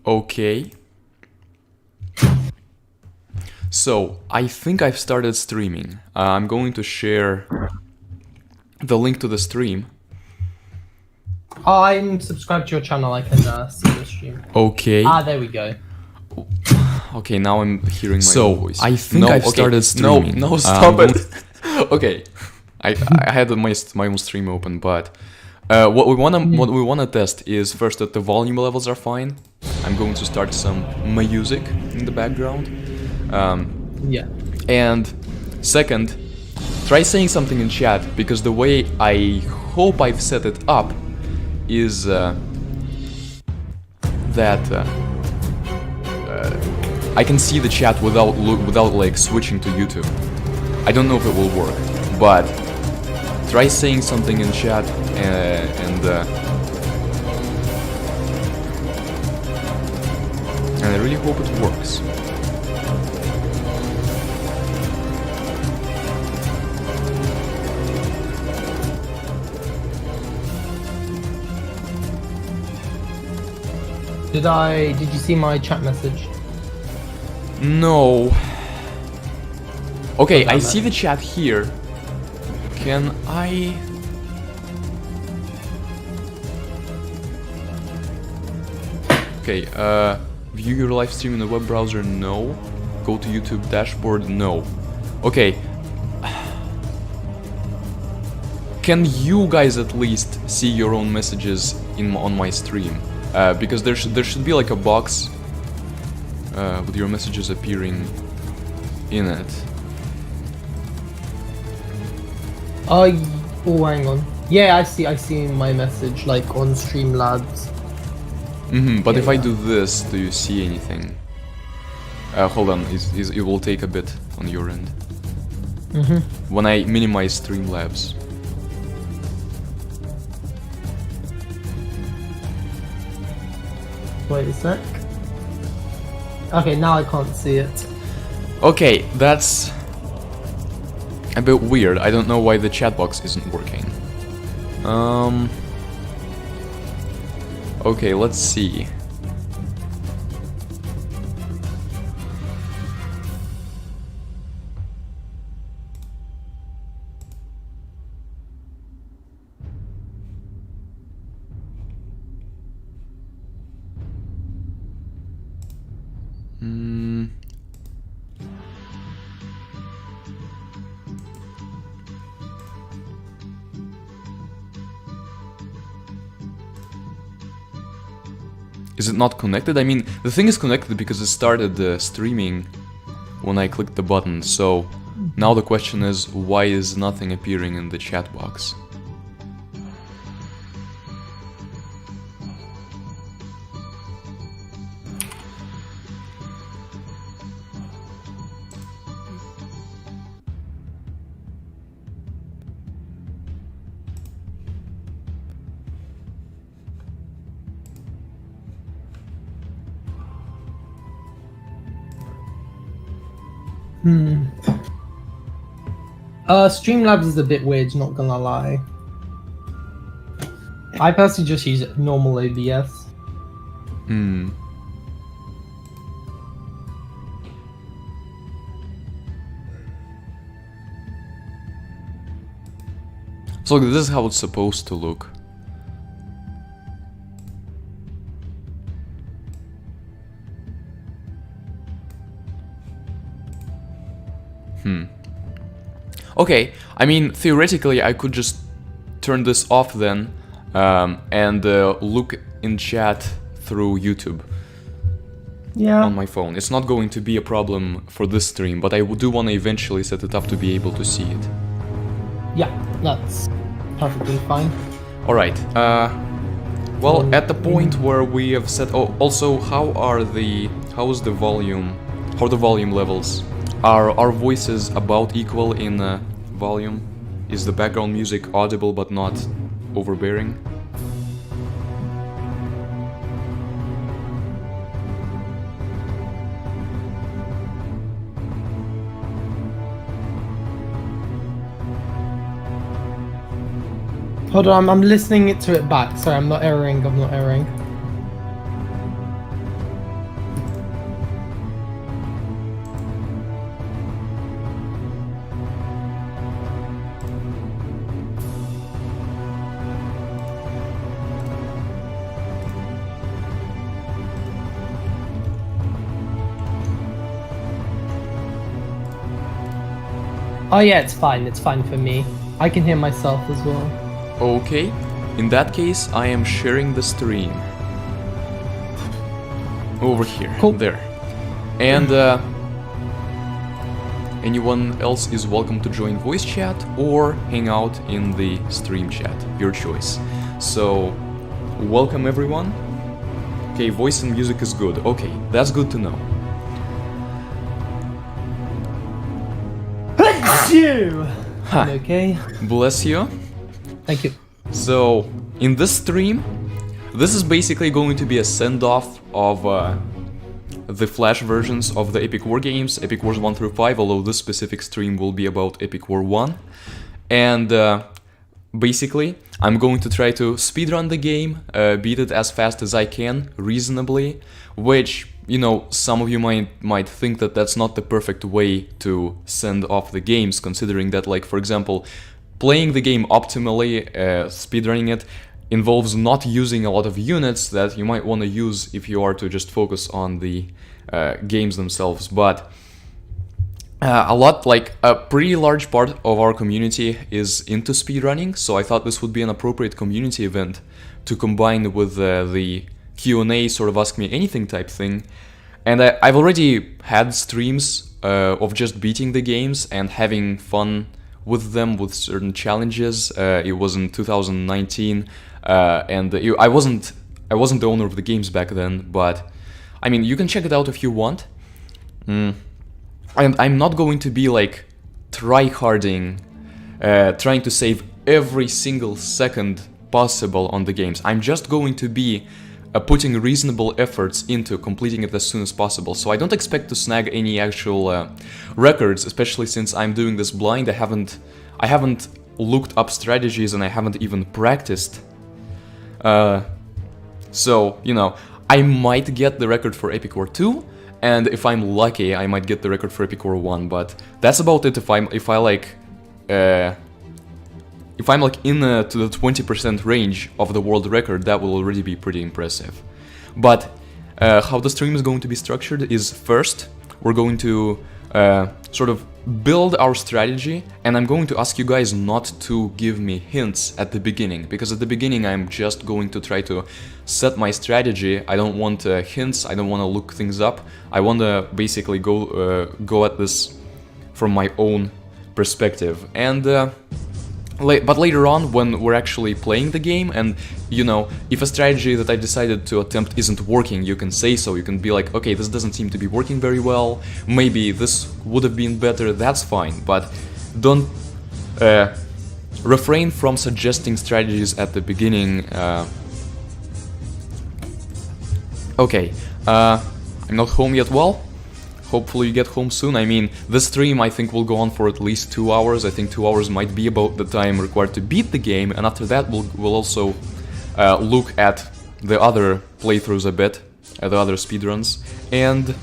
Okay. So, I think I've started streaming. I'm going to share the link to the stream. I'm subscribed to your channel, I can see the stream. Okay. There we go. Okay, now I'm hearing my own voice. I think No, I've okay, started streaming. no, stop it. Okay. I had my own stream open, but what we wanna test is first that the volume levels are fine. I'm going to start some music in the background. Yeah. And second, try saying something in chat, because the way I hope I've set it up is that I can see the chat without like switching to YouTube. I don't know if it will work, but try saying something in chat and I really hope it works. Did you see my chat message? No. Okay, I damn see it. the chat here. Can I... Okay, view your live stream in the web browser, no. Go to YouTube dashboard, no. Okay. Can you guys at least see your own messages on my stream? Because there should be like a box with your messages appearing in it. Oh, hang on. Yeah, I see my message like on Streamlabs. But if I Yeah. do this, do you see anything? Hold on, it will take a bit on your end. When I minimize Streamlabs. Wait a sec. Okay, now I can't see it. Okay, that's a bit weird. I don't know why the chat box isn't working. Okay, let's see. Is it not connected? I mean, the thing is connected because it started streaming when I clicked the button, so now the question is, why is nothing appearing in the chat box? Streamlabs is a bit weird, not gonna lie. I personally just use normal OBS. So this is how it's supposed to look. Okay, I mean, theoretically I could just turn this off then and look in chat through YouTube Yeah. on my phone. It's not going to be a problem for this stream, but I do want to eventually set it up to be able to see it. Yeah, that's perfectly fine. Alright, well, at the point where we have set... Oh, also, how are the volume levels? Are our voices about equal in volume? Is the background music audible but not overbearing? Hold on, I'm listening to it back. Sorry, I'm not erroring. Oh yeah, it's fine. It's fine for me. I can hear myself as well. Okay, in that case, I am sharing the stream. Over here, Cool. there. And anyone else is welcome to join voice chat or hang out in the stream chat, your choice. So, welcome everyone. Okay, voice and music is good. Okay, that's good to know. You. Ha. Okay. Bless you. Thank you. So, in this stream, this is basically going to be a send-off of the Flash versions of the Epic War games, Epic Wars 1 through 5, although this specific stream will be about Epic War 1. And basically, I'm going to try to speedrun the game, beat it as fast as I can, reasonably, which, you know, some of you might think that that's not the perfect way to send off the games, considering that, like, for example, playing the game optimally, speedrunning it, involves not using a lot of units that you might want to use if you are to just focus on the games themselves. But a pretty large part of our community is into speedrunning, so I thought this would be an appropriate community event to combine with the Q&A sort of ask me anything type thing. And I've already had streams of just beating the games and having fun with them, with certain challenges. It was in 2019, and I wasn't the owner of the games back then, but I mean, you can check it out if you want. And I'm not going to be like tryharding, trying to save every single second possible on the games. I'm just going to be putting reasonable efforts into completing it as soon as possible. So I don't expect to snag any actual records, especially since I'm doing this blind. I haven't looked up strategies and I haven't even practiced. So, you know, I might get the record for Epic War 2, and if I'm lucky, I might get the record for Epic War 1, but that's about it. If I'm like in to the 20% range of the world record, that will already be pretty impressive. But how the stream is going to be structured is, first, we're going to sort of build our strategy, and I'm going to ask you guys not to give me hints at the beginning, because at the beginning I'm just going to try to set my strategy. I don't want hints, I don't want to look things up. I want to basically go at this from my own perspective. And but later on, when we're actually playing the game, and, you know, if a strategy that I decided to attempt isn't working, you can say so. You can be like, okay, this doesn't seem to be working very well, maybe this would have been better, that's fine. But don't refrain from suggesting strategies at the beginning. Okay, I'm not home yet. Well, hopefully you get home soon. I mean, this stream I think will go on for at least 2 hours. I think 2 hours might be about the time required to beat the game, and after that we'll also look at the other playthroughs a bit, at the other speedruns, and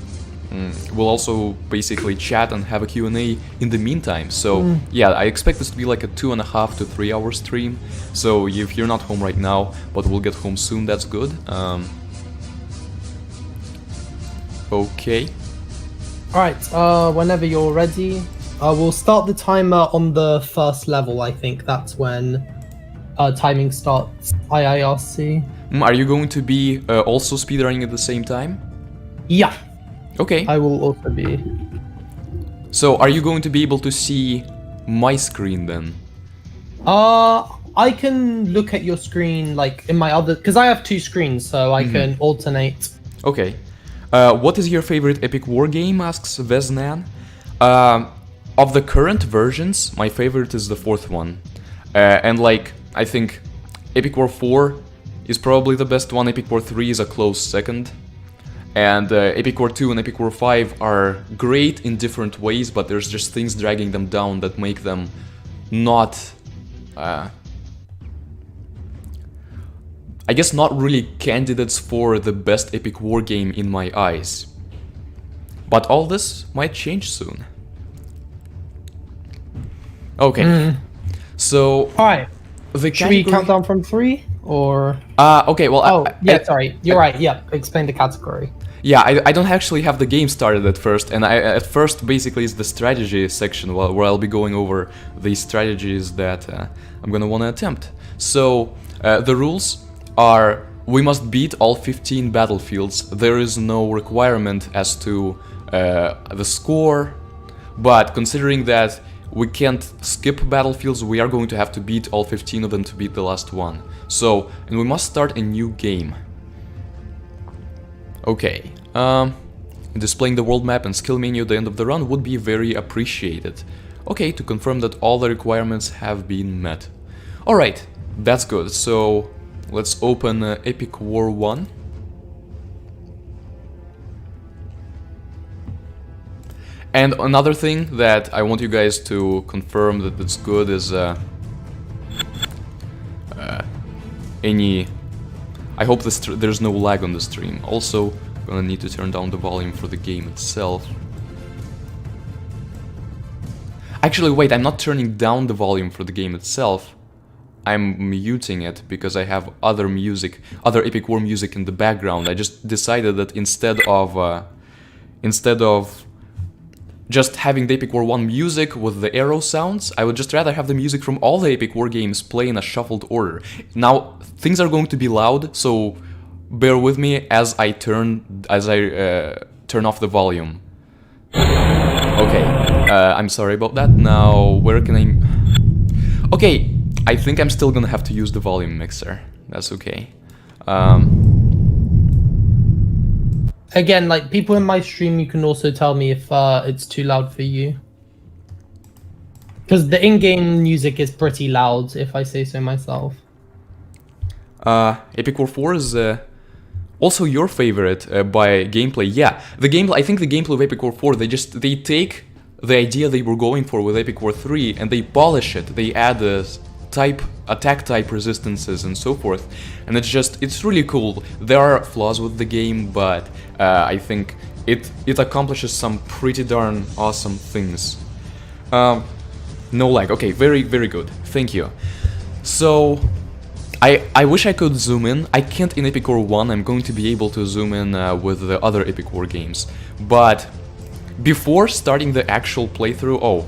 we'll also basically chat and have a Q&A in the meantime. So yeah, I expect this to be like a 2.5 to 3 hour stream. So if you're not home right now, but we'll get home soon, that's good. Okay. Alright, whenever you're ready, we'll start the timer on the first level. I think that's when timing starts. IIRC. Are you going to be also speedrunning at the same time? Yeah, Okay. I will also be. So are you going to be able to see my screen then? I can look at your screen like in my other, because I have 2 screens, so I can alternate. Okay. What is your favorite Epic War game, asks Veznan. Of the current versions, my favorite is the 4th one. And like, I think Epic War 4 is probably the best one, Epic War 3 is a close second. And Epic War 2 and Epic War 5 are great in different ways, but there's just things dragging them down that make them not... I guess not really candidates for the best Epic War game in my eyes. But all this might change soon. Okay. So... Alright, the should we count down from 3? Or... Okay, well... sorry, you're right, yeah, explain the category. Yeah, I don't actually have the game started at first, and at first basically is the strategy section where I'll be going over the strategies that I'm gonna want to attempt. So the rules are: we must beat all 15 battlefields. There is no requirement as to the score, but considering that we can't skip battlefields, we are going to have to beat all 15 of them to beat the last one. So, and we must start a new game. Okay, displaying the world map and skill menu at the end of the run would be very appreciated. Okay, to confirm that all the requirements have been met. Alright, that's good. So, let's open Epic War 1. And another thing that I want you guys to confirm that it's good is I hope there's no lag on the stream. Also, I'm gonna need to turn down the volume for the game itself. Actually, wait, I'm not turning down the volume for the game itself. I'm muting it because I have other music, other Epic War music in the background. I just decided that instead of just having the Epic War 1 music with the arrow sounds, I would just rather have the music from all the Epic War games play in a shuffled order. Now, things are going to be loud, so bear with me as I turn off the volume. Okay, I'm sorry about that. Now, where can I... Okay, I think I'm still gonna have to use the volume mixer. That's okay. Again, like, people in my stream, you can also tell me if it's too loud for you. Because the in-game music is pretty loud, if I say so myself. Epic War 4 is also your favorite by gameplay. Yeah, the gameplay. I think the gameplay of Epic War 4, they take the idea they were going for with Epic War 3 and they polish it. They add attack type resistances and so forth, and it's really cool. There are flaws with the game, but I think it accomplishes some pretty darn awesome things. No lag. Okay, very good. Thank you. So I wish I could zoom in. I can't in Epic War 1. I'm going to be able to zoom in with the other Epic War games, but before starting the actual playthrough, oh.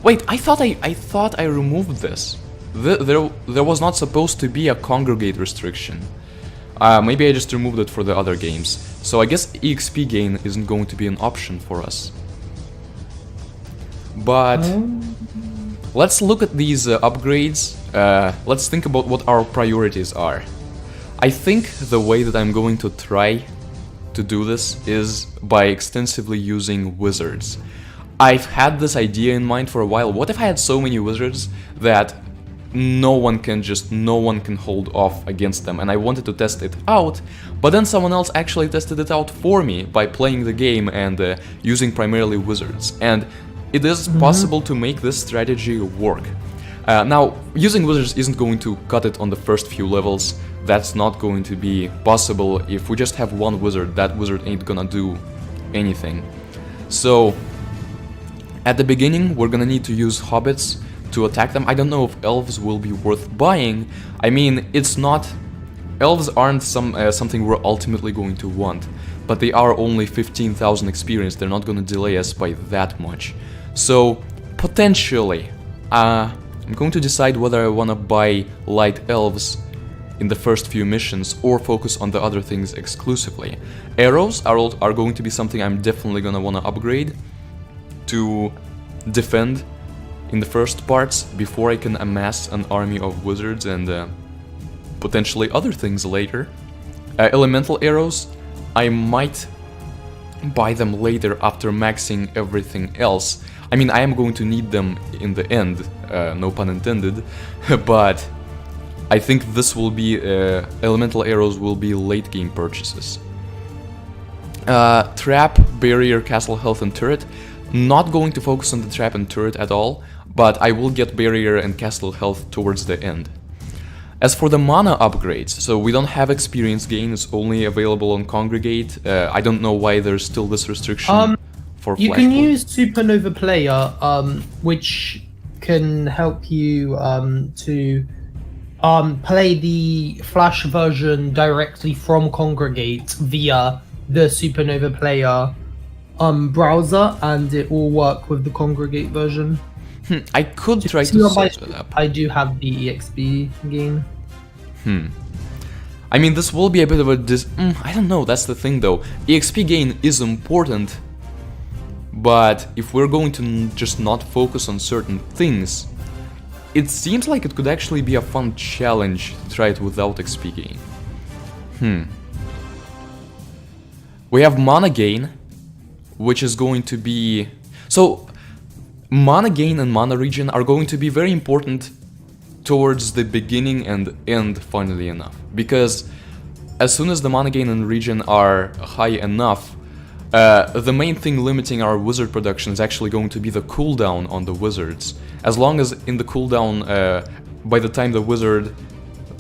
Wait, I thought I removed this. There was not supposed to be a congregate restriction. Maybe I just removed it for the other games. So I guess EXP gain isn't going to be an option for us. But let's look at these upgrades. Let's think about what our priorities are. I think the way that I'm going to try to do this is by extensively using wizards. I've had this idea in mind for a while. What if I had so many wizards that no one can hold off against them? And I wanted to test it out, but then someone else actually tested it out for me by playing the game and using primarily wizards. And it is possible to make this strategy work. Now, using wizards isn't going to cut it on the first few levels. That's not going to be possible. If we just have one wizard, that wizard ain't gonna do anything. So at the beginning, we're gonna need to use hobbits to attack them. I don't know if elves will be worth buying. I mean, it's not... Elves aren't something we're ultimately going to want, but they are only 15,000 experience. They're not gonna delay us by that much. So, potentially, I'm going to decide whether I wanna buy light elves in the first few missions or focus on the other things exclusively. Arrows are going to be something I'm definitely gonna wanna upgrade to defend in the first parts before I can amass an army of wizards and potentially other things later. Elemental arrows, I might buy them later after maxing everything else. I mean, I am going to need them in the end, no pun intended, but I think this will be, elemental arrows will be late game purchases. Trap, barrier, castle health and turret. Not going to focus on the trap and turret at all, but I will get barrier and castle health towards the end. As for the mana upgrades, so we don't have experience gain, it's only available on Congregate. I don't know why there's still this restriction for You Flashpoint. can use Supernova Player, which can help you to play the Flash version directly from Congregate via the Supernova Player browser, and it will work with the Congregate version. I could try See to on my set it up. I do have the EXP game. I mean, this will be a bit of a I don't know, that's the thing though. EXP gain is important, but if we're going to just not focus on certain things, it seems like it could actually be a fun challenge to try it without XP gain. We have mana gain, which is going to be... So, mana gain and mana regen are going to be very important towards the beginning and end, funnily enough. Because as soon as the mana gain and regen are high enough, the main thing limiting our wizard production is actually going to be the cooldown on the wizards. As long as in the cooldown, by the time the wizard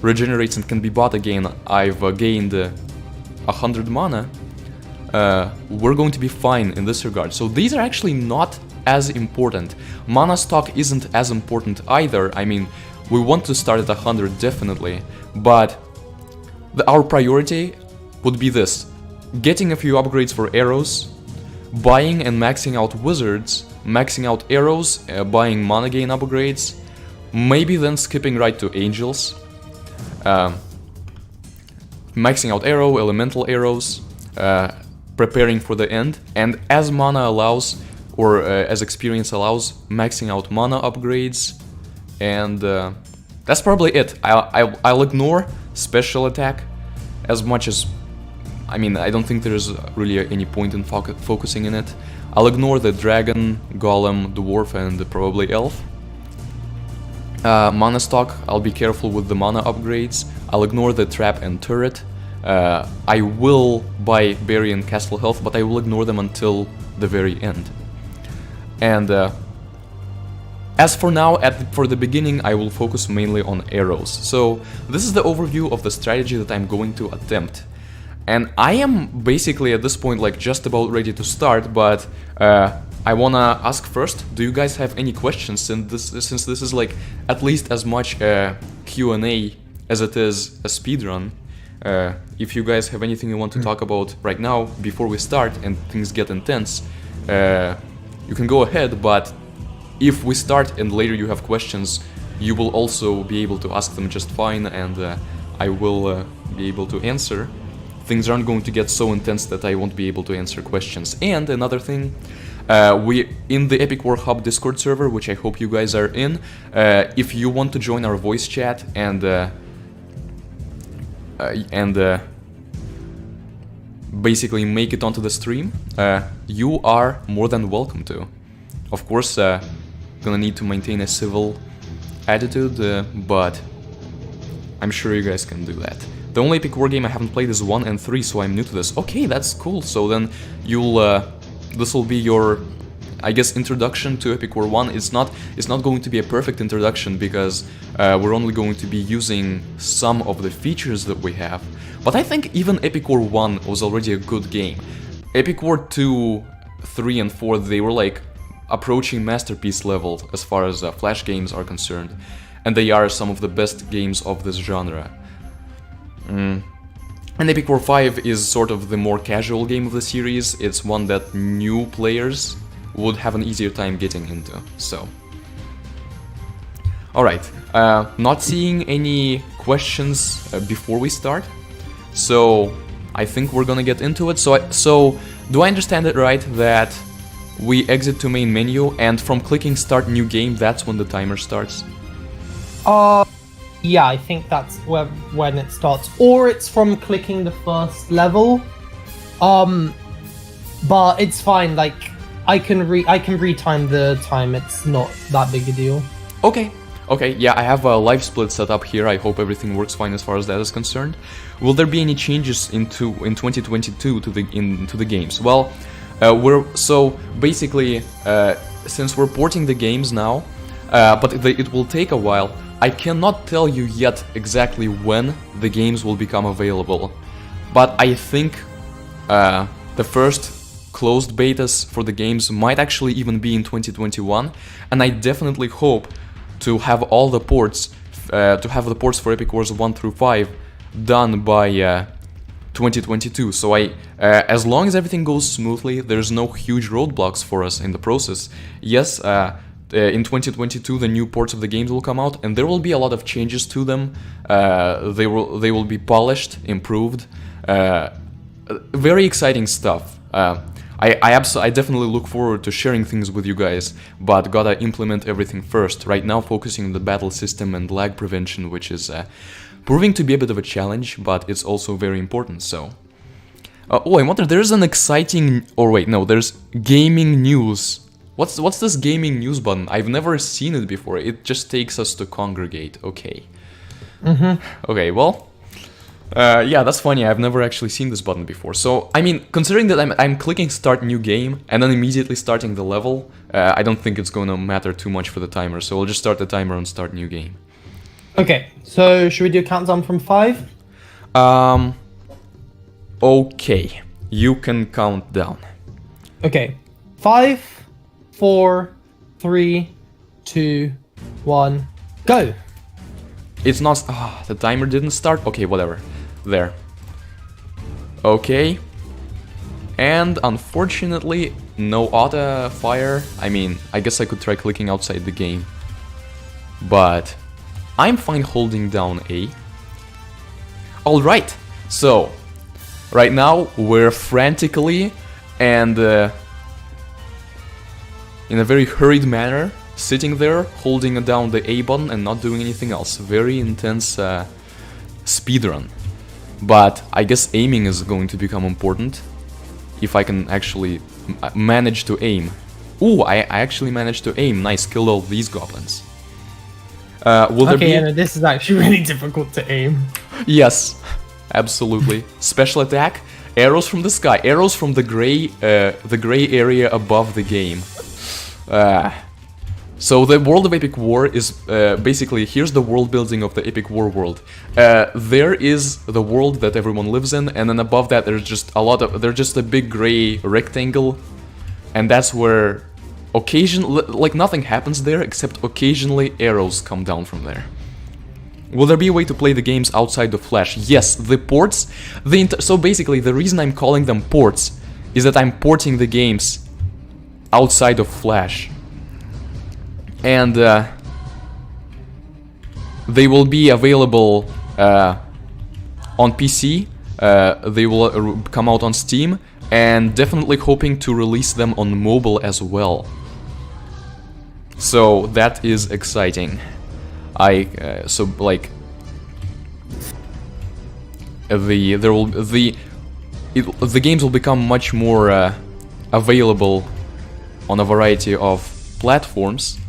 regenerates and can be bought again, I've gained 100 mana, we're going to be fine in this regard. So these are actually not as important. Mana stock isn't as important either. I mean, we want to start at 100 definitely, but our priority would be this: getting a few upgrades for arrows, buying and maxing out wizards, maxing out arrows, buying mana gain upgrades, maybe then skipping right to angels, maxing out arrow, elemental arrows, preparing for the end, and as mana allows, or as experience allows, maxing out mana upgrades, and that's probably it. I'll ignore special attack as much as... I mean, I don't think there's really any point in focusing in it. I'll ignore the dragon, golem, dwarf, and probably elf. Mana stock, I'll be careful with the mana upgrades. I'll ignore the trap and turret. I will buy berry and castle health, but I will ignore them until the very end. And as for now, for the beginning, I will focus mainly on arrows. So this is the overview of the strategy that I'm going to attempt. And I am basically at this point like just about ready to start, but I wanna ask first, do you guys have any questions, since this is like at least as much a Q&A as it is a speedrun? If you guys have anything you want to talk about right now before we start and things get intense, you can go ahead, but if we start and later you have questions, you will also be able to ask them just fine, and I will be able to answer. Things aren't going to get so intense that I won't be able to answer questions. And another thing, we in the Epic War Hub Discord server, which I hope you guys are in, if you want to join our voice chat and basically make it onto the stream, you are more than welcome to. Of course, gonna need to maintain a civil attitude, but I'm sure you guys can do that. The only Epic War game I haven't played is 1 and 3, so I'm new to this. Okay, that's cool. So then you'll this will be your, I guess, introduction to Epic War 1. It's not going to be a perfect introduction because we're only going to be using some of the features that we have. But I think even Epic War 1 was already a good game. Epic War 2, 3 and 4, they were like approaching masterpiece level as far as Flash games are concerned. And they are some of the best games of this genre. And Epic War 5 is sort of the more casual game of the series. It's one that new players would have an easier time getting into, so... Alright, not seeing any questions before we start, so I think we're gonna get into it. So do I understand it right that we exit to main menu and from clicking start new game, that's when the timer starts? Yeah, I think that's when it starts, or it's from clicking the first level. But it's fine. Like I can retime the time. It's not that big a deal. Okay, yeah, I have a live split set up here. I hope everything works fine as far as that is concerned. Will there be any changes in 2022 to the games? Well, since we're porting the games now, but it will take a while. I cannot tell you yet exactly when the games will become available, but I think the first closed betas for the games might actually even be in 2021, and I definitely hope to have all the ports, for Epic Wars 1 through 5 done by 2022. So as long as everything goes smoothly, there's no huge roadblocks for us in the process. Yes, in 2022 the new ports of the games will come out, and there will be a lot of changes to them. They will be polished, improved. Very exciting stuff. I definitely look forward to sharing things with you guys, but gotta implement everything first. Right now, focusing on the battle system and lag prevention, which is proving to be a bit of a challenge, but it's also very important. So, oh, I wonder, there's an exciting, or wait, no, there's gaming news. What's this gaming news button? I've never seen it before. It just takes us to congregate. Okay. Okay, well. Yeah, that's funny. I've never actually seen this button before. So, I mean, considering that I'm clicking start new game and then immediately starting the level, I don't think it's going to matter too much for the timer. So we'll just start the timer on start new game. Okay, so should we do a countdown from 5? Okay, you can count down. Okay, 5, 4, 3, 2, 1, go. It's not... the timer didn't start? Okay, whatever. There. Okay. And unfortunately, no auto fire. I mean, I guess I could try clicking outside the game. But I'm fine holding down A. Alright, so right now we're frantically and in a very hurried manner sitting there, holding down the A button and not doing anything else. Very intense speedrun. But I guess aiming is going to become important. If I can actually manage to aim. Ooh, I actually managed to aim. Nice, killed all these goblins. Will there be... Okay, this is actually really difficult to aim. Yes, absolutely. Special attack, arrows from the sky, arrows from the gray area above the game. So the world of Epic War is basically, here's the world building of the Epic War world. There is the world that everyone lives in, and then above that there's just there's just a big gray rectangle, and that's where like nothing happens there except occasionally arrows come down from there. Will there be a way to play the games outside of Flash? Yes, the ports, so basically the reason I'm calling them ports is that I'm porting the games outside of Flash. And they will be available on PC, they will come out on Steam, and definitely hoping to release them on mobile as well. So that is exciting. So like the games will become much more available on a variety of platforms.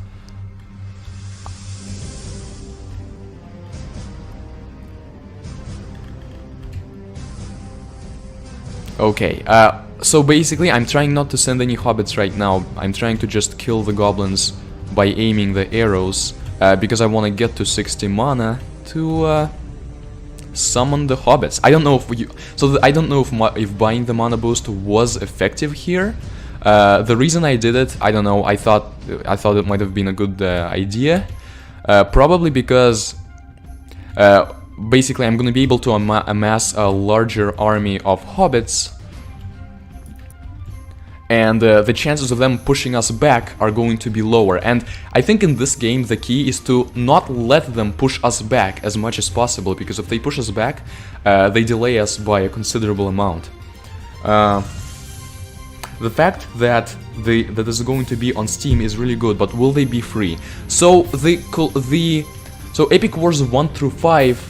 Okay, so basically I'm trying not to send any hobbits right now. I'm trying to just kill the goblins by aiming the arrows, because I want to get to 60 mana to summon the hobbits. I don't know if I don't know if buying the mana boost was effective here. The reason I did it, I don't know. I thought it might have been a good idea, probably because basically I'm going to be able to amass a larger army of hobbits, and the chances of them pushing us back are going to be lower. And I think in this game the key is to not let them push us back as much as possible, because if they push us back, they delay us by a considerable amount. The fact that that is going to be on Steam is really good, but will they be free? So so Epic Wars 1 through 5,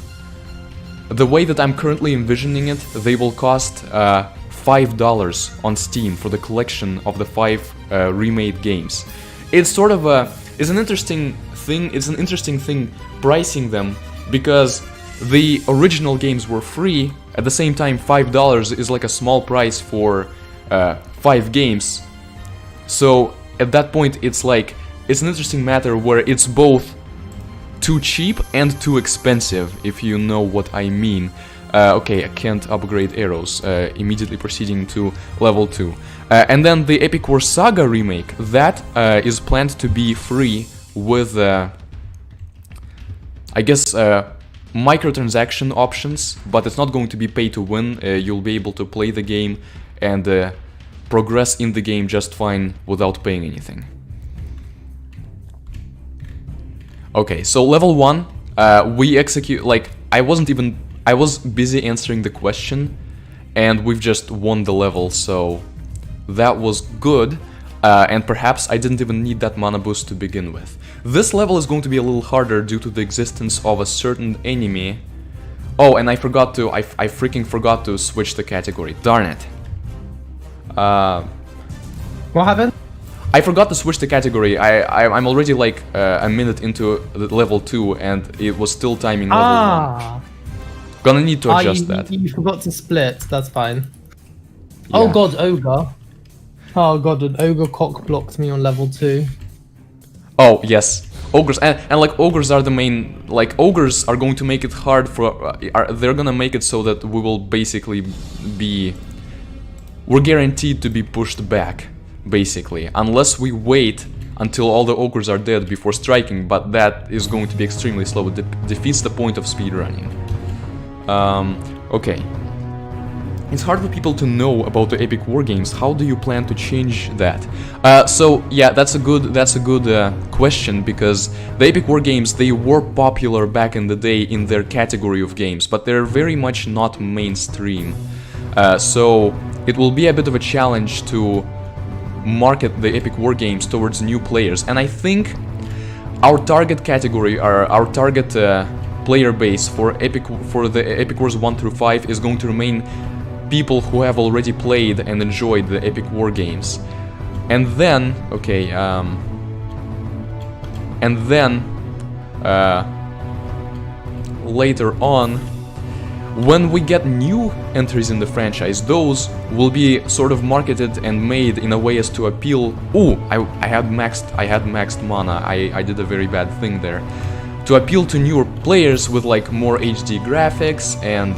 the way that I'm currently envisioning it, they will cost $5 on Steam for the collection of the 5 remade games. It's sort of it's an interesting thing. It's an interesting thing pricing them, because the original games were free. At the same time, $5 is like a small price for 5 games. So at that point, it's like it's an interesting matter where it's both too cheap and too expensive, if you know what I mean. Okay, I can't upgrade arrows, immediately proceeding to level 2. And then the Epic Wars Saga remake, that is planned to be free with, I guess, microtransaction options, but it's not going to be pay to win. You'll be able to play the game and progress in the game just fine without paying anything. Okay, so level 1, we execute, like, I was busy answering the question, and we've just won the level, so that was good, and perhaps I didn't even need that mana boost to begin with. This level is going to be a little harder due to the existence of a certain enemy. Oh, and I freaking forgot to switch the category, darn it. What happened? I forgot to switch the category. I'm already like a minute into the level 2 and it was still timing level 1. Gonna need to adjust that. You forgot to split, that's fine. Yeah. Oh god, ogre. Oh god, an ogre cock blocked me on level 2. Oh, yes. Ogres, and like ogres are the main, like ogres are going to make it hard for, they're gonna make it so that we will basically be, we're guaranteed to be pushed back. Basically, unless we wait until all the ogres are dead before striking, but that is going to be extremely slow. It defeats the point of speedrunning. Okay. It's hard for people to know about the epic war games. How do you plan to change that? So yeah, that's a good question, because the epic war games, they were popular back in the day in their category of games, but they're very much not mainstream. So it will be a bit of a challenge to market the epic war games towards new players, and I think our target category, our target player base for the epic wars 1 through 5 is going to remain people who have already played and enjoyed the epic war games. And then later on, when we get new entries in the franchise, those will be sort of marketed and made in a way as to appeal. Ooh, I had maxed mana. I did a very bad thing there. To appeal to newer players with like more HD graphics and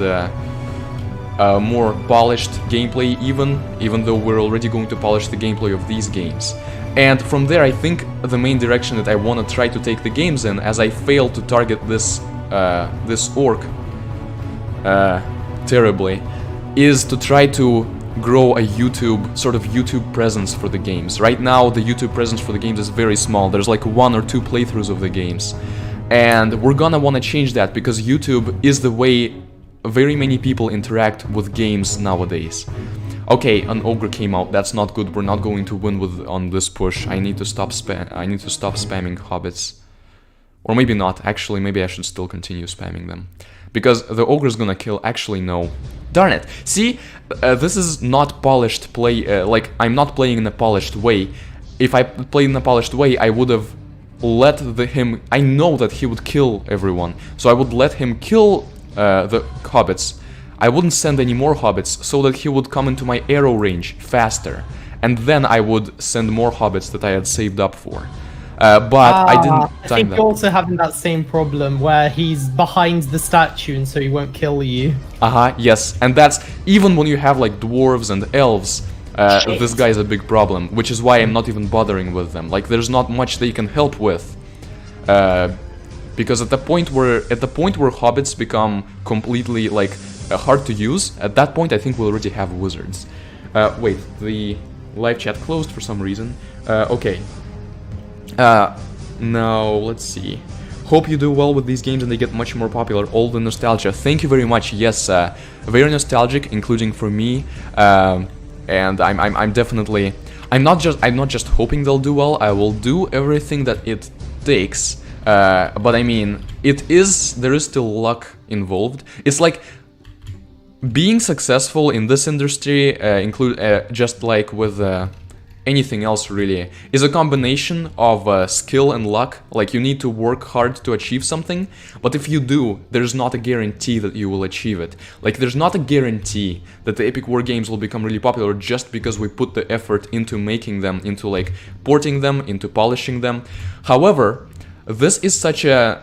more polished gameplay, even though we're already going to polish the gameplay of these games. And from there, I think the main direction that I want to try to take the games in, as I failed to target this orc terribly, is to try to grow a YouTube presence for the games. Right now, the YouTube presence for the games is very small. There's like 1 or 2 playthroughs of the games. And we're gonna want to change that, because YouTube is the way very many people interact with games nowadays. Okay, an ogre came out. That's not good. We're not going to win on this push. I need to stop spamming hobbits. Or maybe not. Actually, maybe I should still continue spamming them. Because the ogre's gonna kill. Actually, no. Darn it. See, this is not polished play. Like, I'm not playing in a polished way. If I played in a polished way, I would have let him... I know that he would kill everyone. So I would let him kill the hobbits. I wouldn't send any more hobbits, so that he would come into my arrow range faster. And then I would send more hobbits that I had saved up for. But I didn't time I think that. you're also having that same problem where he's behind the statue and so he won't kill you. Yes. And that's even when you have like dwarves and elves, this guy is a big problem, which is why I'm not even bothering with them. Like, there's not much they can help with. Because at the point where hobbits become completely like hard to use, at that point I think we'll already have wizards. Wait, the live chat closed for some reason. Okay. Now, let's see. Hope you do well with these games and they get much more popular. All the nostalgia. Thank you very much. Yes, very nostalgic, including for me. And I'm definitely... I'm not just hoping they'll do well. I will do everything that it takes. But I mean, there is still luck involved. It's like being successful in this industry, just like with anything else really, is a combination of skill and luck. Like, you need to work hard to achieve something, but if you do, there's not a guarantee that you will achieve it. Like, there's not a guarantee that the epic war games will become really popular just because we put the effort into making them, into like porting them, into polishing them. However, this is such an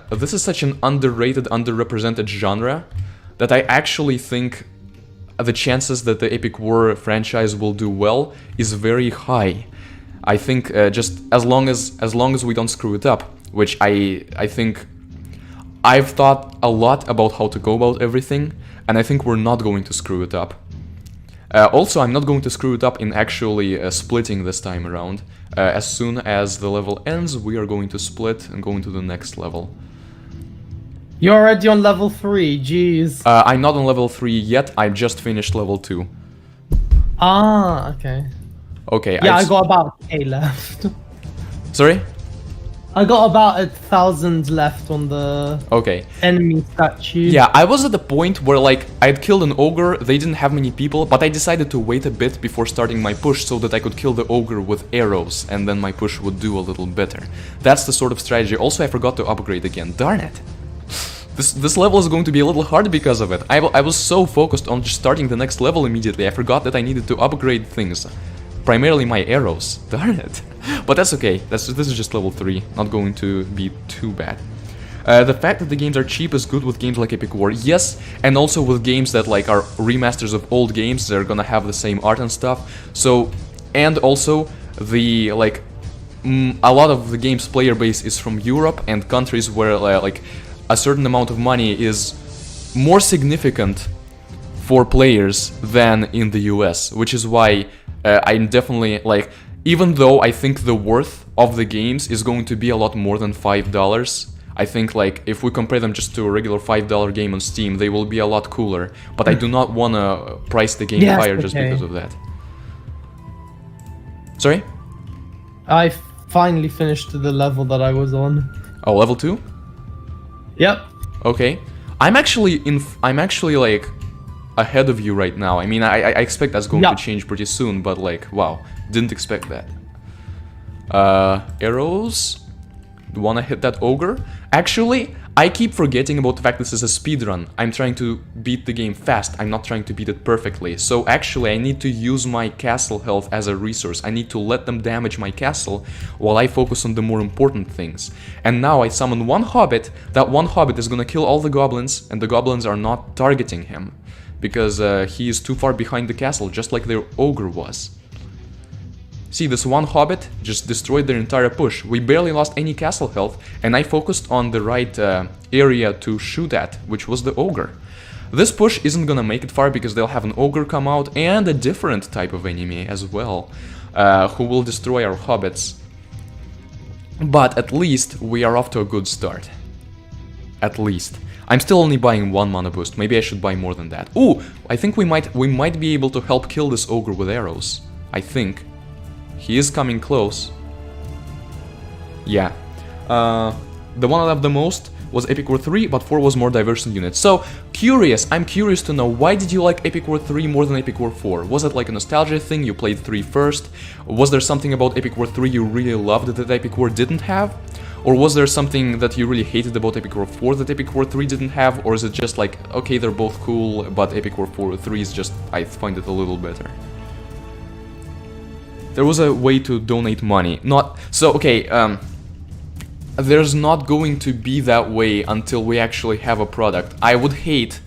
underrated, underrepresented genre that I actually think the chances that the Epic War franchise will do well is very high. I think just as long as we don't screw it up, which I think I've thought a lot about how to go about everything, and I think we're not going to screw it up. Also, I'm not going to screw it up in actually splitting this time around. As soon as the level ends, we are going to split and go into the next level. You're already on level 3, jeez. I'm not on level 3 yet, I just finished level 2. Ah, okay. Okay, Yeah, I got about 8 left. Sorry? I got about 1,000 left on the Okay. enemy statue. Yeah, I was at the point where, like, I'd killed an ogre, they didn't have many people, but I decided to wait a bit before starting my push so that I could kill the ogre with arrows, and then my push would do a little better. That's the sort of strategy. Also, I forgot to upgrade again. Darn it. This level is going to be a little hard because of it. I was so focused on just starting the next level immediately, I forgot that I needed to upgrade things. Primarily my arrows. Darn it. But that's okay. This is just level 3. Not going to be too bad. The fact that the games are cheap is good with games like Epic War, yes, and also with games that like are remasters of old games. They're gonna have the same art and stuff. So, and also the like a lot of the game's player base is from Europe and countries where like a certain amount of money is more significant for players than in the US, which is why I'm definitely like, even though I think the worth of the games is going to be a lot more than $5, I think like if we compare them just to a regular $5 game on Steam, they will be a lot cooler, but I do not want to price the game higher just because of that. Sorry? I finally finished the level that I was on. Oh, level 2? Yep. Okay. I'm actually like ahead of you right now. I mean, I expect that's going to change pretty soon, but like, wow, didn't expect that. Arrows. Wanna hit that ogre? Actually, I keep forgetting about the fact this is a speedrun. I'm trying to beat the game fast, I'm not trying to beat it perfectly. So actually I need to use my castle health as a resource. I need to let them damage my castle while I focus on the more important things. And now I summon one hobbit. That one hobbit is gonna kill all the goblins, and the goblins are not targeting him because he is too far behind the castle, just like their ogre was. See, this one hobbit just destroyed their entire push. We barely lost any castle health, and I focused on the right area to shoot at, which was the ogre. This push isn't gonna make it far because they'll have an ogre come out and a different type of enemy as well, who will destroy our hobbits. But at least we are off to a good start. At least. I'm still only buying one mana boost. Maybe I should buy more than that. Ooh, I think we might be able to help kill this ogre with arrows. I think. He is coming close. Yeah. The one I loved the most was Epic War 3, but 4 was more diverse in units. So, I'm curious to know, why did you like Epic War 3 more than Epic War 4? Was it like a nostalgia thing, you played 3 first? Was there something about Epic War 3 you really loved that Epic War didn't have? Or was there something that you really hated about Epic War 4 that Epic War 3 didn't have? Or is it just like, okay, they're both cool, but Epic War 3 is just, I find it a little better? There was a way to donate money. There's not going to be that way until we actually have a product. I would hate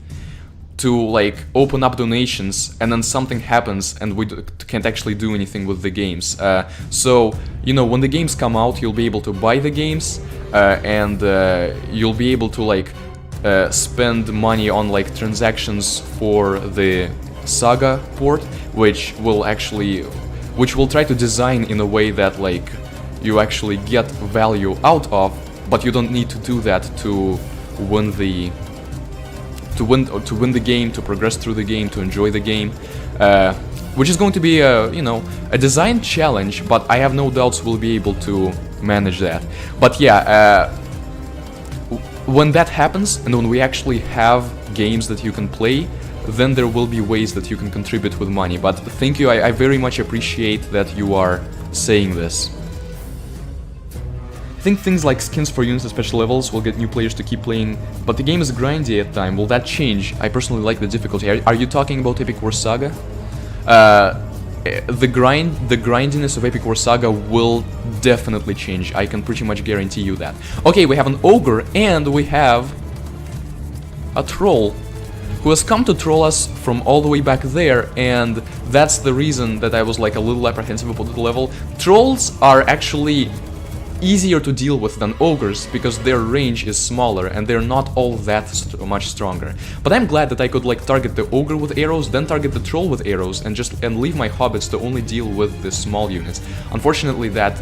to like open up donations and then something happens and we can't actually do anything with the games. So, you know, when the games come out, you'll be able to buy the games and you'll be able to like spend money on like transactions for the Saga port, which will try to design in a way that like you actually get value out of, but you don't need to do that to win the game, to progress through the game, to enjoy the game, which is going to be a design challenge, but I have no doubts we'll be able to manage that. But yeah, when that happens and when we actually have games that you can play, then there will be ways that you can contribute with money. But thank you, I very much appreciate that you are saying this. I think things like skins for units at special levels will get new players to keep playing, but the game is grindy at times. Will that change? I personally like the difficulty. Are you talking about Epic War Saga? The grindiness of Epic War Saga will definitely change. I can pretty much guarantee you that. Okay, we have an ogre and we have a troll who has come to troll us from all the way back there, and that's the reason that I was like a little apprehensive about the level. Trolls are actually easier to deal with than ogres because their range is smaller and they're not all that much stronger. But I'm glad that I could like target the ogre with arrows, then target the troll with arrows, and leave my hobbits to only deal with the small units. Unfortunately, that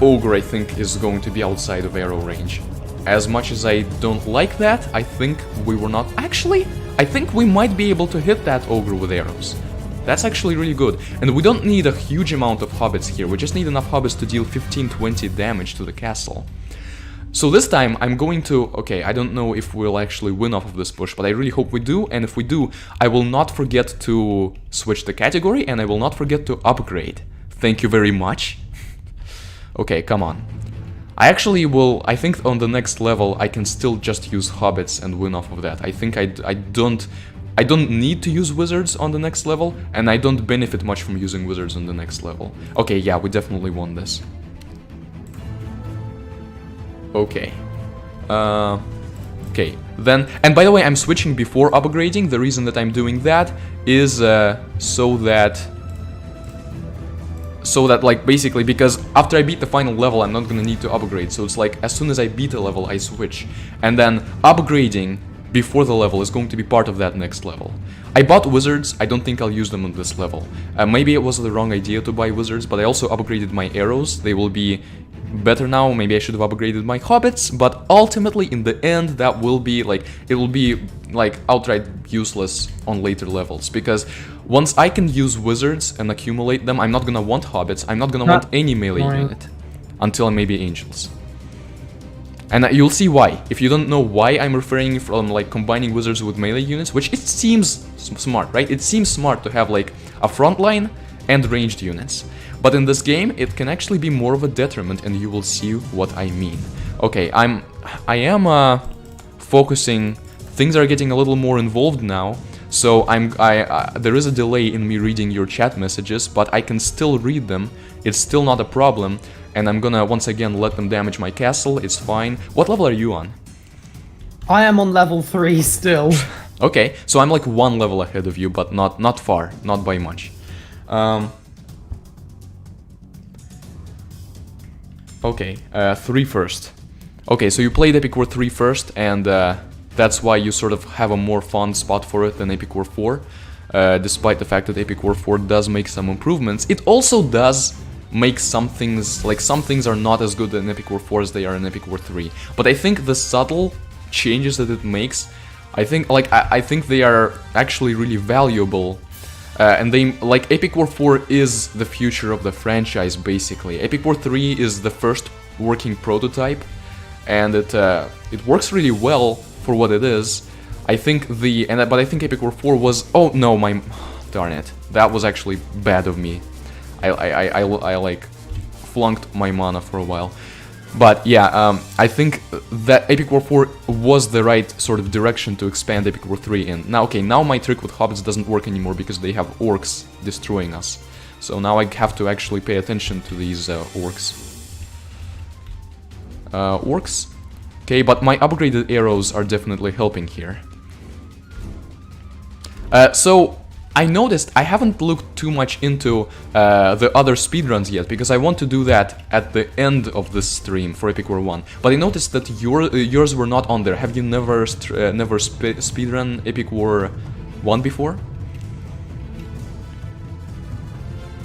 ogre I think is going to be outside of arrow range. As much as I don't like that, I think we were not actually. I think we might be able to hit that ogre with arrows. That's actually really good. And we don't need a huge amount of hobbits here, we just need enough hobbits to deal 15-20 damage to the castle. So this time I'm going to... Okay, I don't know if we'll actually win off of this push, but I really hope we do, and if we do, I will not forget to switch the category, and I will not forget to upgrade. Thank you very much. Okay, come on. I actually will... I think on the next level I can still just use hobbits and win off of that. I think I don't need to use wizards on the next level, and I don't benefit much from using wizards on the next level. Okay, yeah, we definitely won this. Okay. Okay, then... And by the way, I'm switching before upgrading. The reason that I'm doing that is so that, like, basically, because after I beat the final level, I'm not gonna need to upgrade. So it's like, as soon as I beat a level, I switch. And then upgrading before the level is going to be part of that next level. I bought wizards, I don't think I'll use them on this level. Maybe it was the wrong idea to buy wizards, but I also upgraded my arrows. They will be better now. Maybe I should have upgraded my hobbits, but ultimately in the end that will be like, it will be like outright useless on later levels, because once I can use wizards and accumulate them, I'm not gonna want hobbits, I'm not gonna want any melee unit until maybe angels. And you'll see why. If you don't know why I'm referring from like combining wizards with melee units, which it seems smart, right? It seems smart to have like a front line and ranged units. But in this game, it can actually be more of a detriment, and you will see what I mean. Okay, I am focusing. Things are getting a little more involved now, so there is a delay in me reading your chat messages, but I can still read them. It's still not a problem, and I'm gonna once again let them damage my castle. It's fine. What level are you on? I am on level 3 still. Okay, so I'm like one level ahead of you, but not far, not by much. Okay, 3 first. Okay, so you played Epic War 3 first, and that's why you sort of have a more fun spot for it than Epic War 4. Despite the fact that Epic War 4 does make some improvements, it also does make some things, like some things are not as good in Epic War 4 as they are in Epic War 3. But I think the subtle changes that it makes, I think they are actually really valuable. And they, like, Epic War 4 is the future of the franchise, basically. Epic War 3 is the first working prototype, and it works really well for what it is. I think but I think Epic War 4 was... Oh, no, darn it. That was actually bad of me. I like, flunked my mana for a while. But yeah, I think that Epic War 4 was the right sort of direction to expand Epic War 3 in. Now, okay, now my trick with hobbits doesn't work anymore because they have orcs destroying us. So now I have to actually pay attention to these orcs. Orcs? Okay, but my upgraded arrows are definitely helping here. So I noticed I haven't looked too much into the other speedruns yet, because I want to do that at the end of this stream for Epic War 1. But I noticed that yours were not on there. Have you never speedrun Epic War 1 before?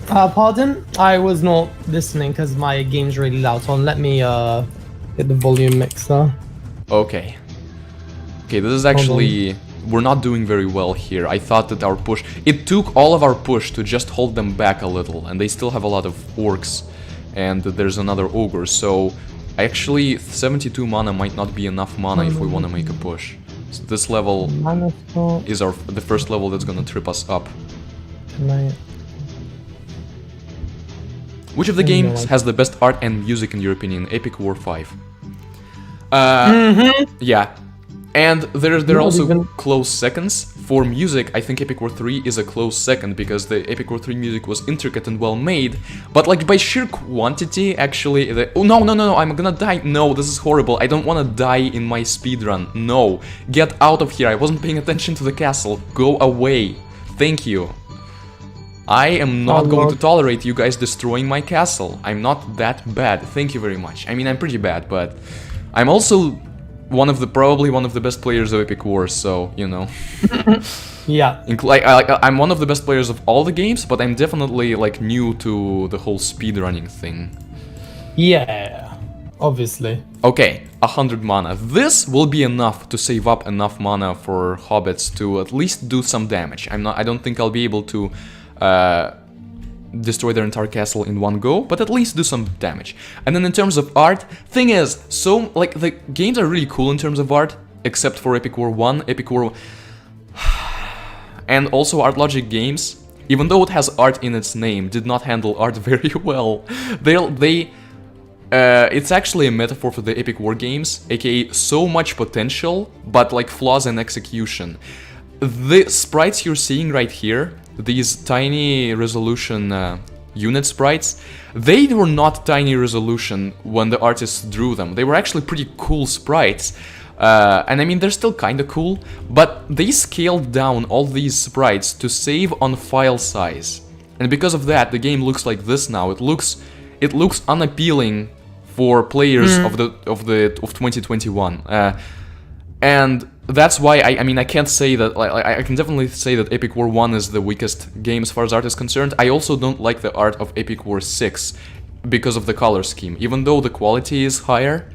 Pardon? I was not listening because my game's really loud, so let me get the volume mixer. Okay. Okay, this is actually... We're not doing very well here. I thought that our push... It took all of our push to just hold them back a little, and they still have a lot of orcs, and there's another ogre, so actually 72 mana might not be enough mana if we want to make a push. So this level is the first level that's gonna trip us up. Which of the games has the best art and music in your opinion? Epic War 5. Yeah. And there are also close seconds. For music, I think Epic War 3 is a close second, because the Epic War 3 music was intricate and well made. But like by sheer quantity, actually... Oh, no, I'm gonna die. No, this is horrible. I don't want to die in my speedrun. No. Get out of here. I wasn't paying attention to the castle. Go away. Thank you. I am not Oh, going Lord. to tolerate you guys destroying my castle. I'm not that bad. Thank you very much. I mean, I'm pretty bad, but I'm also probably one of the best players of Epic Wars, so, you know. Yeah. I'm one of the best players of all the games, but I'm definitely, like, new to the whole speedrunning thing. Yeah. Obviously. Okay, 100 mana. This will be enough to save up enough mana for hobbits to at least do some damage. I don't think I'll be able to destroy their entire castle in one go, but at least do some damage. And then in terms of art, thing is, so, like, the games are really cool in terms of art, except for Epic War 1, Epic War... and also ArtLogic games, even though it has art in its name, did not handle art very well. It's actually a metaphor for the Epic War games, aka so much potential, but like flaws in execution. The sprites you're seeing right here, these tiny resolution unit sprites, they were not tiny resolution when the artists drew them. They were actually pretty cool sprites. And I mean, they're still kinda cool, but they scaled down all these sprites to save on file size. And because of that, the game looks like this now. It looks unappealing for players of 2021. And that's why I mean, I can't say that, like, I can definitely say that Epic War 1 is the weakest game as far as art is concerned. I also don't like the art of Epic War 6 because of the color scheme. Even though the quality is higher,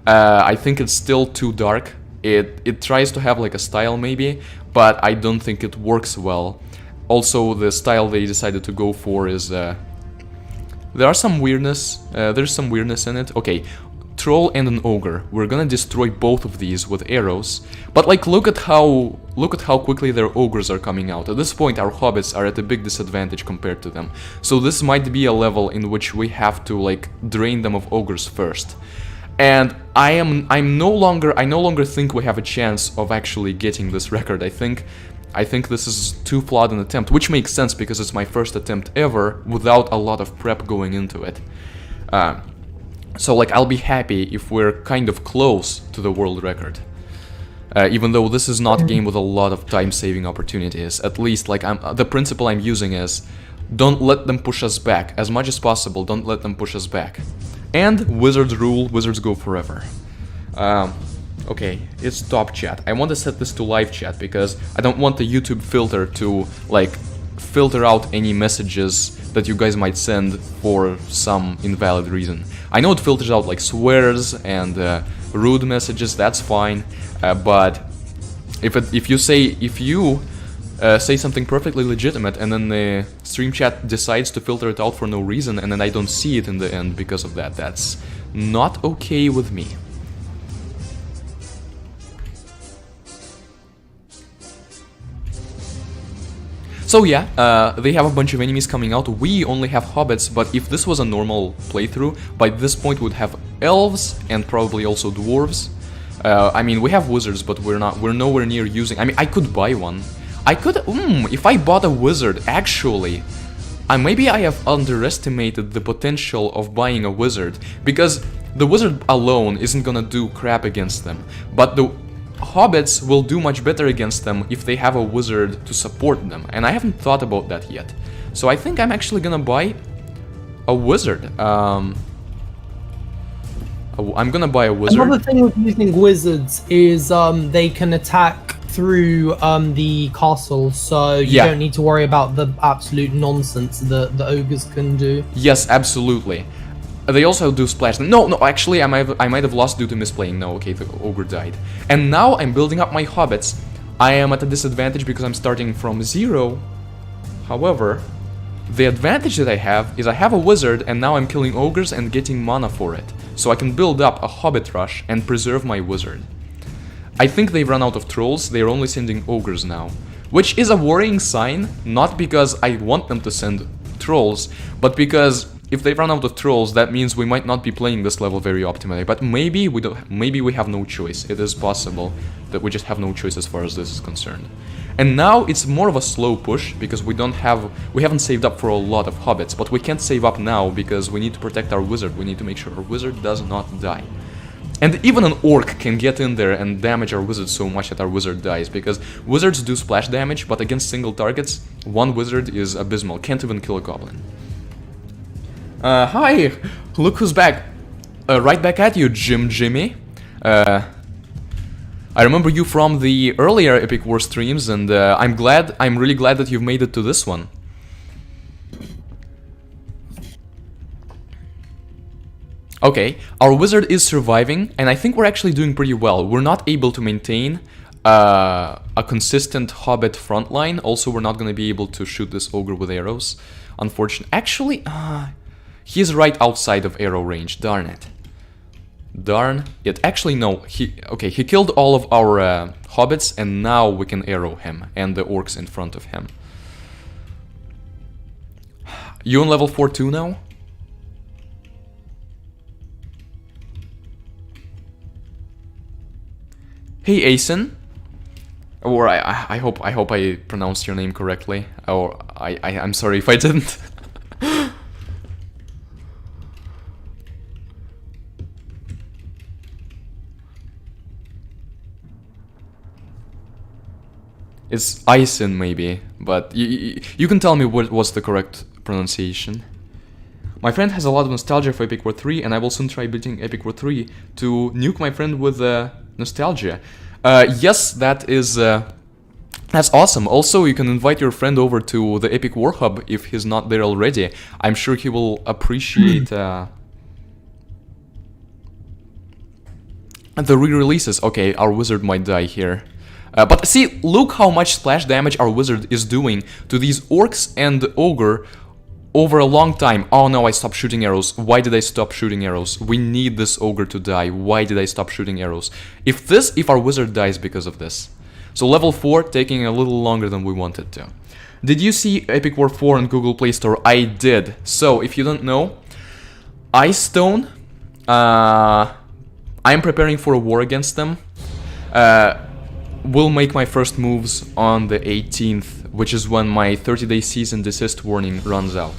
I think it's still too dark. It tries to have like a style maybe, but I don't think it works well. Also, the style they decided to go for is there's some weirdness in it. Okay, troll and an ogre. We're gonna destroy both of these with arrows. But like, look at how quickly their ogres are coming out. At this point, our hobbits are at a big disadvantage compared to them. So this might be a level in which we have to like drain them of ogres first. And I no longer think we have a chance of actually getting this record. I think this is too flawed an attempt, which makes sense because it's my first attempt ever without a lot of prep going into it. So like, I'll be happy if we're kind of close to the world record. Even though this is not a game with a lot of time-saving opportunities. At least, like, the principle I'm using is, don't let them push us back. As much as possible, don't let them push us back. And wizards rule, wizards go forever. Okay, it's top chat. I want to set this to live chat because I don't want the YouTube filter to, like, filter out any messages that you guys might send for some invalid reason. I know it filters out, like, swears and rude messages, that's fine, but if you say something perfectly legitimate and then the stream chat decides to filter it out for no reason and then I don't see it in the end because of that, that's not okay with me. So yeah, they have a bunch of enemies coming out. We only have hobbits, but if this was a normal playthrough, by this point we'd have elves and probably also dwarves. I mean, we have wizards, but we're nowhere near using. I mean, I could buy one. I could, if I bought a wizard, actually, maybe I have underestimated the potential of buying a wizard, because the wizard alone isn't gonna do crap against them, but the hobbits will do much better against them if they have a wizard to support them, and I haven't thought about that yet. So I think I'm actually gonna buy a wizard. I'm gonna buy a wizard. Another thing with using wizards is they can attack through the castle, so you don't need to worry about the absolute nonsense that the ogres can do. Yes, absolutely. They also do splash. No, actually, I might have lost due to misplaying. No, okay, the ogre died. And now I'm building up my hobbits. I am at a disadvantage because I'm starting from 0. However, the advantage that I have is I have a wizard and now I'm killing ogres and getting mana for it. So I can build up a hobbit rush and preserve my wizard. I think they've run out of trolls, they're only sending ogres now. Which is a worrying sign, not because I want them to send trolls, but because if they run out of trolls, that means we might not be playing this level very optimally. But maybe we have no choice. It is possible that we just have no choice as far as this is concerned. And now it's more of a slow push because we haven't saved up for a lot of hobbits, but we can't save up now because we need to protect our wizard. We need to make sure our wizard does not die. And even an orc can get in there and damage our wizard so much that our wizard dies, because wizards do splash damage, but against single targets, one wizard is abysmal, can't even kill a goblin. Hi! Look who's back! Right back at you, Jimmy. I remember you from the earlier Epic War streams, and I'm really glad that you've made it to this one. Okay, our wizard is surviving, and I think we're actually doing pretty well. We're not able to maintain a consistent hobbit front line. Also, we're not going to be able to shoot this ogre with arrows. Unfortunately, actually, he's right outside of arrow range. Darn it. Darn it. Actually, no. He killed all of our hobbits, and now we can arrow him and the orcs in front of him. You on level 4 too now? Hey, Asen. Or I hope I pronounced your name correctly. Or I'm sorry if I didn't. It's Aisen maybe, but you can tell me what was the correct pronunciation. My friend has a lot of nostalgia for Epic War 3, and I will soon try beating Epic War 3 to nuke my friend with nostalgia. Yes, that's awesome. Also, you can invite your friend over to the Epic War Hub if he's not there already. I'm sure he will appreciate the re-releases. Okay, our wizard might die here. But see, look how much splash damage our wizard is doing to these orcs and ogre over a long time. Oh no, I stopped shooting arrows. Why did I stop shooting arrows? We need this ogre to die. Why did I stop shooting arrows? If our wizard dies because of this. So level 4 taking a little longer than we wanted to. Did you see Epic War 4 on Google Play Store? I did. So if you don't know, Ice Stone, I'm preparing for a war against them. Will make my first moves on the 18th, which is when my 30-day cease and desist warning runs out.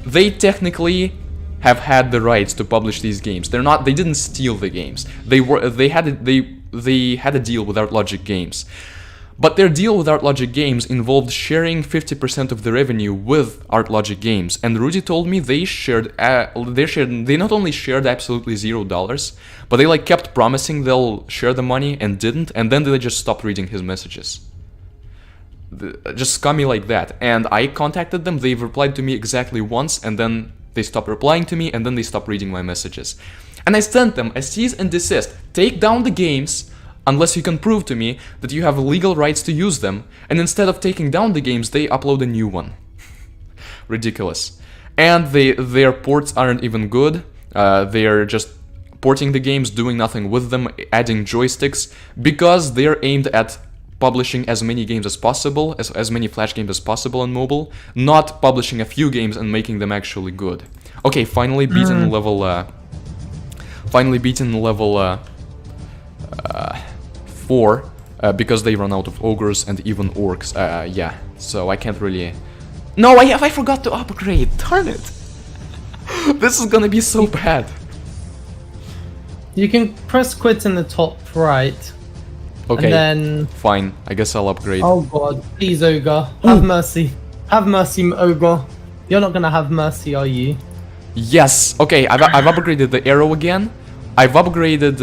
They technically have had the rights to publish these games. They didn't steal the games. They had a deal with ArtLogic Games. But their deal with ArtLogic Games involved sharing 50% of the revenue with ArtLogic Games, and Rudy told me they not only shared absolutely $0, but they kept promising they'll share the money and didn't, and then they just stopped reading his messages. Just scummy like that. And I contacted them, they've replied to me exactly once, and then they stopped replying to me, and then they stopped reading my messages. And I sent them a cease and desist. Take down the games, unless you can prove to me that you have legal rights to use them, and instead of taking down the games, they upload a new one. Ridiculous. And their ports aren't even good. They're just porting the games, doing nothing with them, adding joysticks, because they're aimed at publishing as many games as possible, as many Flash games as possible on mobile, not publishing a few games and making them actually good. Okay, finally beaten level 4 because they run out of ogres and even orcs. Yeah, so I can't really. No, I forgot to upgrade. Darn it! This is gonna be so bad. You can press quit in the top right. Okay, and then fine. I guess I'll upgrade. Oh god, please, ogre, have mercy. Have mercy, ogre. You're not gonna have mercy, are you? Yes. Okay, I've upgraded the arrow again. I've upgraded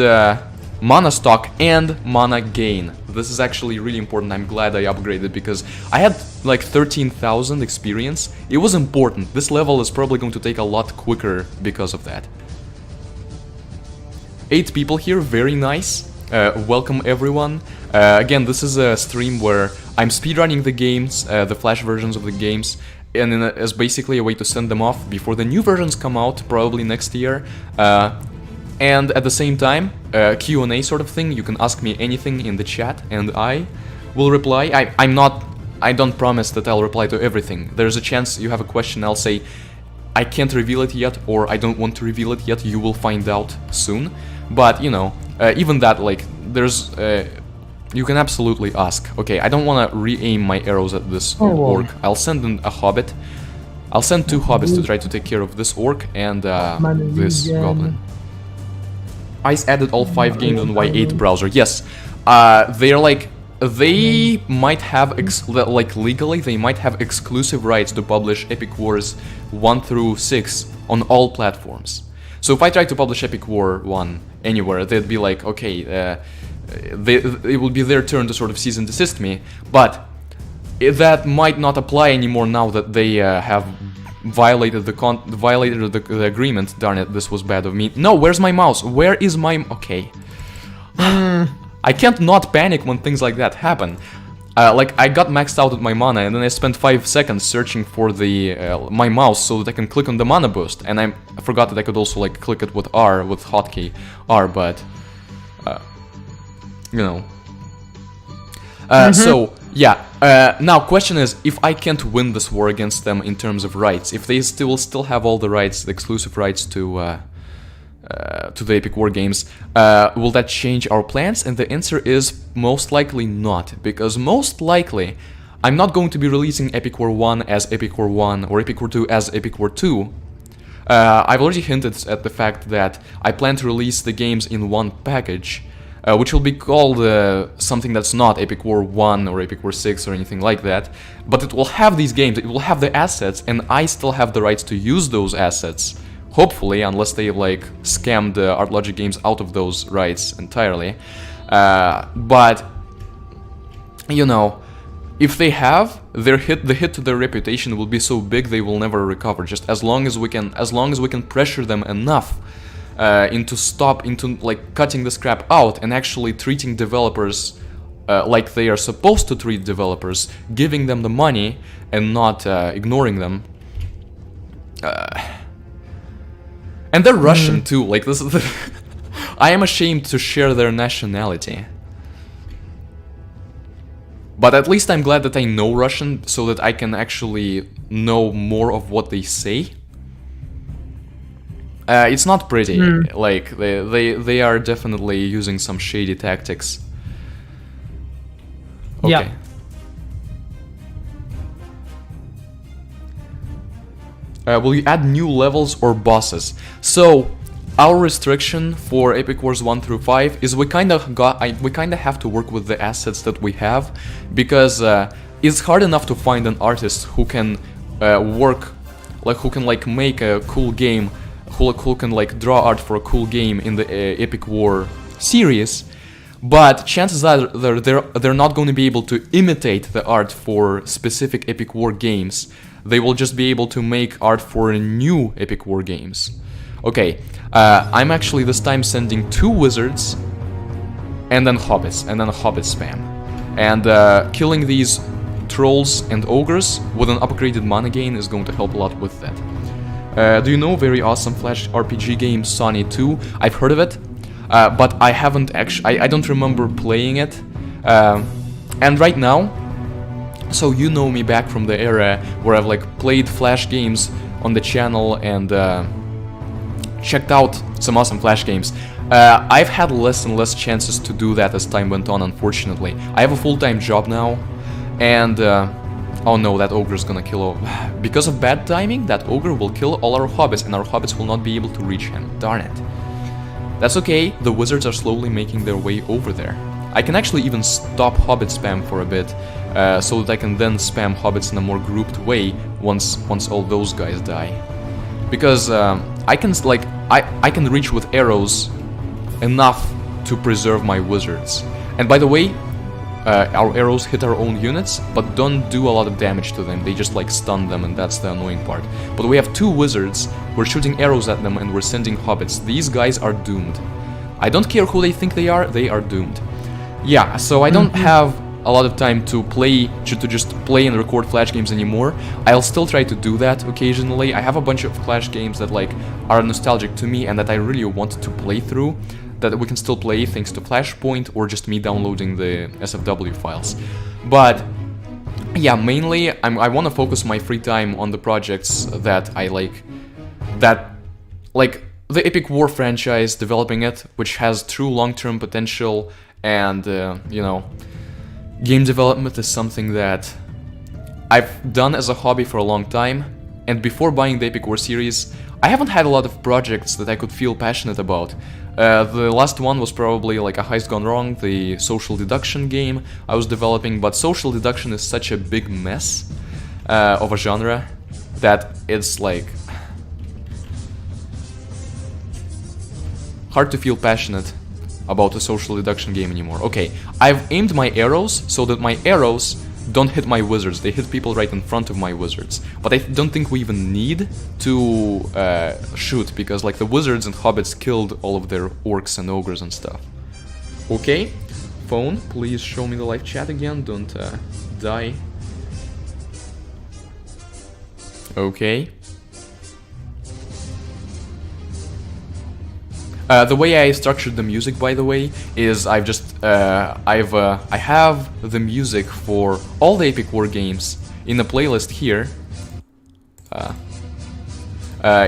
mana stock and mana gain. This is actually really important. I'm glad I upgraded because I had like 13,000 experience. It was important. This level is probably going to take a lot quicker because of that. 8 people here, very nice. Welcome everyone. Again, this is a stream where I'm speedrunning the games, the Flash versions of the games, and as basically a way to send them off before the new versions come out, probably next year. And at the same time, Q&A sort of thing. You can ask me anything in the chat, and I will reply. I don't promise that I'll reply to everything. There's a chance you have a question, I'll say, I can't reveal it yet, or I don't want to reveal it yet. You will find out soon. But you know, even that, like, there's, you can absolutely ask. Okay, I don't want to re-aim my arrows at this orc. I'll send in a hobbit. I'll send 2 hobbits to try to take care of this orc and this goblin. ICE added all 5 games on Y8 browser. Yes, they're like, they might have like legally they might have exclusive rights to publish Epic Wars 1 through 6 on all platforms. So if I try to publish Epic War 1 anywhere, they'd be like, okay, it will be their turn to sort of cease and desist me. But that might not apply anymore now that they have violated the agreement. Darn it, this was bad of me. No, where's my mouse? Where is my... Okay. I can't not panic when things like that happen. Like, I got maxed out at my mana, and then I spent 5 seconds searching for the my mouse so that I can click on the mana boost. And I forgot that I could also, like, click it with R, with hotkey R, but... you know... So, yeah. Now, question is, if I can't win this war against them in terms of rights, if they still have all the rights, the exclusive rights to the Epic War games, will that change our plans? And the answer is most likely not, because most likely I'm not going to be releasing Epic War 1 as Epic War 1 or Epic War 2 as Epic War 2. I've already hinted at the fact that I plan to release the games in one package, which will be called something that's not Epic War 1 or Epic War 6 or anything like that, but it will have these games, it will have the assets, and I still have the rights to use those assets. Hopefully, unless they, like, scammed ArtLogic Games out of those rights entirely. But, you know, if they have, the hit to their reputation will be so big they will never recover. Just as long as we can pressure them enough into like cutting this crap out and actually treating developers like they are supposed to treat developers, giving them the money and not ignoring them. And they're Russian too, like this is I am ashamed to share their nationality. But at least I'm glad that I know Russian, so that I can actually know more of what they say. It's not pretty, like, they are definitely using some shady tactics. Okay. Yeah. Will you add new levels or bosses? So, our restriction for Epic Wars 1 through 5 is we kind of have to work with the assets that we have, because it's hard enough to find an artist who can who can make a cool game, who can like draw art for a cool game in the Epic War series. But chances are they're not going to be able to imitate the art for specific Epic War games. They will just be able to make art for new Epic War games. Okay, I'm actually this time sending 2 wizards and then hobbits, and then a hobbit spam. And killing these trolls and ogres with an upgraded mana gain is going to help a lot with that. Do you know very awesome Flash RPG game Sonny 2? I've heard of it, but I haven't actually, I don't remember playing it. And right now, so you know me back from the era where I've like played Flash games on the channel and checked out some awesome Flash games. I've had less and less chances to do that as time went on, unfortunately. I have a full-time job now, and oh no, that ogre's gonna kill... Because of bad timing, that ogre will kill all our hobbits, and our hobbits will not be able to reach him. Darn it. That's okay, the wizards are slowly making their way over there. I can actually even stop hobbit spam for a bit, so that I can then spam hobbits in a more grouped way once all those guys die. Because I can reach with arrows enough to preserve my wizards. And by the way, our arrows hit our own units, but don't do a lot of damage to them. They just like stun them, and that's the annoying part. But we have 2 wizards, we're shooting arrows at them, and we're sending hobbits. These guys are doomed. I don't care who they think they are doomed. Yeah, so I don't have a lot of time to just play and record Flash games anymore. I'll still try to do that occasionally. I have a bunch of Flash games that like are nostalgic to me and that I really want to play through, that we can still play thanks to Flashpoint or just me downloading the SFW files. But yeah, mainly I want to focus my free time on the projects that I like, the Epic War franchise, developing it, which has true long-term potential. And, you know, game development is something that I've done as a hobby for a long time. And before buying the Epic War series, I haven't had a lot of projects that I could feel passionate about. The last one was probably like a Heist Gone Wrong, the social deduction game I was developing, but social deduction is such a big mess of a genre that it's like hard to feel passionate about a social deduction game anymore. Okay, I've aimed my arrows so that my arrows don't hit my wizards, they hit people right in front of my wizards. But I don't think we even need to shoot, because like the wizards and hobbits killed all of their orcs and ogres and stuff. Okay, phone, please show me the live chat again, don't die. Okay. The way I structured the music, by the way, is I've just I have the music for all the Epic War games in a playlist here,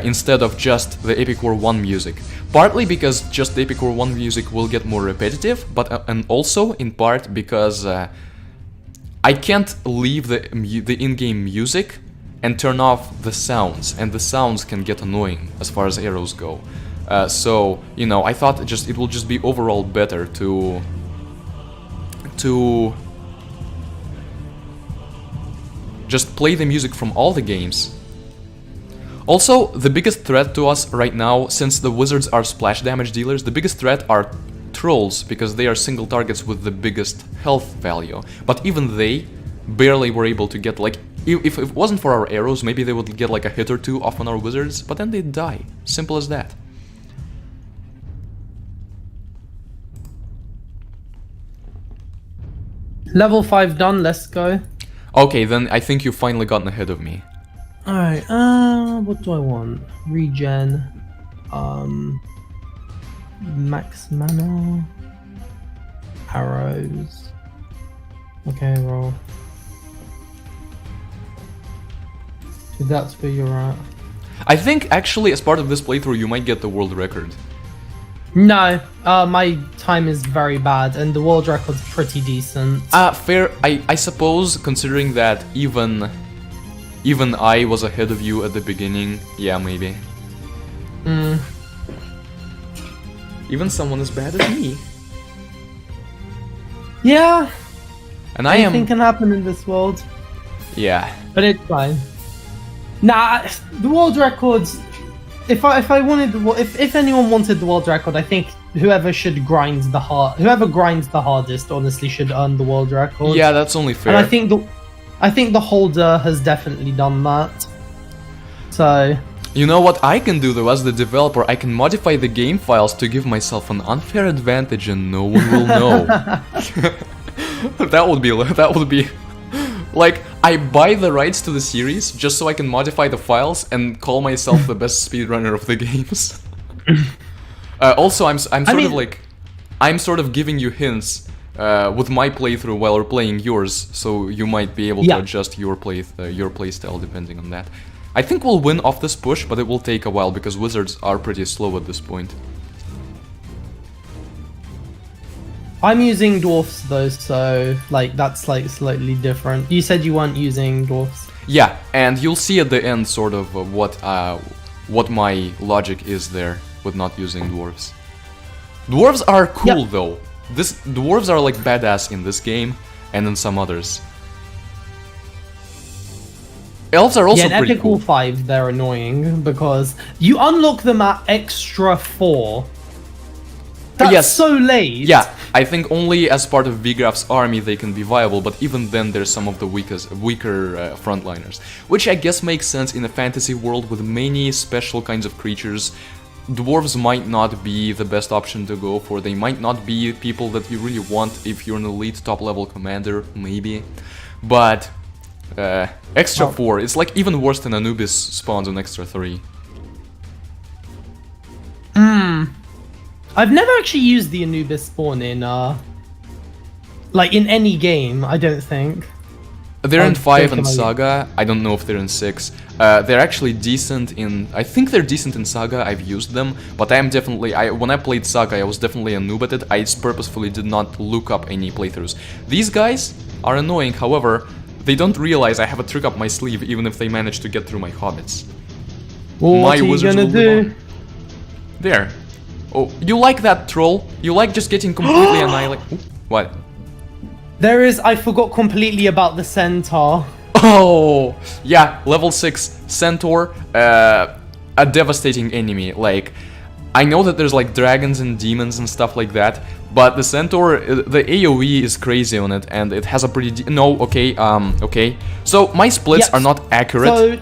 instead of just the Epic War 1 music. Partly because just the Epic War 1 music will get more repetitive, but and also in part because I can't leave the in-game music and turn off the sounds, and the sounds can get annoying as far as arrows go. So, you know, I thought it will just be overall better to just play the music from all the games. Also, the biggest threat to us right now, since the wizards are splash damage dealers, the biggest threat are trolls, because they are single targets with the biggest health value. But even they barely were able to get, like, if it wasn't for our arrows, maybe they would get like a hit or two off on our wizards, but then they'd die. Simple as that. Level 5 done, let's go. Okay, then I think you've finally gotten ahead of me. Alright, what do I want? Regen, max mana, arrows. Okay, roll. So that's where you're at. I think actually as part of this playthrough you might get the world record. No, my time is very bad, and the world record's pretty decent. Fair. I suppose, considering that even I was ahead of you at the beginning, yeah, maybe. Even someone as bad as me. Yeah. And I am. Anything can happen in this world. Yeah. But it's fine. Nah, the world records. If anyone wanted the world record, I think whoever grinds the hardest, honestly, should earn the world record. Yeah, that's only fair. And I think the holder has definitely done that. So. You know what I can do though, as the developer? I can modify the game files to give myself an unfair advantage, and no one will know. That would be. Like, I buy the rights to the series just so I can modify the files and call myself the best speedrunner of the games. Also, I'm sort of giving you hints with my playthrough while we're playing yours, so you might be able to adjust your playstyle depending on that. I think we'll win off this push, but it will take a while because wizards are pretty slow at this point. I'm using dwarfs though, so like that's like slightly different. You said you weren't using dwarfs. Yeah, and you'll see at the end sort of what my logic is there with not using dwarves. Dwarves are cool though. Dwarves are like badass in this game and in some others. Elves are also pretty cool. 5, they're annoying because you unlock them at extra 4. That's so late. Yeah, I think only as part of Vigraf's army they can be viable, but even then they're some of the weaker frontliners. Which I guess makes sense in a fantasy world with many special kinds of creatures. Dwarves might not be the best option to go for, they might not be people that you really want if you're an elite top level commander, maybe. But extra 4, it's like even worse than Anubis spawns on extra 3. I've never actually used the Anubis spawn in like in any game, I don't think. They're in 5 and Saga. I don't know if they're in 6. They're actually decent in... I think they're decent in Saga. I've used them. But I am definitely... when I played Saga, I was definitely a noob at it. I purposefully did not look up any playthroughs. These guys are annoying. However, they don't realize I have a trick up my sleeve even if they manage to get through my hobbits. What are you gonna will live do? on. There. Oh, you like that, troll? You like just getting completely annihilated? What? There is. I forgot completely about the centaur. Oh, yeah, level 6 centaur, a devastating enemy. Like, I know that there's like dragons and demons and stuff like that, but the centaur, the AoE is crazy on it, and it has a pretty no, okay, okay. So my splits Yes. are not accurate. So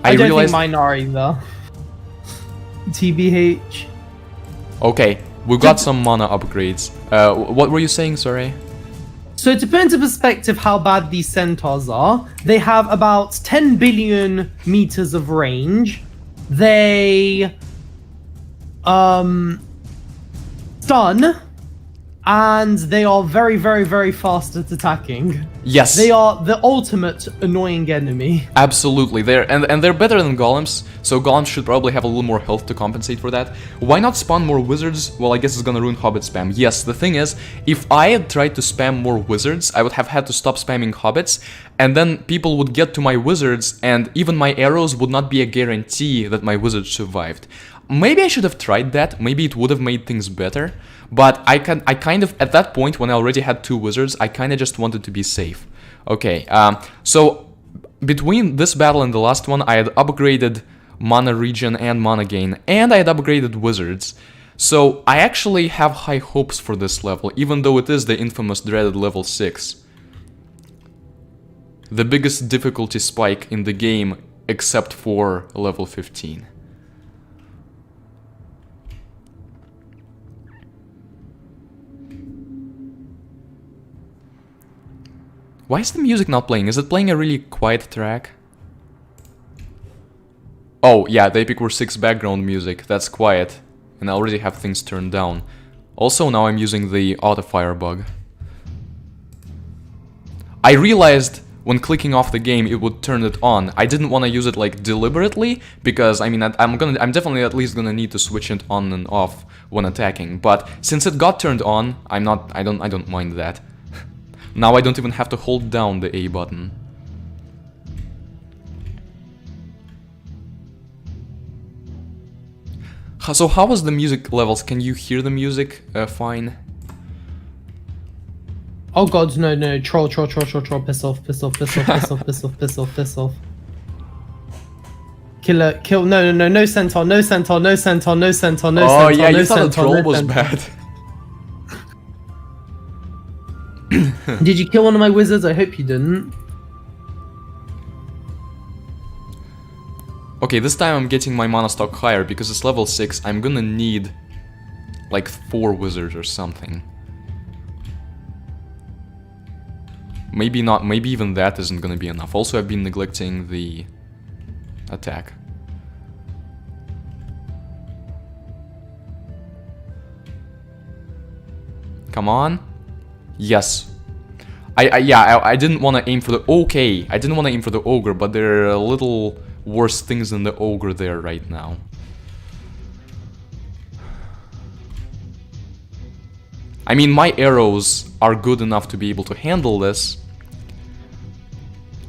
I don't realized. think mine are either. TBH. Okay, we got some mana upgrades. What were you saying? Sorry. So to put into perspective how bad these centaurs are, they have about 10 billion meters of range. They stun, and they are very, very, very fast at attacking. Yes. They are the ultimate annoying enemy. Absolutely, they're better than golems, so golems should probably have a little more health to compensate for that. Why not spawn more wizards? Well, I guess it's gonna ruin hobbit spam. Yes, the thing is, if I had tried to spam more wizards, I would have had to stop spamming hobbits, and then people would get to my wizards, and even my arrows would not be a guarantee that my wizards survived. Maybe I should have tried that, maybe it would have made things better, but I kind of, at that point, when I already had 2 wizards, I kind of just wanted to be safe. Okay, so between this battle and the last one, I had upgraded mana regen and mana gain, and I had upgraded wizards. So I actually have high hopes for this level, even though it is the infamous dreaded level 6. The biggest difficulty spike in the game, except for level 15. Why is the music not playing? Is it playing a really quiet track? Oh, yeah, the Epic War 6 background music. That's quiet. And I already have things turned down. Also, now I'm using the auto-fire bug. I realized when clicking off the game, it would turn it on. I didn't want to use it like deliberately, because I mean, I'm definitely at least gonna need to switch it on and off when attacking. But since it got turned on, I don't mind that. Now I don't even have to hold down the A button. So how was the music levels? Can you hear the music fine? Oh god, no, troll, piss off, piss off. Kill, no centaur, no centaur. Oh yeah, you thought the troll was bad. Did you kill one of my wizards? I hope you didn't. Okay, this time I'm getting my mana stock higher because it's level 6. I'm gonna need like 4 wizards or something. Maybe not, maybe even that isn't gonna be enough. Also, I've been neglecting the attack. Come on. Yes. I didn't want to aim for the... Okay, I didn't want to aim for the ogre, but there are a little worse things than the ogre there right now. I mean, my arrows are good enough to be able to handle this.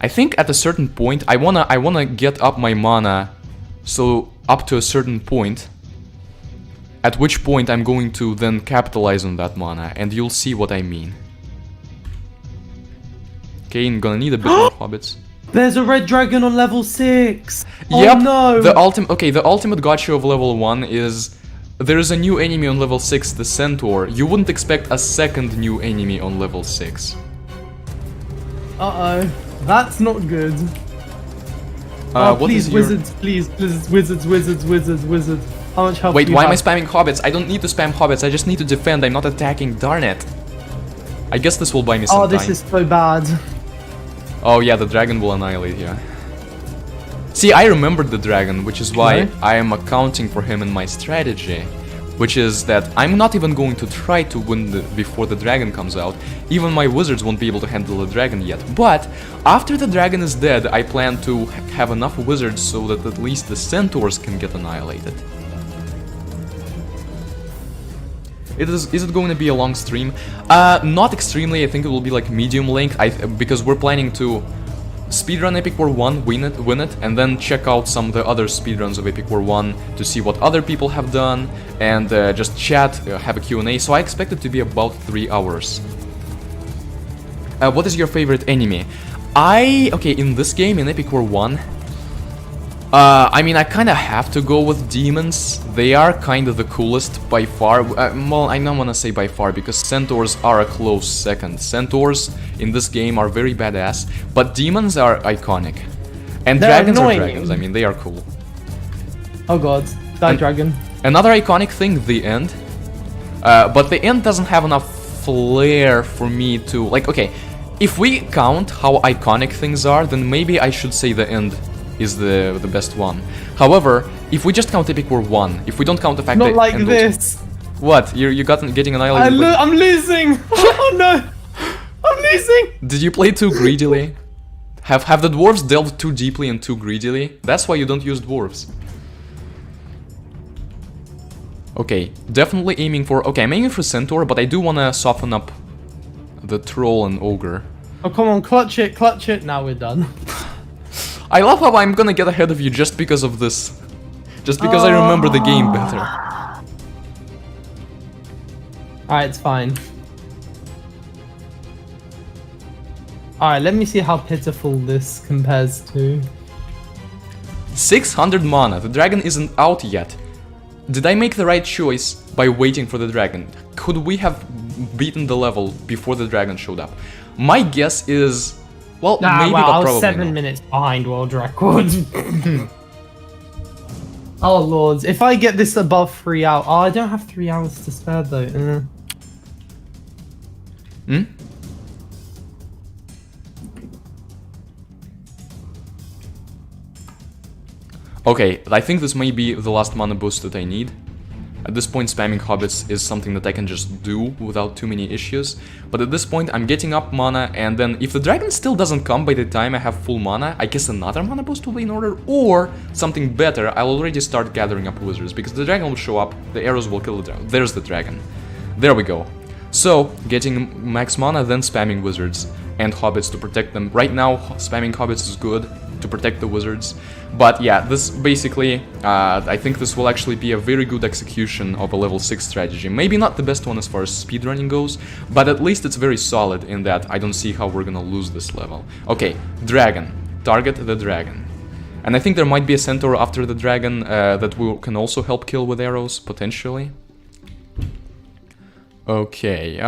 I think at a certain point, I wanna get up my mana, so up to a certain point, at which point I'm going to then capitalize on that mana, and you'll see what I mean. Okay, I'm gonna need a bit more hobbits. There's a red dragon on level 6! Yep, Oh no! the ultimate gotcha of level 1 is... There is a new enemy on level 6, the centaur. You wouldn't expect a second new enemy on level 6. Uh-oh. That's not good. What please, is your... wizards, please, wizards. How much health Wait, do you why am I have? spamming hobbits? I don't need to spam hobbits, I just need to defend, I'm not attacking, darn it. I guess this will buy me some time. Oh, this is so bad. Oh yeah, the dragon will annihilate you. See, I remembered the dragon, which is why I am accounting for him in my strategy. Which is that I'm not even going to try to win before the dragon comes out. Even my wizards won't be able to handle the dragon yet. But after the dragon is dead, I plan to have enough wizards so that at least the centaurs can get annihilated. Is it going to be a long stream? Not extremely, I think it will be like medium length, because we're planning to speedrun Epic War 1, win it, and then check out some of the other speedruns of Epic War 1 to see what other people have done, and just chat, have a Q&A. So I expect it to be about 3 hours. What is your favorite enemy? Okay, in this game, in Epic War 1, I mean, I kinda have to go with demons. They are kinda the coolest by far. Well, I don't wanna say by far, because centaurs are a close second. Centaurs in this game are very badass, but demons are iconic. And They're dragons are annoying. dragons, I mean, they are cool. Oh god, die And- dragon. Another iconic thing, the end. But the end doesn't have enough flair for me to... Like, okay, if we count how iconic things are, then maybe I should say the end is the best one. However, if we just count Epic War 1, if we don't count the fact that... Not like end this. What? You got getting annihilated? I'm losing. Oh no, I'm losing. Did you play too greedily? Have the dwarves delved too deeply and too greedily? That's why you don't use dwarves. Okay, definitely aiming for... Okay, I'm aiming for Centaur, but I do want to soften up the Troll and Ogre. Oh come on, clutch it, clutch it. Now we're done. I love how I'm gonna get ahead of you just because of this. Just because I remember the game better. Alright, it's fine. Alright, let me see how pitiful this compares to. 600 mana, the dragon isn't out yet. Did I make the right choice by waiting for the dragon? Could we have beaten the level before the dragon showed up? My guess is... Well, maybe, wow, but I was probably 7 not. minutes behind world record. Oh lords, if I get this above 3 hours... Oh, I don't have 3 hours to spare though. Hmm? Okay, I think this may be the last mana boost that I need. At this point, spamming hobbits is something that I can just do without too many issues. But at this point, I'm getting up mana, and then if the dragon still doesn't come by the time I have full mana, I guess another mana boost will be in order, or something better, I'll already start gathering up wizards, because the dragon will show up, the arrows will kill the dragon. There's the dragon. There we go. So, getting max mana, then spamming wizards and hobbits to protect them. Right now, spamming hobbits is good to protect the wizards. But yeah, this basically, I think this will actually be a very good execution of a level 6 strategy. Maybe not the best one as far as speedrunning goes, but at least it's very solid in that I don't see how we're gonna lose this level. Okay, dragon. Target the dragon. And I think there might be a centaur after the dragon that can also help kill with arrows, potentially. Okay,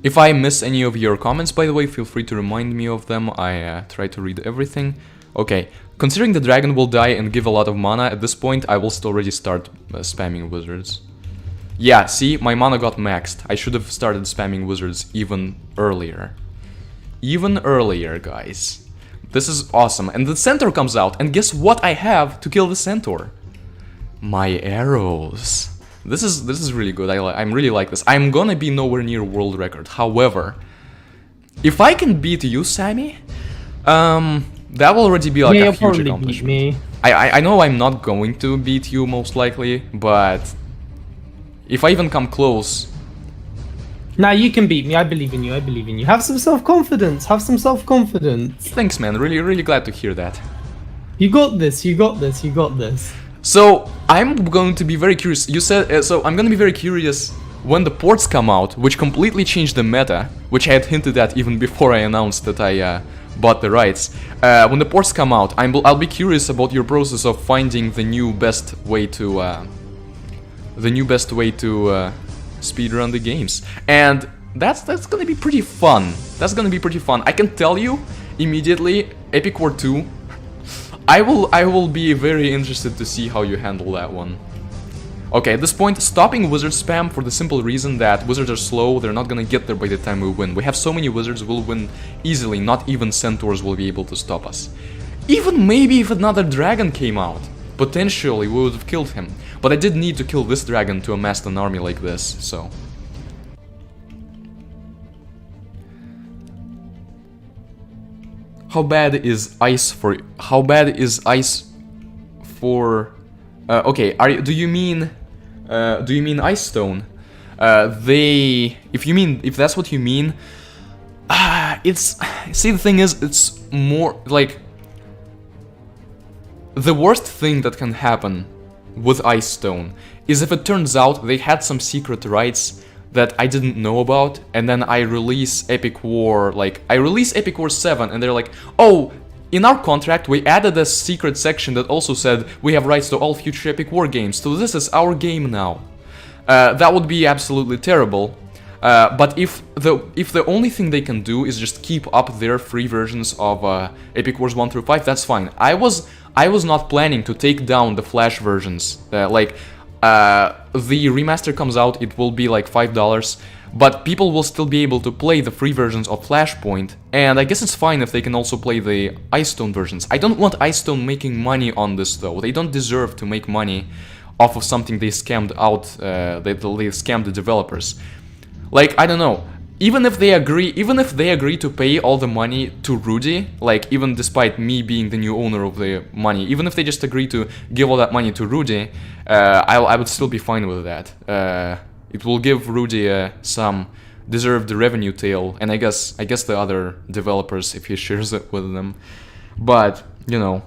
if I miss any of your comments, by the way, feel free to remind me of them. I try to read everything. Okay, considering the dragon will die and give a lot of mana, at this point I will already start spamming wizards. Yeah, see, my mana got maxed. I should have started spamming wizards even earlier. Even earlier, guys. This is awesome. And the centaur comes out, and guess what I have to kill the centaur? My arrows. This is really good. I really like this. I'm gonna be nowhere near world record. However, if I can beat you, Sammy, that will already be like Yeah, a you'll huge probably beat accomplishment. me. I know I'm not going to beat you most likely, but if I even come close, Nah, you can beat me. I believe in you. I believe in you. Have some self-confidence. Have some self-confidence. thanks, man. Really glad to hear that. You got this. You got this. You got this. So I'm going to be very curious. You said so. I'm going to be very curious when the ports come out, which completely changed the meta, which I had hinted at even before I announced that I bought the rights. When the ports come out, I'll be curious about your process of finding the new best way to speedrun the games, and that's gonna be pretty fun. That's gonna be pretty fun. I can tell you immediately, Epic War 2. I will be very interested to see how you handle that one. Okay, at this point, stopping wizard spam for the simple reason that wizards are slow, they're not gonna get there by the time we win. We have so many wizards, we'll win easily, not even centaurs will be able to stop us. Even maybe if another dragon came out, potentially we would have killed him. But I did need to kill this dragon to amass an army like this, so... How bad is ice for... Okay, do you mean ice stone? if that's what you mean, see, the thing is, it's more like the worst thing that can happen with Ice Stone is if it turns out they had some secret rights that I didn't know about, and then I release Epic War, like, I release Epic War 7, and they're like, oh, in our contract we added a secret section that also said we have rights to all future Epic War games, so this is our game now. That would be absolutely terrible. But if the only thing they can do is just keep up their free versions of Epic Wars 1 through 5, that's fine. I was not planning to take down the Flash versions. The remaster comes out, it will be like $5, but people will still be able to play the free versions of Flashpoint, and I guess it's fine if they can also play the Ice Stone versions. I don't want Ice Stone making money on this though. They don't deserve to make money off of something they scammed out, they scammed the developers. Like, I don't know, even if they agree to pay all the money to Rudy, like, even despite me being the new owner of the money, even if they just agree to give all that money to Rudy, I would still be fine with that. It will give Rudy some deserved revenue tail, and I guess the other developers if he shares it with them. But, you know,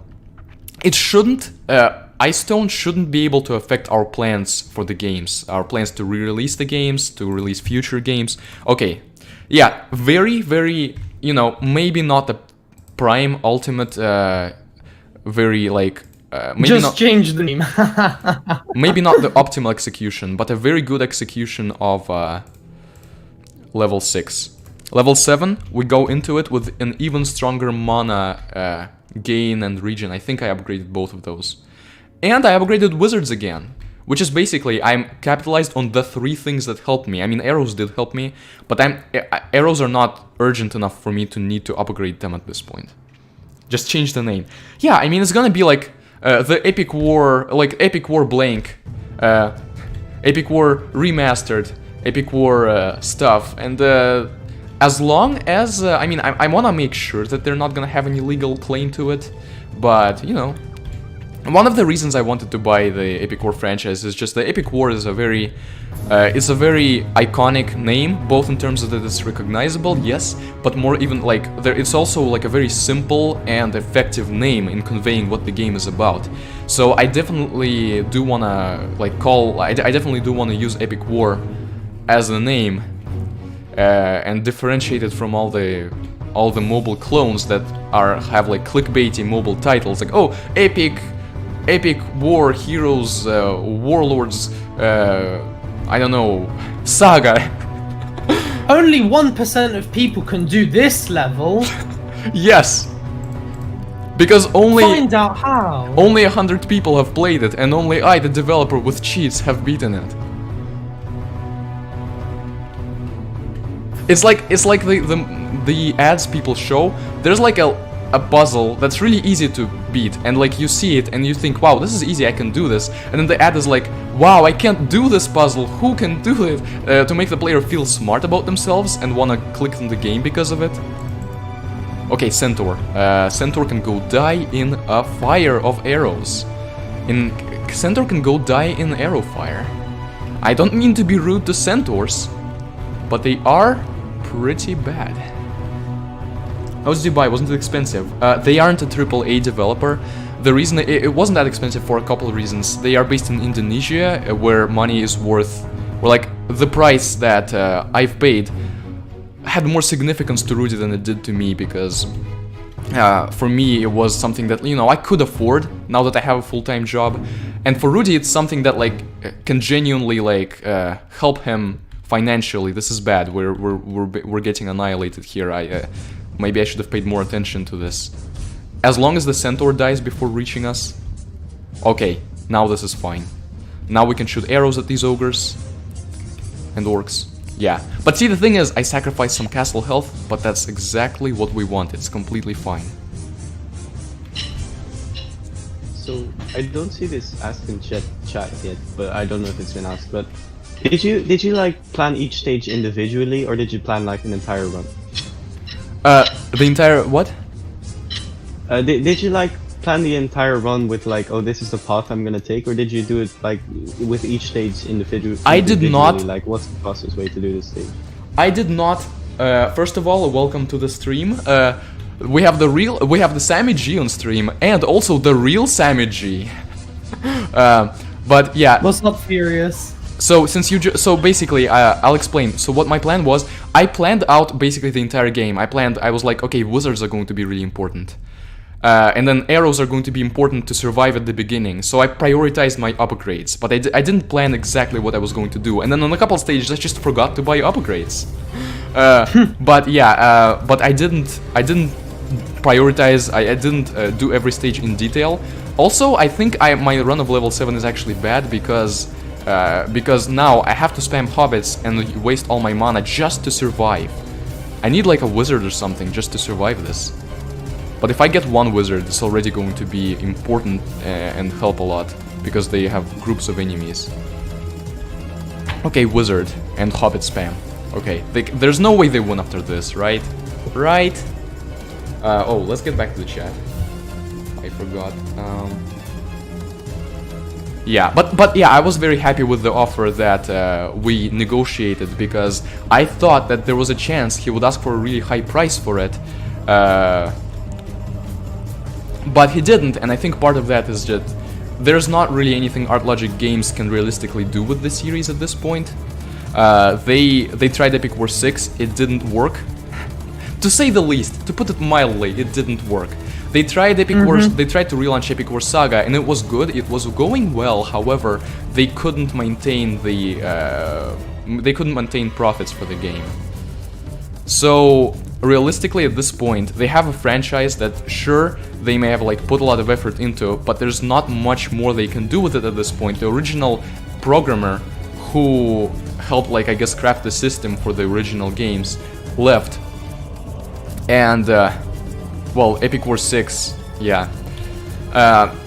it shouldn't, Ice Stone shouldn't be able to affect our plans for the games, our plans to re-release the games, to release future games. Okay, yeah, very, very, you know, maybe not the prime, ultimate, very, like, maybe just not, change the name. maybe not the optimal execution, but a very good execution of level 6. Level 7, we go into it with an even stronger mana gain and regen. I think I upgraded both of those. And I upgraded Wizards again, which is basically, I'm capitalized on the 3 things that helped me. I mean, arrows did help me, but arrows are not urgent enough for me to need to upgrade them at this point. Just change the name. Yeah, I mean, it's gonna be like the Epic War, like Epic War blank, Epic War remastered, Epic War stuff, and as long as, I mean, I wanna make sure that they're not gonna have any legal claim to it, but, you know. One of the reasons I wanted to buy the Epic War franchise is just that Epic War is it's a very iconic name, both in terms of that it's recognizable, yes, but more even like, it's also like a very simple and effective name in conveying what the game is about. So I definitely do wanna, like, I definitely do wanna use Epic War as a name, and differentiate it from all the mobile clones that have like clickbaity mobile titles, like, oh, Epic War Heroes, Warlords, I don't know, Saga. Only 1% of people can do this level. Yes. Because Find out how. only 100 people have played it, and only I, the developer with cheats, have beaten it. It's like the ads people show. There's like a puzzle that's really easy to beat, and like you see it and you think, wow, this is easy, I can do this, and then the ad is like, wow, I can't do this puzzle, who can do it? To make the player feel smart about themselves and wanna click on the game because of it. Okay, Centaur. Centaur can go die in a fire of arrows. Centaur can go die in arrow fire. I don't mean to be rude to Centaurs, but they are pretty bad. How did you buy? Wasn't it expensive? They aren't a AAA developer. The reason it wasn't that expensive for a couple of reasons. They are based in Indonesia, where money is worth, or like the price that I've paid had more significance to Rudy than it did to me, because for me it was something that, you know, I could afford now that I have a full-time job, and for Rudy it's something that like can genuinely like help him financially. This is bad. We're getting annihilated here. Maybe I should have paid more attention to this. As long as the Centaur dies before reaching us. Okay, now this is fine. Now we can shoot arrows at these ogres and orcs. Yeah, but see, the thing is, I sacrificed some castle health, but that's exactly what we want. It's completely fine. So I don't see this asked in chat yet, but I don't know if it's been asked. But did you like plan each stage individually, or did you plan like an entire run? The entire what? Did you like plan the entire run with like, oh, this is the path I'm gonna take, or did you do it like with each stage individually? I did not. Like, what's the fastest way to do this stage? I did not. First of all, welcome to the stream. We have the Sammy G on stream, and also the real Sammy G. But yeah. What's up, Furious? So so basically, I'll explain. So what my plan was, I planned out basically the entire game. I was like, okay, wizards are going to be really important. And then arrows are going to be important to survive at the beginning, so I prioritized my upgrades, but I didn't plan exactly what I was going to do, and then on a couple stages I just forgot to buy upgrades. But yeah, but I didn't prioritize, I didn't do every stage in detail. Also, I think my run of level 7 is actually bad because now I have to spam hobbits and waste all my mana just to survive. I need like a wizard or something just to survive this. But if I get one wizard, it's already going to be important and help a lot, because they have groups of enemies. Okay, wizard and hobbit spam. Okay, there's no way they win after this, right? Right? Oh, let's get back to the chat. I forgot. Yeah, but yeah, I was very happy with the offer that we negotiated, because I thought that there was a chance he would ask for a really high price for it. But he didn't, and I think part of that is just there's not really anything ArtLogic Games can realistically do with the series at this point. They tried Epic Wars 6, it didn't work. To say the least, to put it mildly, it didn't work. They tried Epic Wars, they tried to relaunch Epic Wars Saga, and it was good, it was going well. However, they couldn't maintain profits for the game. So realistically, at this point, they have a franchise that, sure, they may have like put a lot of effort into, but there's not much more they can do with it at this point. The original programmer who helped, like, I guess, craft the system for the original games left. And well, Epic Wars 6, yeah.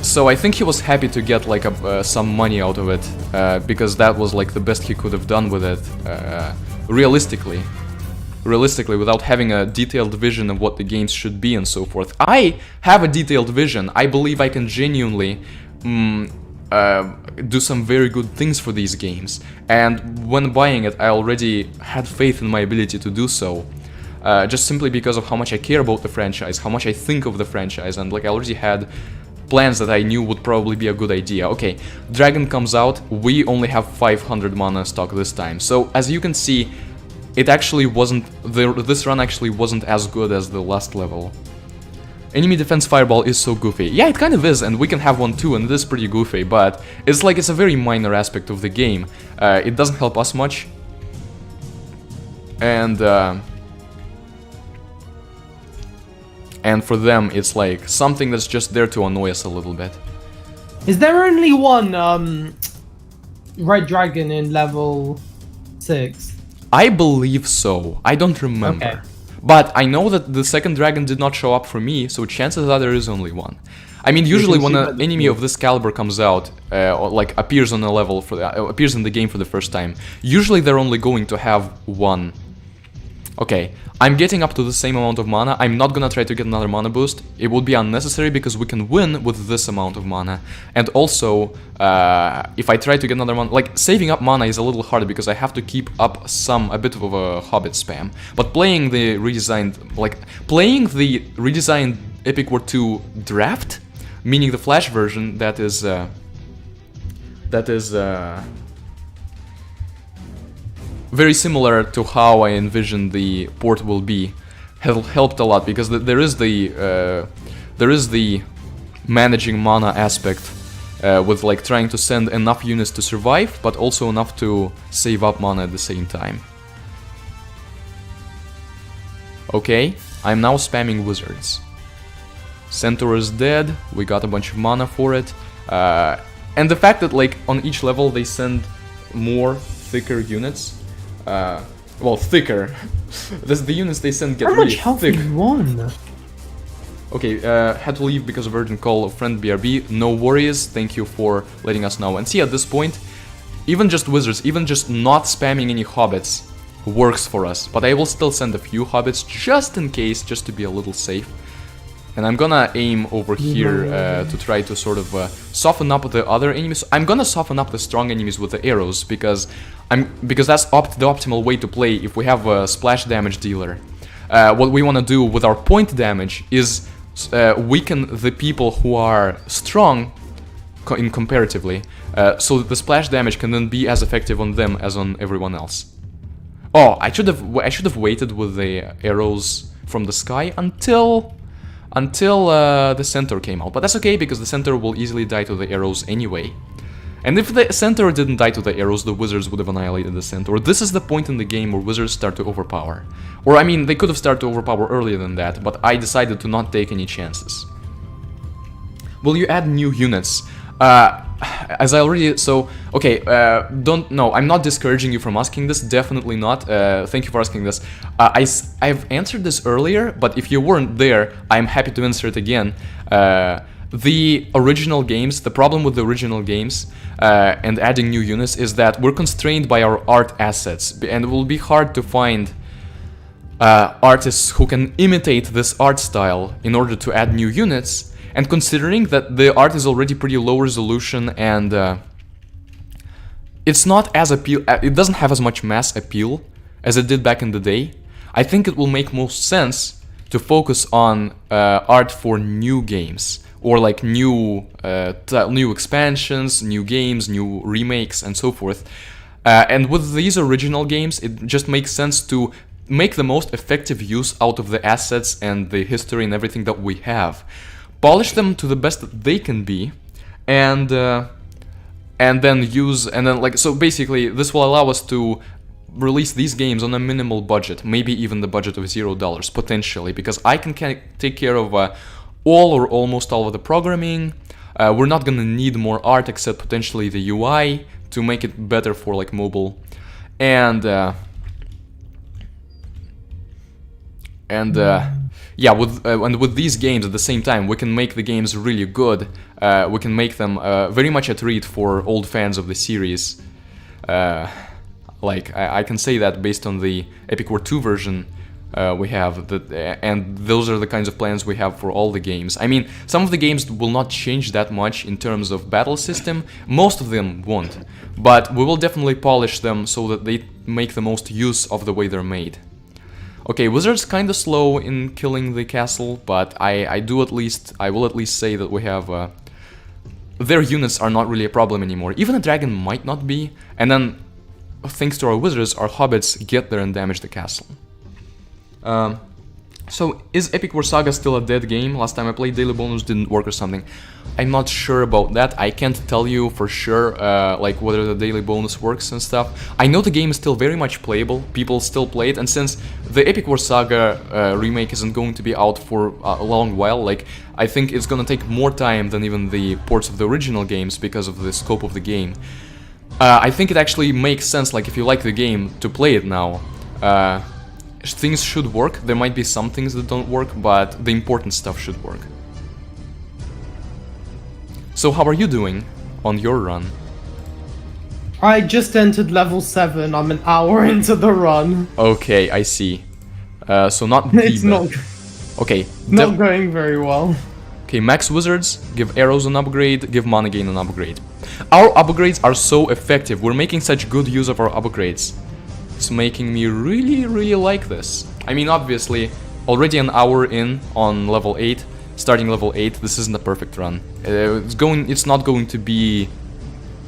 So I think he was happy to get like some money out of it, because that was like the best he could have done with it, realistically, without having a detailed vision of what the games should be and so forth. I have a detailed vision. I believe I can genuinely do some very good things for these games, and when buying it I already had faith in my ability to do so, just simply because of how much I care about the franchise, how much I think of the franchise, and like I already had plans that I knew would probably be a good idea. Okay, Dragon comes out, we only have 500 mana stock this time, so as you can see, it actually wasn't, this run actually wasn't as good as the last level. Enemy defense fireball is so goofy. Yeah, it kind of is, and we can have one too, and it is pretty goofy, but it's like it's a very minor aspect of the game. It doesn't help us much. And for them, it's like something that's just there to annoy us a little bit. Is there only one Red Dragon in level 6? I believe so. I don't remember. Okay. But I know that the second dragon did not show up for me, so chances are there is only one. I mean, usually when an enemy of this caliber comes out, or like appears on a level appears in the game for the first time, usually they're only going to have one. Okay, I'm getting up to the same amount of mana. I'm not gonna try to get another mana boost. It would be unnecessary because we can win with this amount of mana. And also, if I try to get another mana, like saving up mana is a little harder because I have to keep up a bit of a Hobbit spam. But playing the redesigned Epic War 2 draft, meaning the Flash version, that is very similar to how I envisioned the port will be, helped a lot, because there is the managing mana aspect, with like trying to send enough units to survive, but also enough to save up mana at the same time. Okay, I'm now spamming wizards. Centaur is dead, we got a bunch of mana for it, and the fact that like on each level they send more thicker units. Well, thicker. The units they send get How really much health thick. do you want? Okay, had to leave because of urgent call of friend BRB. No worries, thank you for letting us know. And see, at this point, even just wizards, even just not spamming any hobbits works for us. But I will still send a few hobbits just in case, just to be a little safe. And I'm gonna aim over here to try to sort of soften up the other enemies. I'm gonna soften up the strong enemies with the arrows because that's the optimal way to play if we have a splash damage dealer. What we want to do with our point damage is weaken the people who are strong comparatively, so that the splash damage can then be as effective on them as on everyone else. Oh, I should have waited with the arrows from the sky until the center came out, but that's okay because the center will easily die to the arrows anyway. And if the center didn't die to the arrows, the wizards would have annihilated the center. This is the point in the game where wizards start to overpower. Or I mean, they could have started to overpower earlier than that, but I decided to not take any chances. Will you add new units? As I already... I'm not discouraging you from asking this, definitely not. Thank you for asking this. I've answered this earlier, but if you weren't there, I'm happy to answer it again. The original games, the problem with the original games and adding new units is that we're constrained by our art assets, and it will be hard to find artists who can imitate this art style in order to add new units. And considering that the art is already pretty low resolution and it's not as it doesn't have as much mass appeal as it did back in the day, I think it will make most sense to focus on art for new games. Or like new expansions, new games, new remakes, and so forth. And with these original games, it just makes sense to make the most effective use out of the assets and the history and everything that we have. Polish them to the best that they can be, and so basically this will allow us to release these games on a minimal budget, maybe even the budget of $0 potentially, because I can take care of all or almost all of the programming. We're not gonna need more art except potentially the UI to make it better for like mobile, and with these games at the same time, we can make the games really good. We can make them very much a treat for old fans of the series. I can say that based on the Epic War 2 version. We have and those are the kinds of plans we have for all the games. I mean, some of the games will not change that much in terms of battle system, most of them won't, but we will definitely polish them so that they make the most use of the way they're made. Okay, wizards kinda slow in killing the castle, but I will at least say that we have their units are not really a problem anymore. Even a dragon might not be, and then thanks to our wizards, our hobbits get there and damage the castle. So, is Epic War Saga still a dead game? Last time I played, daily bonus didn't work or something. I'm not sure about that. I can't tell you for sure, whether the daily bonus works and stuff. I know the game is still very much playable, people still play it, and since the Epic War Saga remake isn't going to be out for a long while, I think it's gonna take more time than even the ports of the original games because of the scope of the game. I think it actually makes sense, if you like the game, to play it now. Things should work. There might be some things that don't work, but the important stuff should work. So how are you doing on your run? I just entered level 7. I'm an hour into the run. Okay, I see. So not It's not... Okay. Not going very well. Okay, max wizards, give arrows an upgrade, give mana gain an upgrade. Our upgrades are so effective. We're making such good use of our upgrades. It's making me really, really like this. I mean, obviously, already an hour in on level 8, starting level 8, this isn't a perfect run. It's not going to be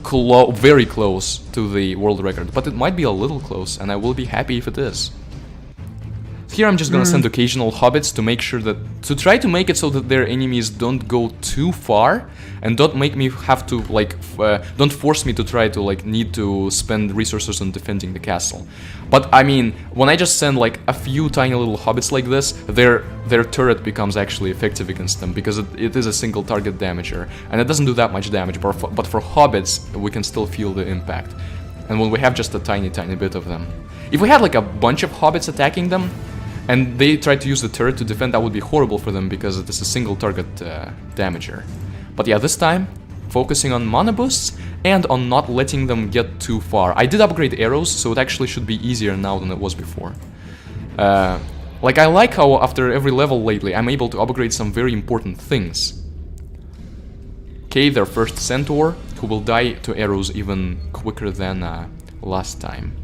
very close to the world record, but it might be a little close, and I will be happy if it is. Here I'm just gonna send occasional hobbits to make sure that... to try to make it so that their enemies don't go too far and don't make me have to, don't force me to try to, need to spend resources on defending the castle. But, I mean, when I just send, a few tiny little hobbits like this, their turret becomes actually effective against them, because it is a single target damager, and it doesn't do that much damage, but for hobbits, we can still feel the impact. And when we have just a tiny, tiny bit of them. If we had, a bunch of hobbits attacking them, and they tried to use the turret to defend, that would be horrible for them because it is a single target damager. But yeah, this time, focusing on mana boosts and on not letting them get too far. I did upgrade arrows, so it actually should be easier now than it was before. Like, I like how after every level lately, I'm able to upgrade some very important things. Okay, their first centaur, who will die to arrows even quicker than last time.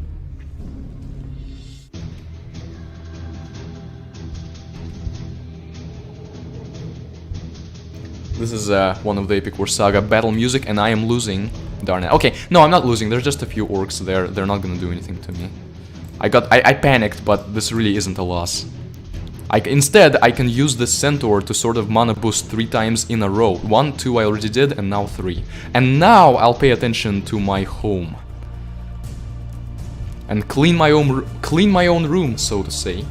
This is one of the Epic War Saga battle music, and I am losing. Darn it. Okay, no, I'm not losing. There's just a few orcs there. They're not gonna do anything to me. I panicked, but this really isn't a loss. Instead, I can use this centaur to sort of mana boost 3 times in a row. 1, 2 I already did, and now 3. And now I'll pay attention to my home. And clean my own room, so to say.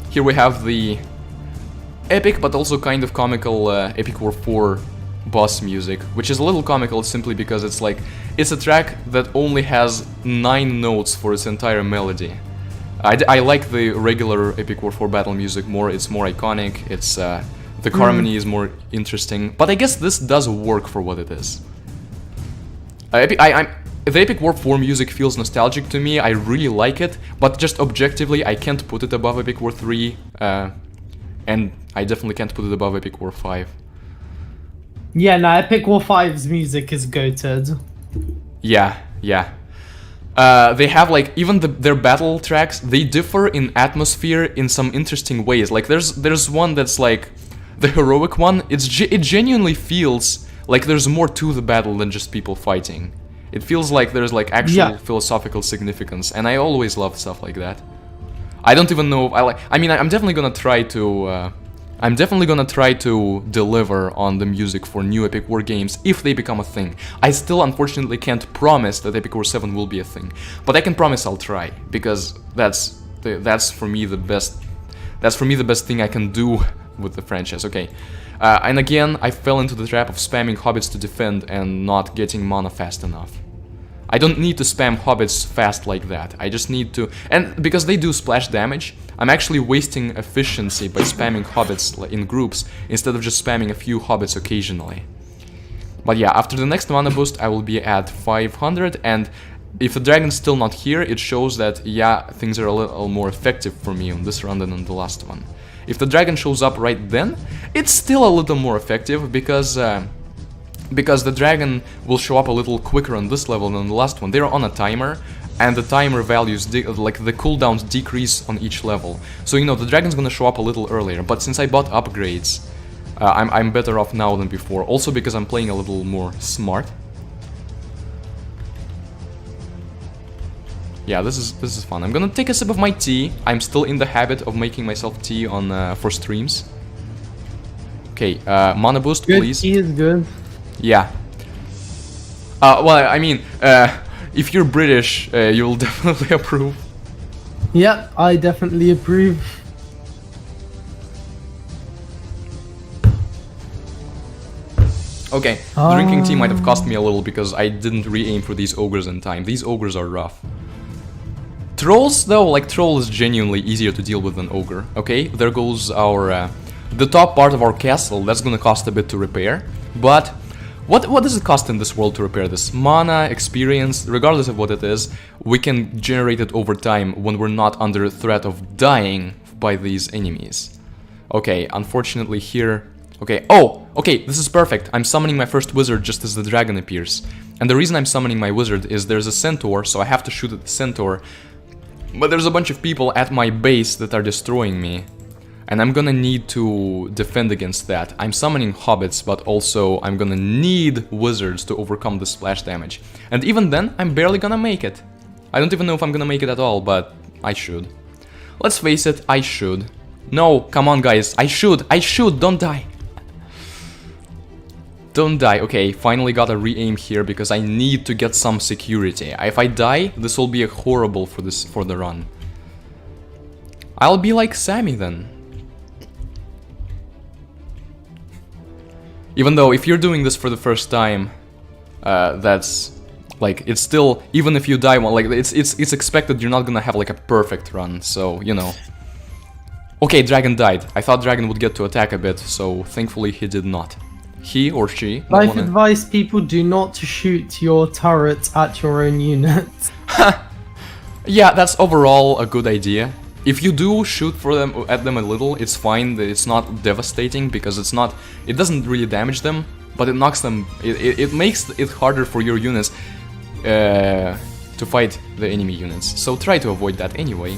Here we have the epic but also kind of comical Epic War 4 boss music, which is a little comical simply because it's like, it's a track that only has 9 notes for its entire melody. I like the regular Epic War 4 battle music more, it's more iconic, it's the harmony is more interesting, but I guess this does work for what it is. The Epic War 4 music feels nostalgic to me, I really like it, but just objectively I can't put it above Epic War 3, and I definitely can't put it above Epic War 5. Yeah, no, Epic War 5's music is goated. Yeah. They have like, even their battle tracks, they differ in atmosphere in some interesting ways. Like there's one that's like, the heroic one, it genuinely feels like there's more to the battle than just people fighting. It feels like there's like actual philosophical significance, and I always love stuff like that. I don't even know if I mean, I'm definitely gonna try to deliver on the music for new Epic War games if they become a thing. I still unfortunately can't promise that Epic War 7 will be a thing, but I can promise I'll try, because that's for me the best thing I can do with the franchise. Okay. And again, I fell into the trap of spamming hobbits to defend and not getting mana fast enough. I don't need to spam hobbits fast like that. I just need to... And because they do splash damage, I'm actually wasting efficiency by spamming hobbits in groups instead of just spamming a few hobbits occasionally. But yeah, after the next mana boost, I will be at 500, and if the dragon's still not here, it shows that, yeah, things are a little more effective for me on this run than on the last one. If the dragon shows up right then, it's still a little more effective because the dragon will show up a little quicker on this level than the last one. They're on a timer, and the timer values, like the cooldowns decrease on each level. So, you know, the dragon's gonna show up a little earlier, but since I bought upgrades, I'm better off now than before. Also because I'm playing a little more smart. Yeah, this is fun. I'm gonna take a sip of my tea. I'm still in the habit of making myself tea on for streams. Okay, mana boost, please. Tea is good. Yeah. Well, I mean, if you're British, you'll definitely approve. Yep, I definitely approve. Okay, drinking tea might have cost me a little because I didn't re-aim for these ogres in time. These ogres are rough. Trolls, though, like, troll is genuinely easier to deal with than ogre. Okay, there goes our, the top part of our castle. That's gonna cost a bit to repair. But, what does it cost in this world to repair this? Mana, experience, regardless of what it is, we can generate it over time when we're not under threat of dying by these enemies. Okay, unfortunately here... Okay, okay, this is perfect. I'm summoning my first wizard just as the dragon appears. And the reason I'm summoning my wizard is there's a centaur, so I have to shoot at the centaur. But there's a bunch of people at my base that are destroying me. And I'm gonna need to defend against that. I'm summoning hobbits, but also I'm gonna need wizards to overcome the splash damage. And even then, I'm barely gonna make it. I don't even know if I'm gonna make it at all, but I should. Let's face it, I should. No, come on guys, I should, don't die. Don't die. Okay, finally got a re-aim here because I need to get some security. If I die, this will be horrible for the run. I'll be like Sammy then. Even though if you're doing this for the first time, that's like, it's still, even if you die, well, like it's expected you're not gonna have like a perfect run, so you know. Okay, dragon died. I thought dragon would get to attack a bit, so thankfully he did not. He or she. Life advice, people, do not shoot your turrets at your own units. Yeah, that's overall a good idea. If you do shoot at them a little, it's fine. It's not devastating because it doesn't really damage them, but it knocks them. It makes it harder for your units to fight the enemy units. So try to avoid that anyway.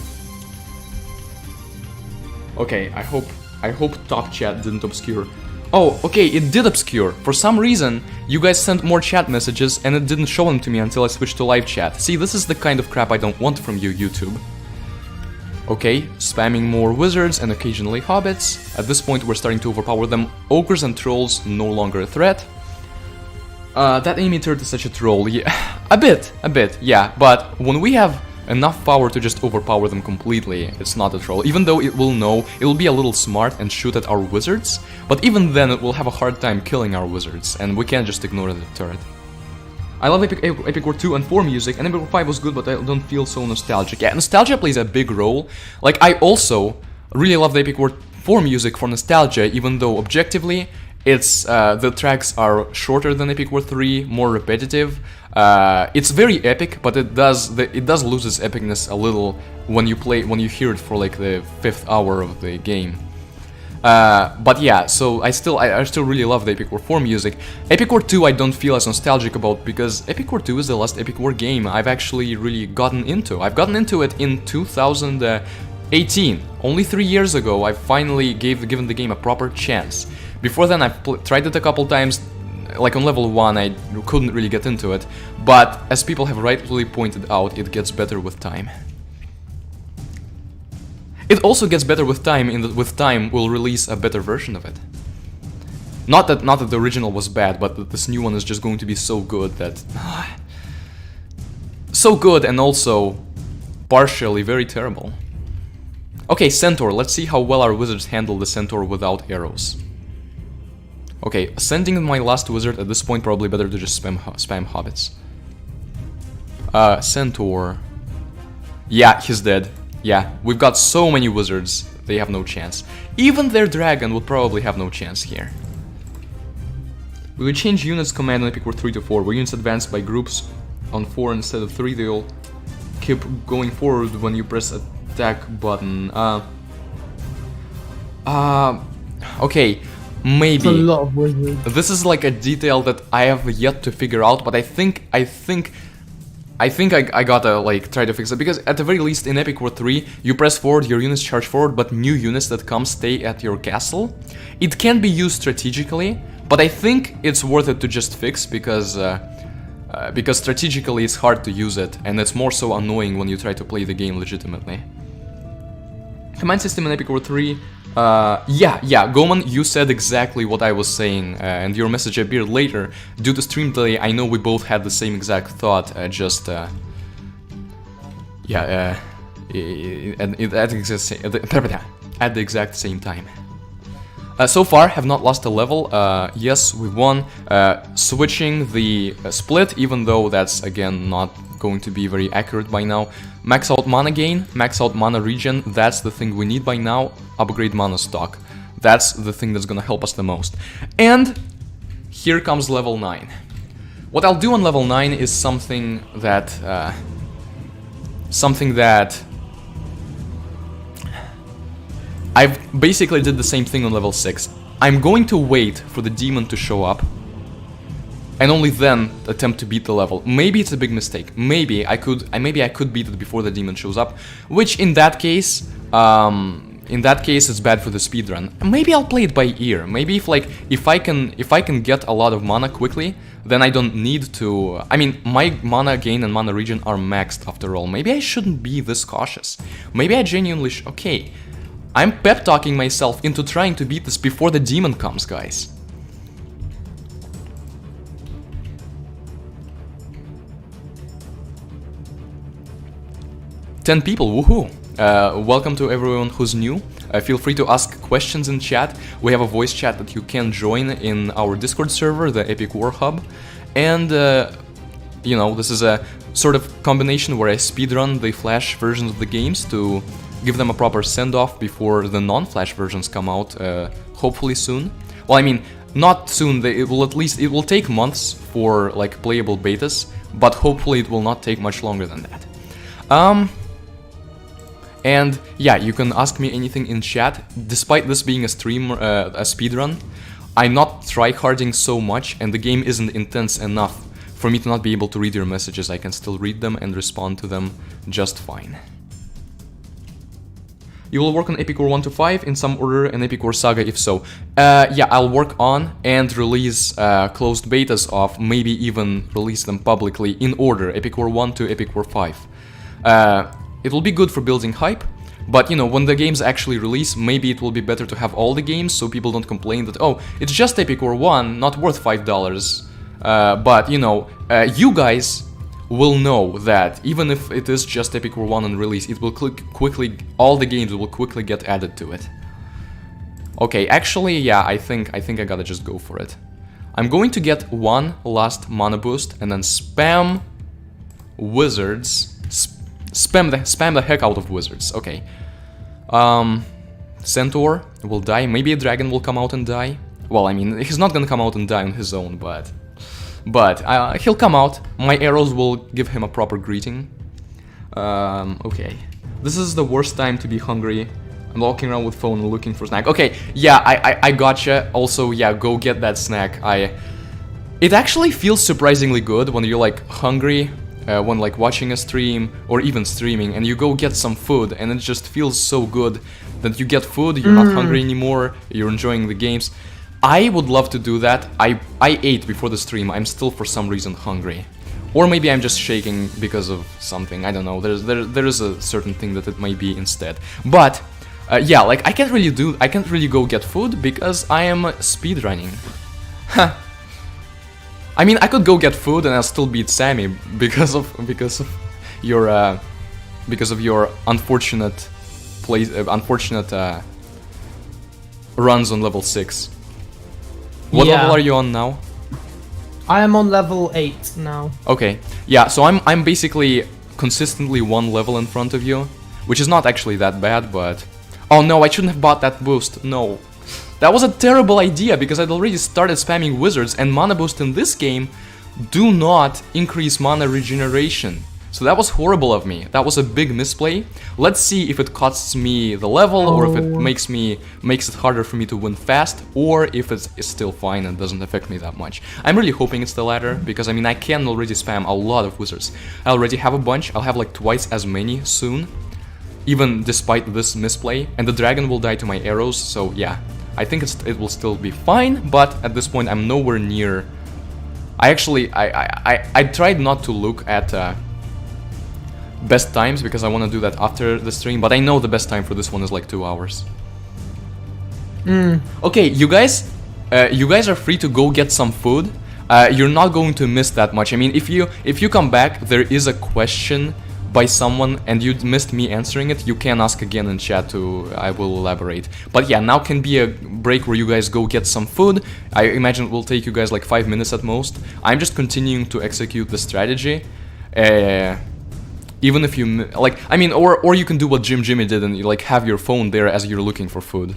Okay, I hope top chat didn't obscure. Oh, okay, it did obscure. For some reason, you guys sent more chat messages and it didn't show them to me until I switched to live chat. See, this is the kind of crap I don't want from you, YouTube. Okay, spamming more wizards and occasionally hobbits. At this point, we're starting to overpower them. Ogres and trolls no longer a threat. That enemy turret is such a troll. Yeah, a bit, yeah. But when we have enough power to just overpower them completely, it's not a troll. Even though it will be a little smart and shoot at our wizards, but even then it will have a hard time killing our wizards, and we can't just ignore the turret. I love Epic War 2 and 4 music, and Epic War 5 was good, but I don't feel so nostalgic. Yeah, nostalgia plays a big role. Like, I also really love the Epic War 4 music for nostalgia, even though objectively it's the tracks are shorter than Epic War 3, more repetitive. It's very epic, but it does lose its epicness a little when you hear it for like the 5th hour of the game. But yeah, so I still really love the Epic War 4 music. Epic War 2 I don't feel as nostalgic about because Epic War 2 is the last Epic War game I've actually really gotten into. I've gotten into it in 2018. Only 3 years ago I finally given the game a proper chance. Before then I've tried it a couple times. Like on level 1 I couldn't really get into it, but as people have rightfully pointed out, it gets better with time. It also gets better with time, with time we'll release a better version of it. Not that the original was bad, but that this new one is just going to be so good that... so good and also partially very terrible. Okay, Centaur, let's see how well our wizards handle the Centaur without arrows. Okay, sending my last wizard at this point, probably better to just spam hobbits. Centaur. Yeah, he's dead. Yeah, we've got so many wizards, they have no chance. Even their dragon would probably have no chance here. We will change units command on Epic War 3 to 4, where units advance by groups on 4 instead of 3, they'll keep going forward when you press attack button. Okay. Maybe. It's a lot of wizards. This is like a detail that I have yet to figure out, but I think I gotta like try to fix it, because at the very least in Epic War 3 you press forward, your units charge forward, but new units that come stay at your castle. It can be used strategically, but I think it's worth it to just fix because strategically it's hard to use it, and it's more so annoying when you try to play the game legitimately. Command system in Epic War 3. Yeah, Goman, you said exactly what I was saying, and your message appeared later. Due to stream delay, I know we both had the same exact thought, at the exact same time. So far, have not lost a level. Yes, we won. Switching the split, even though that's again not going to be very accurate by now. Max out mana gain, max out mana regen, that's the thing we need by now. Upgrade mana stock, that's the thing that's gonna help us the most. And here comes level 9. What I'll do on level 9 is something that I've basically did the same thing on level 6. I'm going to wait for the demon to show up, and only then attempt to beat the level. Maybe it's a big mistake. Maybe I could beat it before the demon shows up, which in that case it's bad for the speedrun. Maybe I'll play it by ear. Maybe if I can get a lot of mana quickly, then I don't need to. I mean, my mana gain and mana regen are maxed after all. Maybe I shouldn't be this cautious. Maybe I genuinely okay. I'm pep talking myself into trying to beat this before the demon comes, guys. Ten people, woohoo! Welcome to everyone who's new. Feel free to ask questions in chat. We have a voice chat that you can join in our Discord server, the Epic War Hub. And, you know, this is a sort of combination where I speedrun the Flash versions of the games to give them a proper send-off before the non-Flash versions come out, hopefully soon. Well, I mean, Not soon, it will take months for like playable betas, but hopefully it will not take much longer than that. And yeah, you can ask me anything in chat. Despite this being a stream, a speedrun, I'm not tryharding so much, and the game isn't intense enough for me to not be able to read your messages. I can still read them and respond to them just fine. You will work on Epic War 1 to 5 in some order, and Epic War Saga if so. Yeah, I'll work on and release closed betas of, maybe even release them publicly in order, Epic War 1 to Epic War 5. It will be good for building hype, but you know, when the games actually release, maybe it will be better to have all the games so people don't complain that, oh, it's just Epic War 1, not worth $5. But you know, you guys will know that even if it is just Epic War 1 on release, it will quickly, all the games will quickly get added to it. Okay, actually, yeah, I think I gotta just go for it. I'm going to get one last mana boost and then spam wizards. Spam the heck out of wizards. Okay. Centaur will die. Maybe a dragon will come out and die. Well, I mean, he's not gonna come out and die on his own, but he'll come out. My arrows will give him a proper greeting. Okay. This is the worst time to be hungry. I'm walking around with phone and looking for snack. Okay, yeah, I gotcha. Also, yeah, go get that snack. It actually feels surprisingly good when you're like hungry, when like watching a stream or even streaming, and you go get some food, and it just feels so good that you get food, you're not hungry anymore, you're enjoying the games. I would love to do that. I ate before the stream. I'm still for some reason hungry. Or maybe I'm just shaking because of something. I don't know. There is a certain thing that it might be instead. But yeah, like I can't really go get food because I am speedrunning. I mean, I could go get food and I'll still beat Sammy because of your unfortunate runs on level 6. What level are you on now? I am on level 8 now. Okay, yeah, so I'm basically consistently one level in front of you, which is not actually that bad, but... Oh no, I shouldn't have bought that boost, no. That was a terrible idea, because I'd already started spamming wizards, and mana boost in this game do not increase mana regeneration. So that was horrible of me. That was a big misplay. Let's see if it costs me the level, or if it makes it harder for me to win fast, or if it's still fine and doesn't affect me that much. I'm really hoping it's the latter, because I mean I can already spam a lot of wizards. I already have a bunch. I'll have like twice as many soon, even despite this misplay. And the dragon will die to my arrows, so yeah. I think it will still be fine, but at this point I'm nowhere near. I tried not to look at best times because I want to do that after the stream, but I know the best time for this one is like 2 hours. Okay, you guys are free to go get some food. You're not going to miss that much. I mean, if you come back, there is a question by someone and you missed me answering it, you can ask again in chat too. I will elaborate. But yeah, now can be a break where you guys go get some food. I imagine it will take you guys like 5 minutes at most. I'm just continuing to execute the strategy. Even if you, like, I mean, or you can do what Jimmy did and you, like, have your phone there as you're looking for food.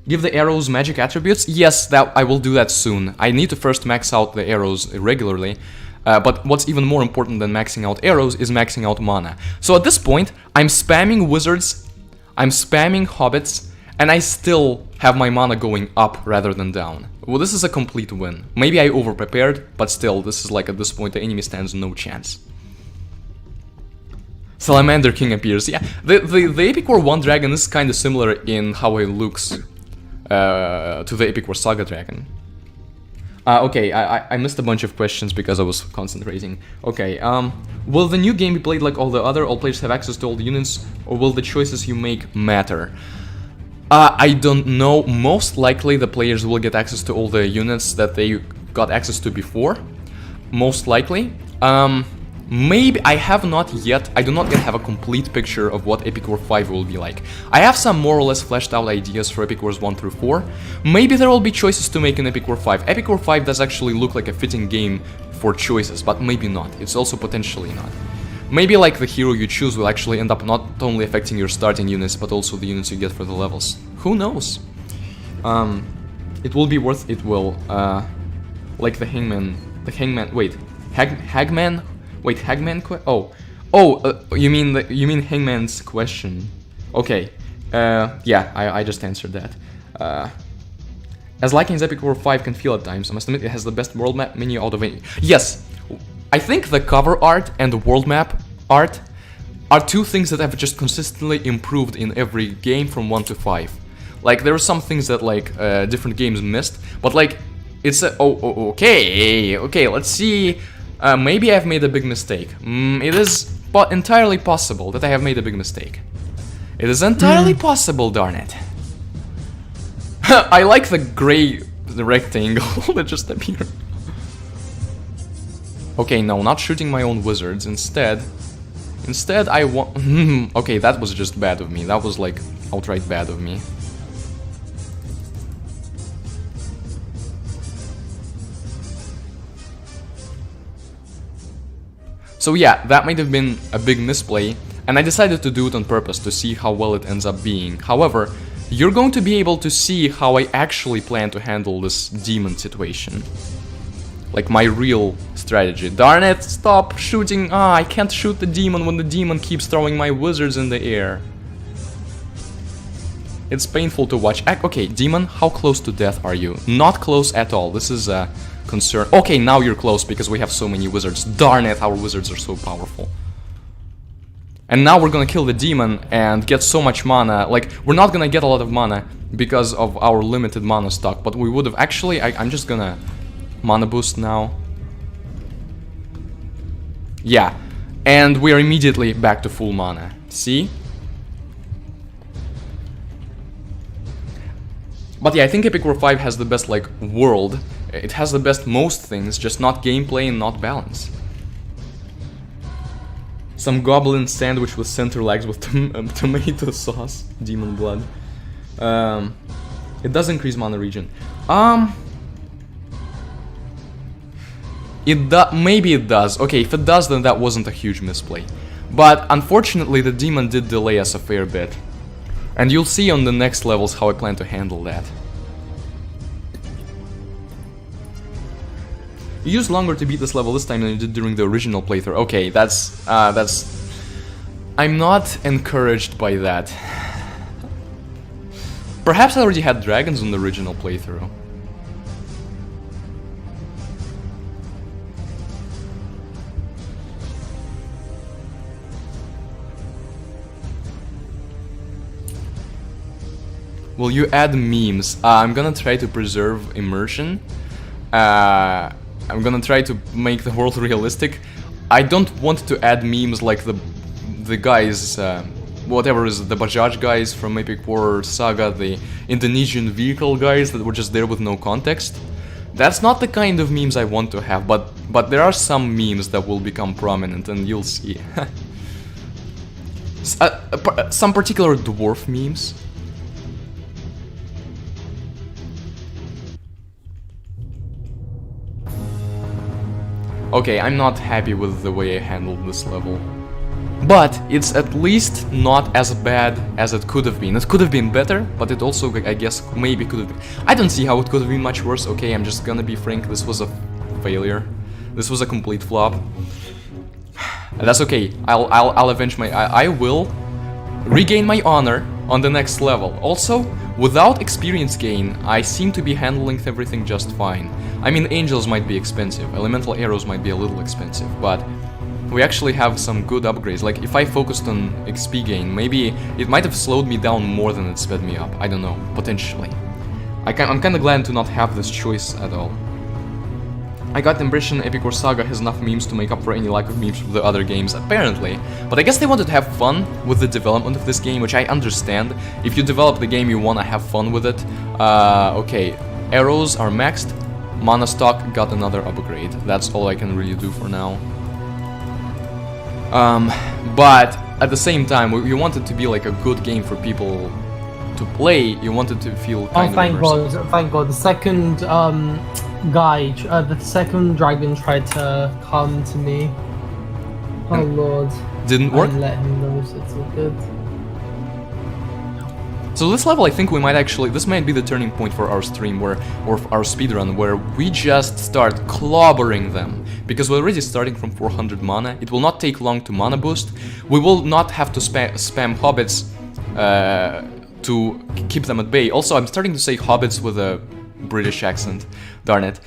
Give the arrows magic attributes? Yes, that I will do that soon. I need to first max out the arrows regularly. But what's even more important than maxing out arrows is maxing out mana. So at this point, I'm spamming wizards, I'm spamming hobbits, and I still have my mana going up rather than down. Well, this is a complete win. Maybe I overprepared, but still, this is like at this point the enemy stands no chance. Salamander King appears. Yeah, the Epic War 1 dragon is kind of similar in how it looks to the Epic War Saga dragon. Okay, I missed a bunch of questions because I was concentrating. Okay, will the new game be played like all the other? All players have access to all the units, or will the choices you make matter? I don't know. Most likely the players will get access to all the units that they got access to before. Most likely. Maybe I have not yet, I do not yet have a complete picture of what Epic War 5 will be like. I have some more or less fleshed out ideas for Epic Wars 1 through 4. Maybe there will be choices to make in Epic War 5. Epic War 5 does actually look like a fitting game for choices, but maybe not. It's also potentially not. Maybe like the hero you choose will actually end up not only affecting your starting units, but also the units you get for the levels. Who knows? It will be worth it. Will like the hangman. Wait, Hagman. Wait, Hagman. You mean Hangman's question? Okay. Yeah, I just answered that. As Liking's Epic War 5 can feel at times, I must admit it has the best world map menu out of any. Yes, I think the cover art and the world map art are two things that have just consistently improved in every game from 1 to 5. Like, there are some things that, like, different games missed, but, like, it's a... Okay, let's see... maybe I've made a big mistake. It is entirely possible that I have made a big mistake. It is entirely possible, darn it. I like the gray rectangle that just appeared. Okay, no, not shooting my own wizards. Instead I want... Okay, that was just bad of me. That was, like, outright bad of me. So yeah, that might have been a big misplay, and I decided to do it on purpose to see how well it ends up being. However, you're going to be able to see how I actually plan to handle this demon situation. Like my real strategy. Darn it, stop shooting! I can't shoot the demon when the demon keeps throwing my wizards in the air. It's painful to watch. Okay, demon, how close to death are you? Not close at all. This is a concern. Okay, now you're close because we have so many wizards. Darn it, our wizards are so powerful. And now we're gonna kill the demon and get so much mana. Like, we're not gonna get a lot of mana because of our limited mana stock, but we would have actually... I'm just gonna mana boost now. Yeah, and we are immediately back to full mana. See? But yeah, I think Epic War 5 has the best, like, world. It has the best most things, just not gameplay and not balance. Some goblin sandwich with center legs with tomato sauce. Demon blood. It does increase mana regen. Maybe it does. Okay, if it does, then that wasn't a huge misplay. But unfortunately, the demon did delay us a fair bit. And you'll see on the next levels how I plan to handle that. You used longer to beat this level this time than you did during the original playthrough. Okay, that's... I'm not encouraged by that. Perhaps I already had dragons on the original playthrough. Will you add memes? I'm gonna try to preserve immersion. I'm gonna try to make the world realistic. I don't want to add memes like the guys, whatever is the Bajaj guys from Epic War Saga, the Indonesian vehicle guys that were just there with no context. That's not the kind of memes I want to have, but there are some memes that will become prominent, and you'll see. Some particular dwarf memes. Okay, I'm not happy with the way I handled this level. But it's at least not as bad as it could have been. It could have been better, but it also, I guess, maybe could have been... I don't see how it could have been much worse. Okay, I'm just gonna be frank, this was a failure. This was a complete flop. And that's okay. I'll avenge my... I will regain my honor on the next level. Also, without experience gain, I seem to be handling everything just fine. I mean, angels might be expensive, elemental arrows might be a little expensive, but we actually have some good upgrades. Like, if I focused on XP gain, maybe it might have slowed me down more than it sped me up. I don't know, potentially. I'm kinda glad to not have this choice at all. I got the impression Epic War Saga has enough memes to make up for any lack of memes from the other games, apparently. But I guess they wanted to have fun with the development of this game, which I understand. If you develop the game, you wanna have fun with it. Okay, arrows are maxed. Mana stock got another upgrade. That's all I can really do for now. But at the same time, you want it to be like a good game for people to play. You want it to feel kind of immersive. Thank God. The second guy, the second dragon tried to come to me. Oh Lord. Didn't work? I let him know, so it's all good. So this level, I think we might actually, this might be the turning point for our stream, or our speedrun, where we just start clobbering them. Because we're already starting from 400 mana, it will not take long to mana boost, we will not have to spam hobbits to keep them at bay. Also, I'm starting to say hobbits with a British accent, darn it.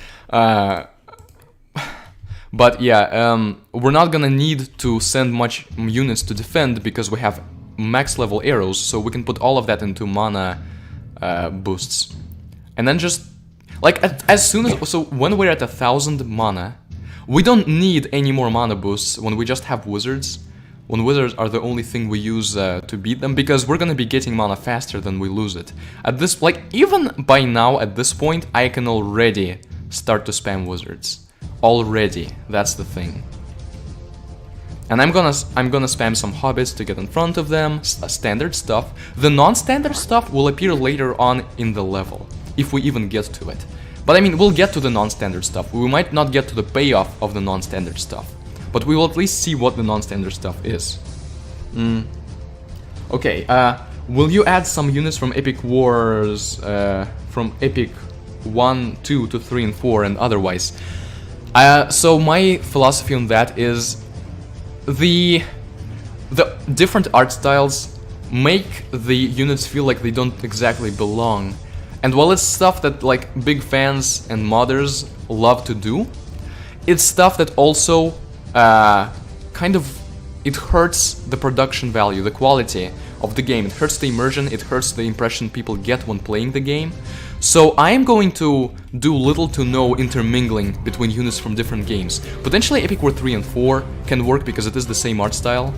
But yeah, we're not gonna need to send much units to defend because we have max level arrows, so we can put all of that into mana boosts. And then just, like, as soon as, so when we're at 1000 mana, we don't need any more mana boosts when we just have wizards. When wizards are the only thing we use to beat them, because we're gonna be getting mana faster than we lose it. At this, like, even by now, at this point, I can already start to spam wizards. Already, that's the thing. And I'm gonna spam some hobbits to get in front of them, standard stuff. The non-standard stuff will appear later on in the level, if we even get to it. But I mean, we'll get to the non-standard stuff. We might not get to the payoff of the non-standard stuff, but we will at least see what the non-standard stuff is. Okay, will you add some units from Epic Wars, from Epic 1, 2 to 3 and 4 and otherwise? So my philosophy on that is the different art styles make the units feel like they don't exactly belong. And while it's stuff that like big fans and modders love to do, it's stuff that also kind of, it hurts the production value, the quality of the game. It hurts the immersion, it hurts the impression people get when playing the game. So I am going to do little to no intermingling between units from different games. Potentially Epic War 3 and 4 can work because it is the same art style,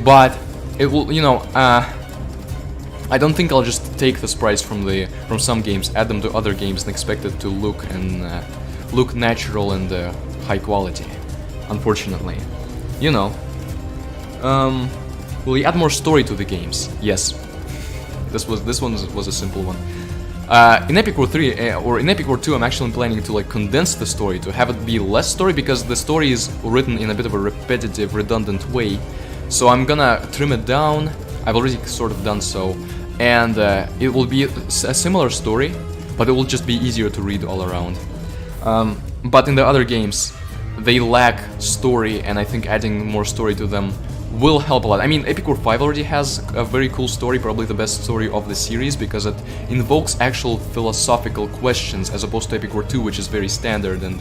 but it will, you know, I don't think I'll just take the sprites from some games, add them to other games and expect it to look natural and high quality. Unfortunately, you know. Will you add more story to the games? Yes. This one was a simple one. In Epic War 3 or in Epic War 2, I'm actually planning to like condense the story, to have it be less story, because the story is written in a bit of a repetitive, redundant way. So I'm gonna trim it down. I've already sort of done so, and it will be a similar story, but it will just be easier to read all around. But in the other games, they lack story, and I think adding more story to them will help a lot. I mean, Epic War 5 already has a very cool story, probably the best story of the series, because it invokes actual philosophical questions, as opposed to Epic War 2, which is very standard, and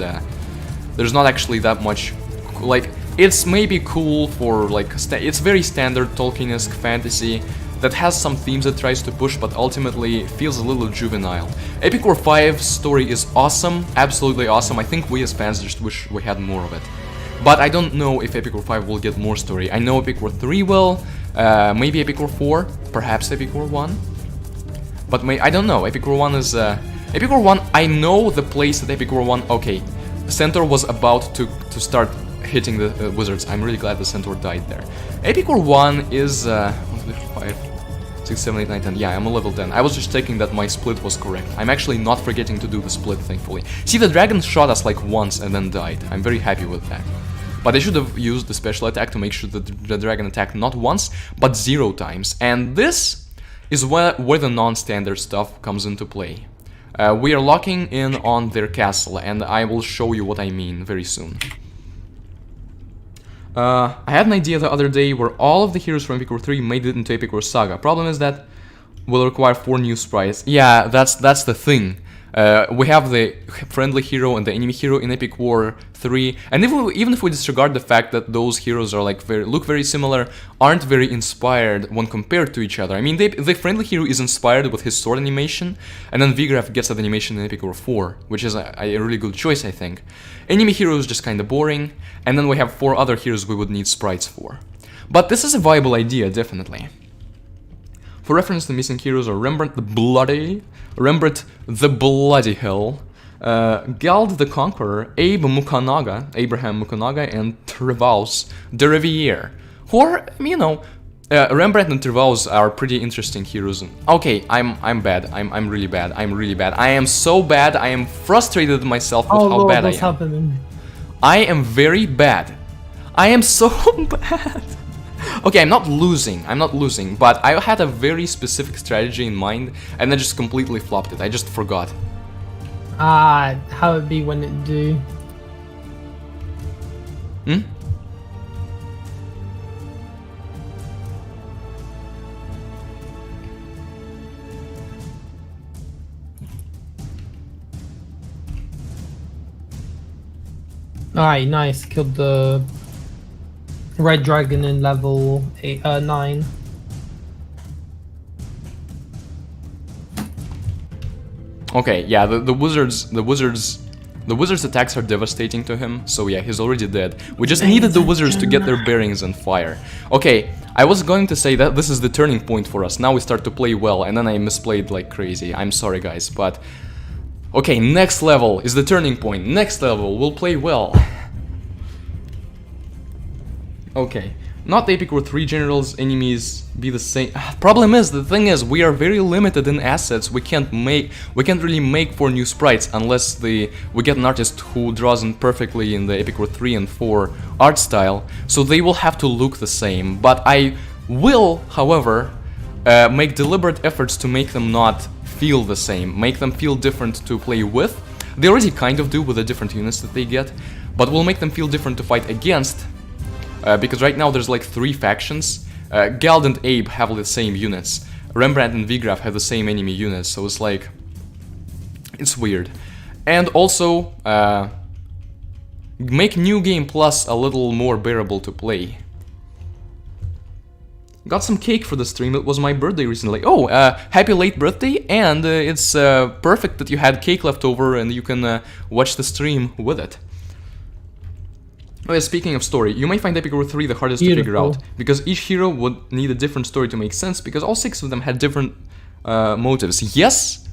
there's not actually that much, like, it's maybe cool for, like, it's very standard Tolkien-esque fantasy that has some themes it tries to push, but ultimately feels a little juvenile. Epic War 5's story is awesome, absolutely awesome. I think we as fans just wish we had more of it. But I don't know if Epic War 5 will get more story. I know Epic War 3 will, maybe Epic War 4, perhaps Epic War 1. But I don't know, Epic War 1 is... Epic War 1, I know the place at Epic War 1, okay. Centaur was about to start hitting the wizards. I'm really glad the Centaur died there. Epic War 1 is... 5, 6, 7, 8, 9, 10. Yeah, I'm a level 10. I was just checking that my split was correct. I'm actually not forgetting to do the split, thankfully. See, the dragon shot us like once and then died. I'm very happy with that. But I should have used the special attack to make sure that the dragon attacked not once, but 0 times. And this is where the non-standard stuff comes into play. We are locking in on their castle, and I will show you what I mean very soon. I had an idea the other day where all of the heroes from Epic War 3 made it into Epic War Saga. Problem is that will require 4 new sprites. Yeah, that's the thing. We have the friendly hero and the enemy hero in Epic War 3, and even if we disregard the fact that those heroes are like look very similar, aren't very inspired when compared to each other. I mean, the friendly hero is inspired with his sword animation, and then Viggraf gets that animation in Epic War 4, which is a really good choice, I think. Enemy hero is just kinda boring, and then we have 4 other heroes we would need sprites for. But this is a viable idea, definitely. For reference, the missing heroes are Rembrandt the Bloody Hell, Gald the Conqueror, Abraham Mukanaga, and Trevaus de Riviere, who are, you know, Rembrandt and Trevaus are pretty interesting heroes. Okay, I'm bad. I'm really bad. I'm really bad. I am so bad. I am frustrated myself with how bad I am. Happening? I am very bad. I am so bad. Okay, I'm not losing, but I had a very specific strategy in mind, and I just completely flopped it. I just forgot. How it be when it do? Hmm? Alright, nice. Killed the red dragon in level 9. Okay, yeah, the wizard's attacks are devastating to him, so yeah, he's already dead. We just needed the wizards to get their bearings and fire. Okay, I was going to say that this is the turning point for us. Now we start to play well, and then I misplayed like crazy. I'm sorry, guys, but... Okay, next level is the turning point. Next level, we'll play well. Okay, not the Epic War 3 generals, enemies be the same. Problem is, the thing is, we are very limited in assets. We can't really make 4 new sprites unless we get an artist who draws them perfectly in the Epic War 3 and 4 art style. So they will have to look the same. But I will, however, make deliberate efforts to make them not feel the same, make them feel different to play with. They already kind of do with the different units that they get, but we'll make them feel different to fight against, because right now there's like 3 factions. Gald and Abe have the same units, Rembrandt and Vigraf have the same enemy units, so it's like... it's weird. And also, make New Game Plus a little more bearable to play. Got some cake for the stream, it was my birthday recently. Oh, happy late birthday, and it's perfect that you had cake left over and you can watch the stream with it. Oh yeah, speaking of story, you may find Epic War 3 the hardest to figure out, because each hero would need a different story to make sense, because all 6 of them had different motives. Yes,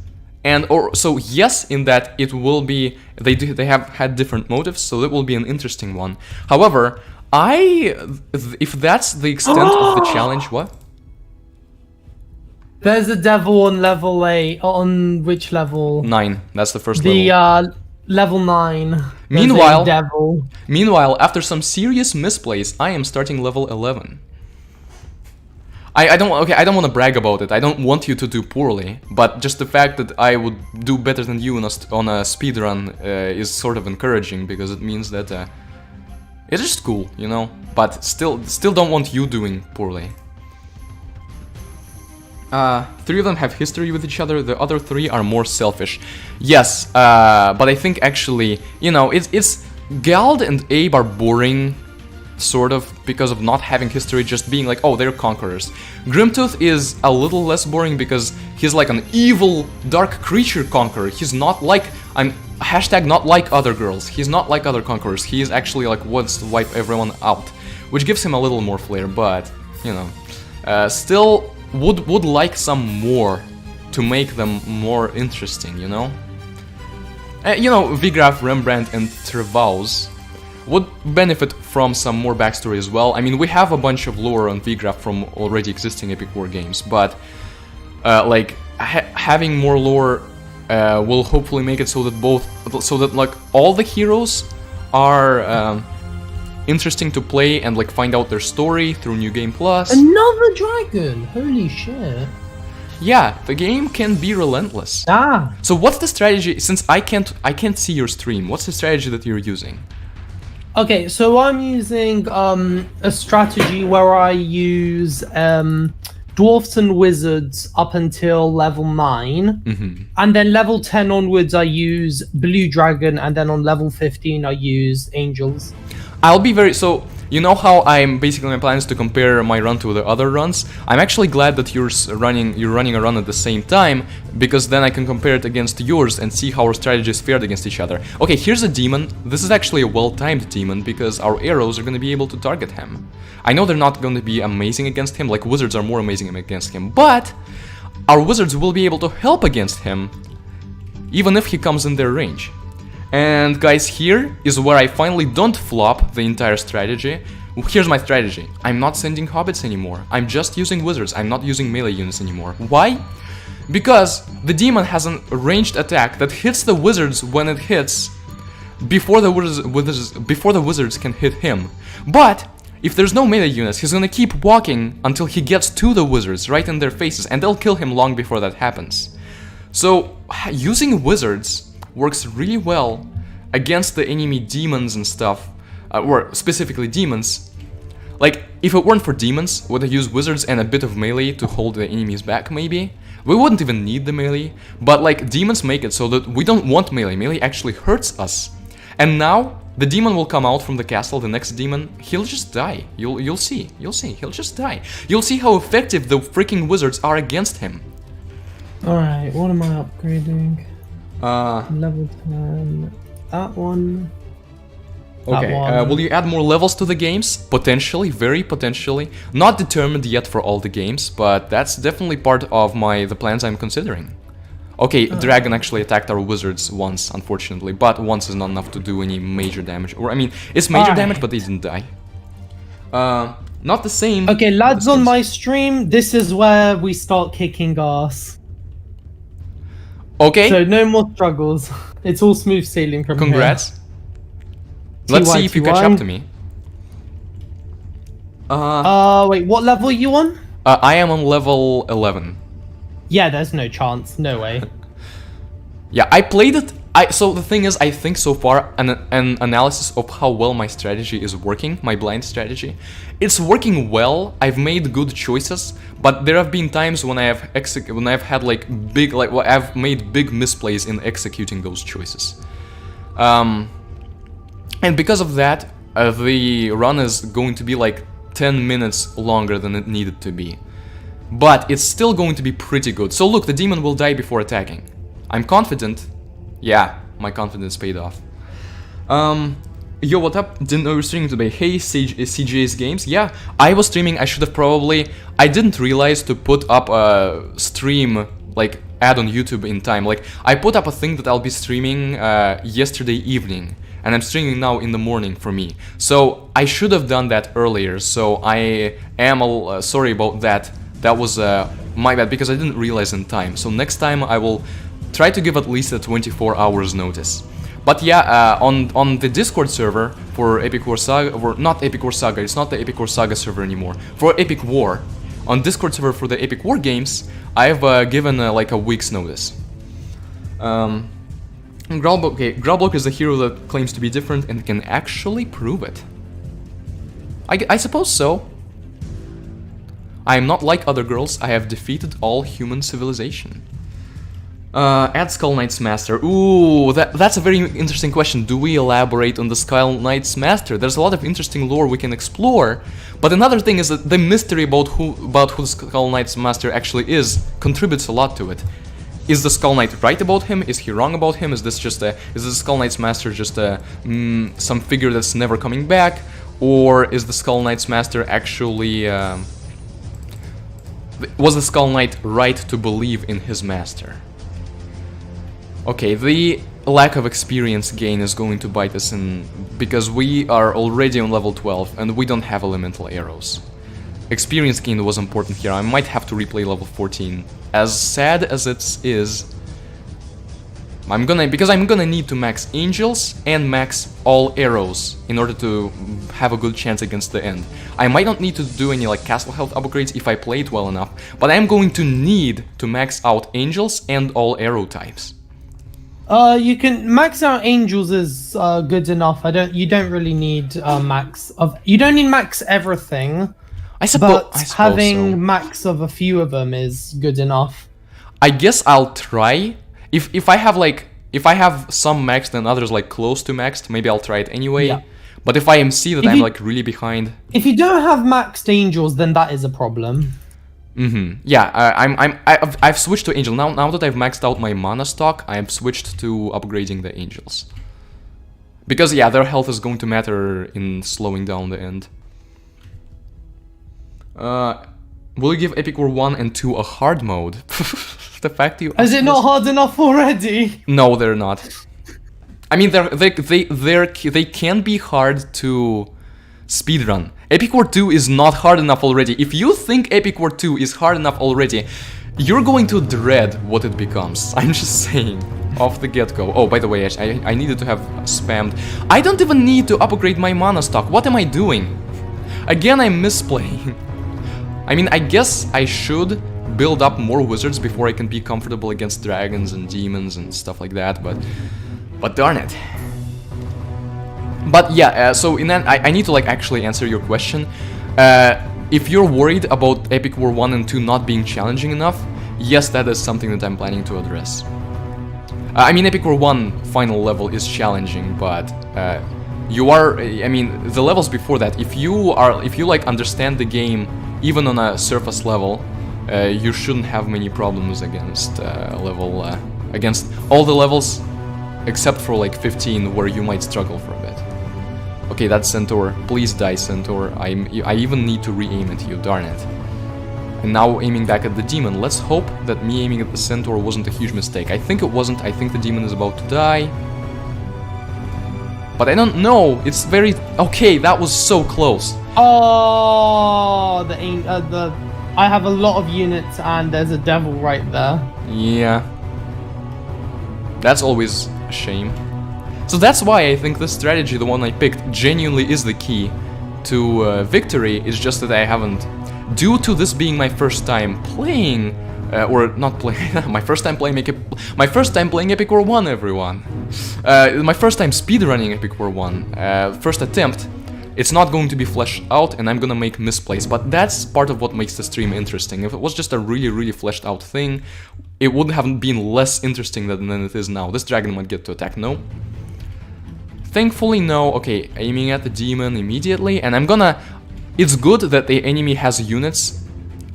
yes, in that it will be, they have had different motives, so that will be an interesting one. However, if that's the extent of the challenge, what? There's a devil on level 8. On which level? 9. That's the first level. Level 9. Meanwhile, after some serious misplays, I am starting level 11. I don't want to brag about it. I don't want you to do poorly, but just the fact that I would do better than you on a speedrun is sort of encouraging, because it means that it's just cool, you know. But still don't want you doing poorly. 3 of them have history with each other, the other 3 are more selfish. Yes, but I think actually, you know, it's Gald and Abe are boring, sort of, because of not having history, just being like, oh, they're conquerors. Grimtooth is a little less boring because he's like an evil, dark creature conqueror. He's not like, not like other girls. He's not like other conquerors. He is actually like wants to wipe everyone out, which gives him a little more flair, but, you know, still... Would like some more to make them more interesting, you know? You know, Vigraf, Rembrandt, and Trevaus would benefit from some more backstory as well. I mean, we have a bunch of lore on Vigraf from already existing Epic War games, but like having more lore will hopefully make it so that like all the heroes are interesting to play and like find out their story through New Game Plus. Another dragon! Holy shit. Yeah, the game can be relentless. So what's the strategy, since I can't see your stream, what's the strategy that you're using? Okay, so I'm using a strategy where I use dwarfs and wizards up until level 9, and then level 10 onwards I use blue dragon, and then on level 15 I use angels. I'll be very... So, you know how I'm basically my plan is to compare my run to the other runs? I'm actually glad that you're running a run at the same time, because then I can compare it against yours and see how our strategies fared against each other. Okay, here's a demon. This is actually a well-timed demon, because our arrows are going to be able to target him. I know they're not going to be amazing against him, like wizards are more amazing against him, but our wizards will be able to help against him, even if he comes in their range. And guys, here is where I finally don't flop the entire strategy. Here's my strategy. I'm not sending hobbits anymore. I'm just using wizards. I'm not using melee units anymore. Why? Because the demon has a ranged attack that hits the wizards when it hits before the wizards can hit him. But If there's no melee units, he's gonna keep walking until he gets to the wizards right in their faces, and they'll kill him long before that happens. So, using wizards works really well against the enemy demons and stuff, or specifically demons. Like, if it weren't for demons, would I use wizards and a bit of melee to hold the enemies back, maybe? We wouldn't even need the melee, but like, demons make it so that we don't want melee. Melee actually hurts us. And now, the demon will come out from the castle, the next demon, he'll just die. You'll see, he'll just die. You'll see how effective the freaking wizards are against him. Alright, what am I upgrading? Uh, Level 10. That one. okay, will you add more levels to the games? Potentially, very potentially. Not determined yet for all the games, but that's definitely part of the plans I'm considering. Okay, Dragon actually attacked our wizards once, unfortunately, but once is not enough to do any major damage. Or, I mean, it's major damage, but they didn't die. Not the same. Okay, lads, on my stream, this is where we start kicking ass. Okay. So no more struggles. It's all smooth sailing from Congrats. here. Let's see if you catch up to me. Wait, what level are you on? I am on level 11. Yeah, there's no chance. No way. Yeah, I played it. So the thing is, I think so far an analysis of how well my strategy is working, my blind strategy, it's working well. I've made good choices, but there have been times when I've had like I've made big misplays in executing those choices. And because of that, the run is going to be like 10 minutes longer than it needed to be. But it's still going to be pretty good. So look, the demon will die before attacking. I'm confident. Yeah, my confidence paid off. Yo, what up? Didn't know you were streaming today. Hey, CJ's Games. Yeah, I was streaming. I should have probably... I didn't realize to put up a stream, like, ad on YouTube in time. Like, I put up a thing that I'll be streaming yesterday evening. And I'm streaming now in the morning for me. So, I should have done that earlier. So, I am sorry about that. That was my bad, because I didn't realize in time. So next time I will try to give at least a 24 hours notice. But yeah, on the Discord server for Epic War Saga, or not Epic War Saga, it's not the Epic War Saga server anymore. For Epic War, on Discord server for the Epic War games, I've given like a week's notice. Growlblock is a hero that claims to be different and can actually prove it. I suppose so. I am not like other girls, I have defeated all human civilization. Add Skull Knight's Master. Ooh, that's a very interesting question. Do we elaborate on the Skull Knight's Master? There's a lot of interesting lore we can explore, but another thing is that the mystery about who the Skull Knight's Master actually is contributes a lot to it. Is the Skull Knight right about him? Is he wrong about him? Is the Skull Knight's Master just some figure that's never coming back? Or is the Skull Knight's Master actually... was the Skull Knight right to believe in his master? Okay, the lack of experience gain is going to bite us in, because we are already on level 12 and we don't have elemental arrows. Experience gain was important here. I might have to replay level 14. As sad as it is, because I'm gonna need to max angels and max all arrows in order to have a good chance against the end. I might not need to do any like castle health upgrades if I play it well enough, but I'm going to need to max out angels and all arrow types. You can max out angels is good enough. You don't really need you don't need max everything. I suppose having so. max of a few of them is good enough. I guess I'll try. If I have some maxed and others like close to maxed, maybe I'll try it anyway. Yeah. But if I see that I'm like really behind, if you don't have maxed angels, then that is a problem. Yeah, I've switched to angel now that I've maxed out my mana stock. I've switched to upgrading the angels because yeah, their health is going to matter in slowing down the end. Will you give Epic War 1 and 2 a hard mode? The fact you is it not hard enough already? No, they're not. I mean, they can be hard to speedrun. Epic War 2 is not hard enough already. If you think Epic War 2 is hard enough already, you're going to dread what it becomes. I'm just saying, off the get-go. Oh, by the way, I needed to have spammed. I don't even need to upgrade my mana stock. What am I doing? Again, I'm misplaying. I mean, I guess I should build up more wizards before I can be comfortable against dragons and demons and stuff like that, but darn it. But yeah, so in that, I need to like actually answer your question. If you're worried about Epic War 1 and 2 not being challenging enough, yes, that is something that I'm planning to address. I mean, Epic War 1 final level is challenging, but you are, I mean, the levels before that, if you like understand the game even on a surface level, you shouldn't have many problems against against all the levels except for like 15 where you might struggle for a bit. Okay, that's Centaur. Please die, Centaur. I even need to re-aim at you, darn it. And now aiming back at the demon. Let's hope that me aiming at the Centaur wasn't a huge mistake. I think it wasn't. I think the demon is about to die. But I don't know. It's very... Okay, that was so close. Oh, I have a lot of units and there's a devil right there. Yeah. That's always a shame. So that's why I think this strategy, the one I picked, genuinely is the key to victory. It's just that I haven't... Due to this being my first time playing... or not playing... my first time playing Epic War 1, everyone. My first time speedrunning Epic War 1. First attempt. It's not going to be fleshed out and I'm gonna make misplays, but that's part of what makes the stream interesting. If it was just a really fleshed out thing, it would have been less interesting than it is now. This dragon might get to attack, no? Thankfully, no. Okay, aiming at the demon immediately, and I'm gonna... It's good that the enemy has units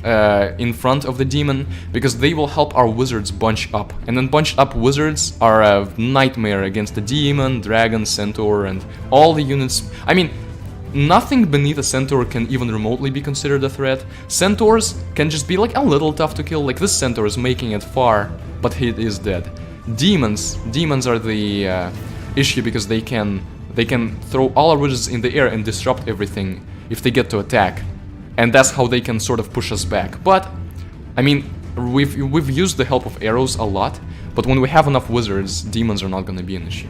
in front of the demon, because they will help our wizards bunch up. And then bunched up wizards are a nightmare against the demon, dragon, centaur, and all the units... I mean... Nothing beneath a centaur can even remotely be considered a threat. Centaurs can just be like a little tough to kill, like this centaur is making it far, but he is dead. Demons are the issue because they can throw all our wizards in the air and disrupt everything if they get to attack, and that's how they can sort of push us back. But I mean, we've used the help of arrows a lot, but when we have enough wizards, demons are not going to be an issue.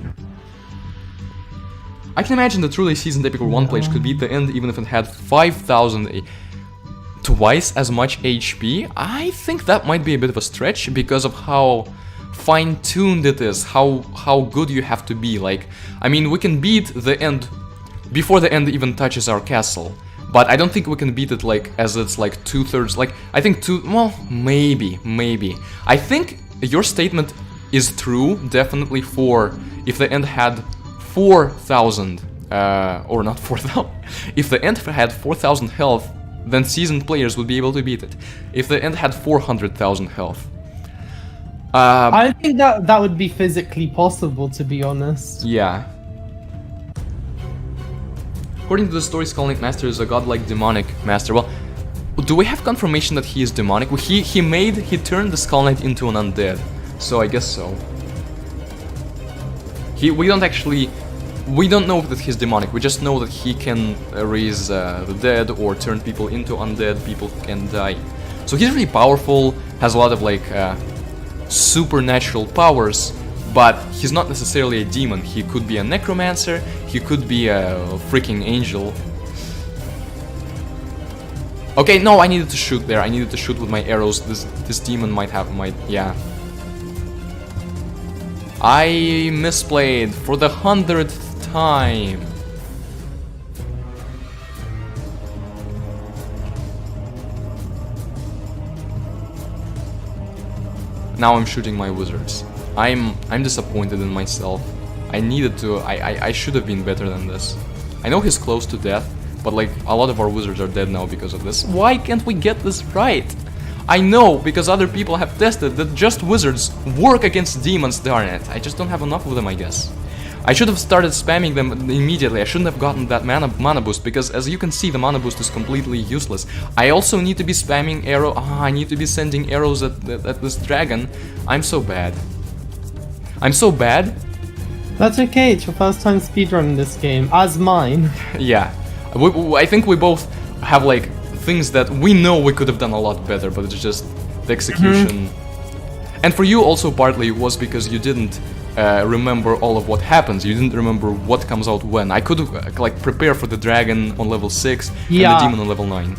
I can imagine the truly seasoned Epic War 1 players could beat the end even if it had 5,000, twice as much HP. I think that might be a bit of a stretch because of how fine-tuned it is, how good you have to be. Like, I mean, we can beat the end before the end even touches our castle, but I don't think we can beat it like as it's like 2/3. Like, I think well, maybe. I think your statement is true, definitely, for if the end had 4,000, or not 4,000, if the end had 4,000 health, then seasoned players would be able to beat it. If the end had 400,000 health. I think that would be physically possible, to be honest. Yeah. According to the story, Skull Knight Master is a godlike demonic master. Well, do we have confirmation that he is demonic? Well, he turned the Skull Knight into an undead, so I guess so. We don't know that he's demonic, we just know that he can raise the dead or turn people into undead, people can die. So he's really powerful, has a lot of like supernatural powers, but he's not necessarily a demon. He could be a necromancer, he could be a freaking angel. Okay, no, I needed to shoot there, I needed to shoot with my arrows. This demon yeah. I misplayed for the 100th time. Now I'm shooting my wizards. I'm disappointed in myself. I should have been better than this. I know he's close to death, but like a lot of our wizards are dead now because of this. Why can't we get this right? I know, because other people have tested that just wizards work against demons, darn it. I just don't have enough of them, I guess. I should have started spamming them immediately. I shouldn't have gotten that mana boost, because as you can see, the mana boost is completely useless. I also need to be spamming arrow. I need to be sending arrows at this dragon. I'm so bad. I'm so bad. That's okay, it's your first time speedrunning this game, as mine. Yeah. I think we both have like things that we know we could have done a lot better, but it's just the execution. And for you also partly was because you didn't remember all of what happens. You didn't remember what comes out when. I could like prepare for the dragon on level 6 and the demon on level 9.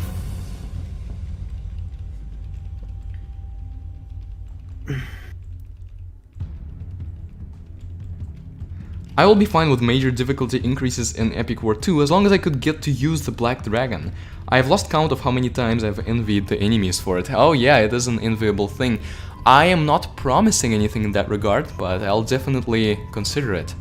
I will be fine with major difficulty increases in Epic War 2 as long as I could get to use the Black Dragon. I have lost count of how many times I've envied the enemies for it. Oh yeah, it is an enviable thing. I am not promising anything in that regard, but I'll definitely consider it.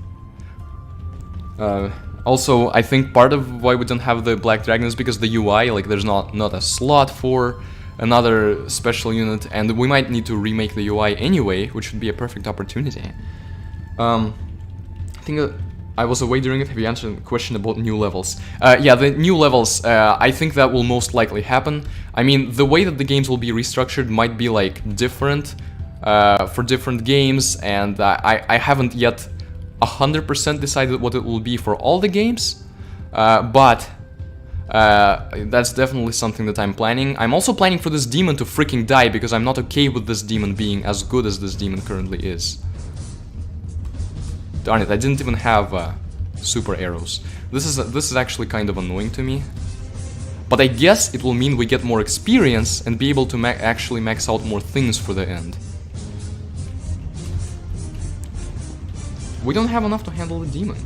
Also, I think part of why we don't have the Black Dragon is because the UI, like there's not a slot for another special unit, and we might need to remake the UI anyway, which would be a perfect opportunity. I think I was away during it. Have you answered the question about new levels? Yeah, the new levels, I think that will most likely happen. I mean, the way that the games will be restructured might be like different for different games, and I haven't yet 100% decided what it will be for all the games, but that's definitely something that I'm planning. I'm also planning for this demon to freaking die because I'm not okay with this demon being as good as this demon currently is. Darn it, I didn't even have super arrows. This is actually kind of annoying to me. But I guess it will mean we get more experience and be able to actually max out more things for the end. We don't have enough to handle the demon.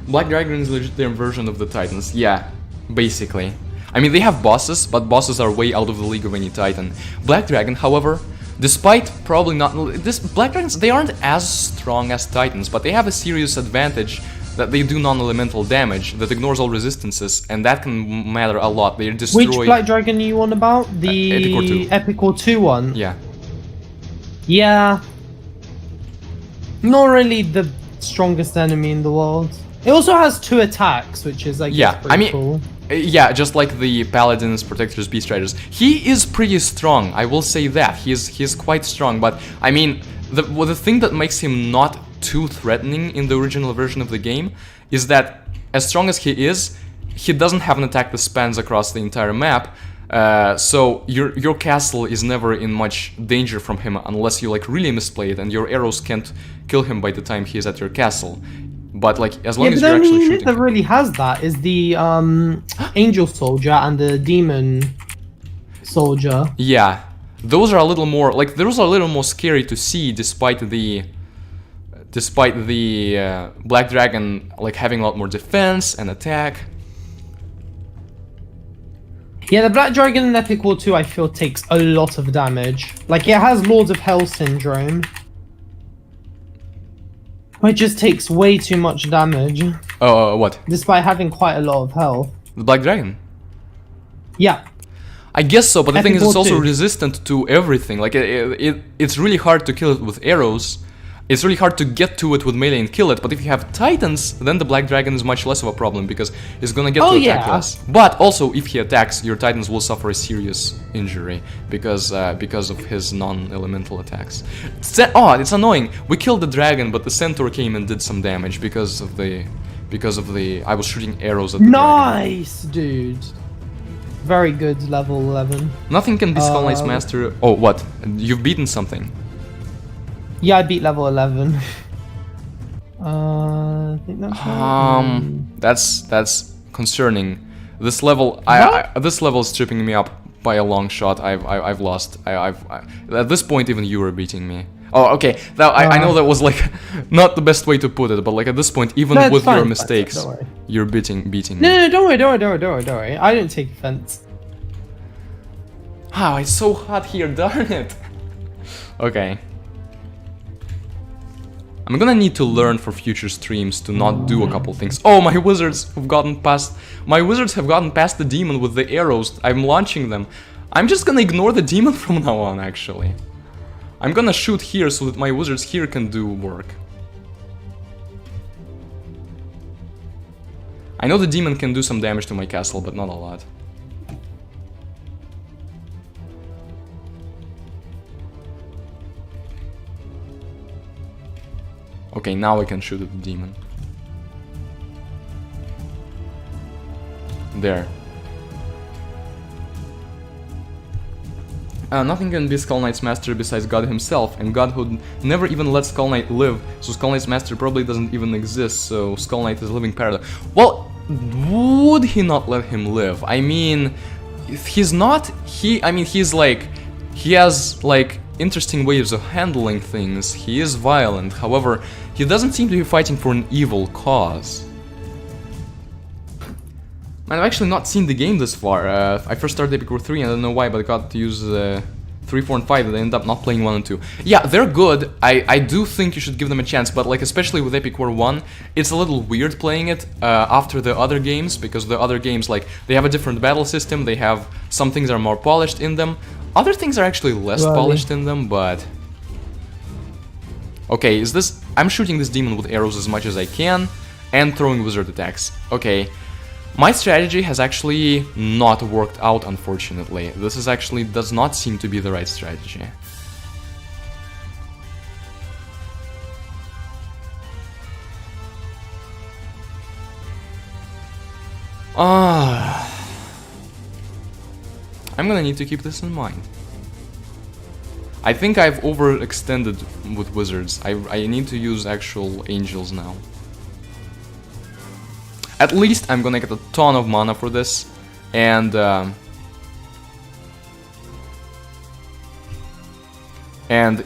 Black Dragon is legit their version of the Titans. Yeah, basically. I mean, they have bosses, but bosses are way out of the league of any Titan. Black Dragon, however, despite probably not... Black Dragons, they aren't as strong as Titans, but they have a serious advantage that they do non-elemental damage that ignores all resistances, and that can matter a lot. They destroy... Which Black Dragon are you on about? The Epic War 2 one? Yeah. Yeah. Not really the strongest enemy in the world. It also has 2 attacks, which is like cool. Yeah, just like the Paladins, Protectors, Beast Riders. He is pretty strong, I will say that. He is quite strong, but I mean, the thing that makes him not too threatening in the original version of the game is that as strong as he is, he doesn't have an attack that spans across the entire map. So your castle is never in much danger from him unless you like really misplay it, and your arrows can't kill him by the time he is at your castle. But like, as long as you're actually shooting. The that really has that is the Angel Soldier and the Demon Soldier. Yeah, those are a little more like those are a little more scary to see, despite the Black Dragon like having a lot more defense and attack. Yeah, the Black Dragon in Epic War 2 I feel takes a lot of damage. Like it has Lords of Hell syndrome. It just takes way too much damage. What? Despite having quite a lot of health. The Black Dragon? Yeah. I guess so, but the thing is it's also 2. resistant to everything. Like, it's really hard to kill it with arrows. It's really hard to get to it with melee and kill it, but if you have Titans, then the Black Dragon is much less of a problem, because it's gonna get to attack less. But also, if he attacks, your Titans will suffer a serious injury, because of his non-elemental attacks. It's annoying! We killed the dragon, but the Centaur came and did some damage, because of the... I was shooting arrows at the dragon. Nice, dude! Very good, level 11. Nothing can be Skull Knight's Master... Oh, what? You've beaten something. Yeah, I beat level 11. I think that's right. That's concerning. This level, this level is tripping me up by a long shot. I've lost. At this point, even you were beating me. Oh, okay. Now I know that was like not the best way to put it, but like at this point, even with your mistakes, you're beating me. No, don't worry. I didn't take offense. Wow, it's so hot here. Darn it. Okay. I'm gonna need to learn for future streams to not do a couple things. Oh, my wizards have gotten past... My wizards have gotten past the demon with the arrows. I'm launching them. I'm just gonna ignore the demon from now on, actually. I'm gonna shoot here so that my wizards here can do work. I know the demon can do some damage to my castle, but not a lot. Okay, now I can shoot at the demon. There. Nothing can be Skull Knight's master besides God himself, and Godhood never even let Skull Knight live, so Skull Knight's master probably doesn't even exist, so Skull Knight is a living paradox. Well, would he not let him live? I mean, if he's not, he's like, he has like interesting ways of handling things, he is violent, however, he doesn't seem to be fighting for an evil cause. I've actually not seen the game this far. I first started Epic War 3 and I don't know why, but I got to use 3, 4, and 5 and I ended up not playing 1 and 2. Yeah, they're good. I do think you should give them a chance, but like especially with Epic War 1, it's a little weird playing it after the other games, because the other games, like, they have a different battle system, they have some things that are more polished in them. Other things are actually less polished in them, but... Okay, is this... I'm shooting this demon with arrows as much as I can, and throwing wizard attacks. Okay. My strategy has actually not worked out, unfortunately. This is actually does not seem to be the right strategy. I'm gonna need to keep this in mind. I think I've overextended with wizards. I need to use actual angels now. At least I'm gonna get a ton of mana for this, and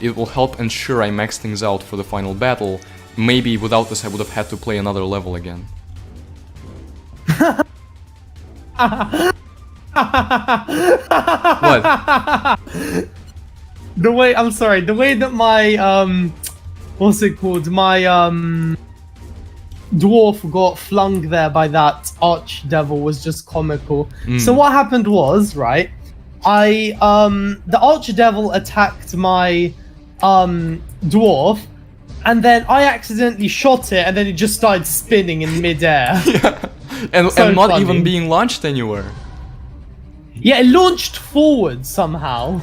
it will help ensure I max things out for the final battle. Maybe without this I would have had to play another level again. What? The way, I'm sorry, the way that my, what's it called? My, dwarf got flung there by that archdevil was just comical. So what happened was, right, the archdevil attacked my dwarf, and then I accidentally shot it, and then it just started spinning in midair. Yeah. And not funny. Even being launched anywhere. Yeah, it launched forward somehow.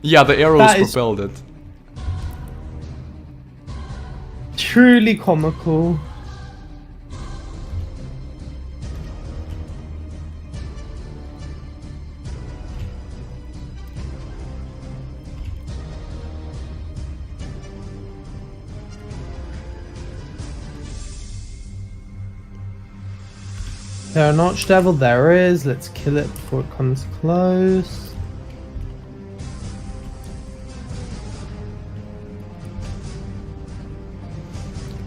Yeah, the arrows propelled it. Truly comical. There an archdevil? There is. Let's kill it before it comes close.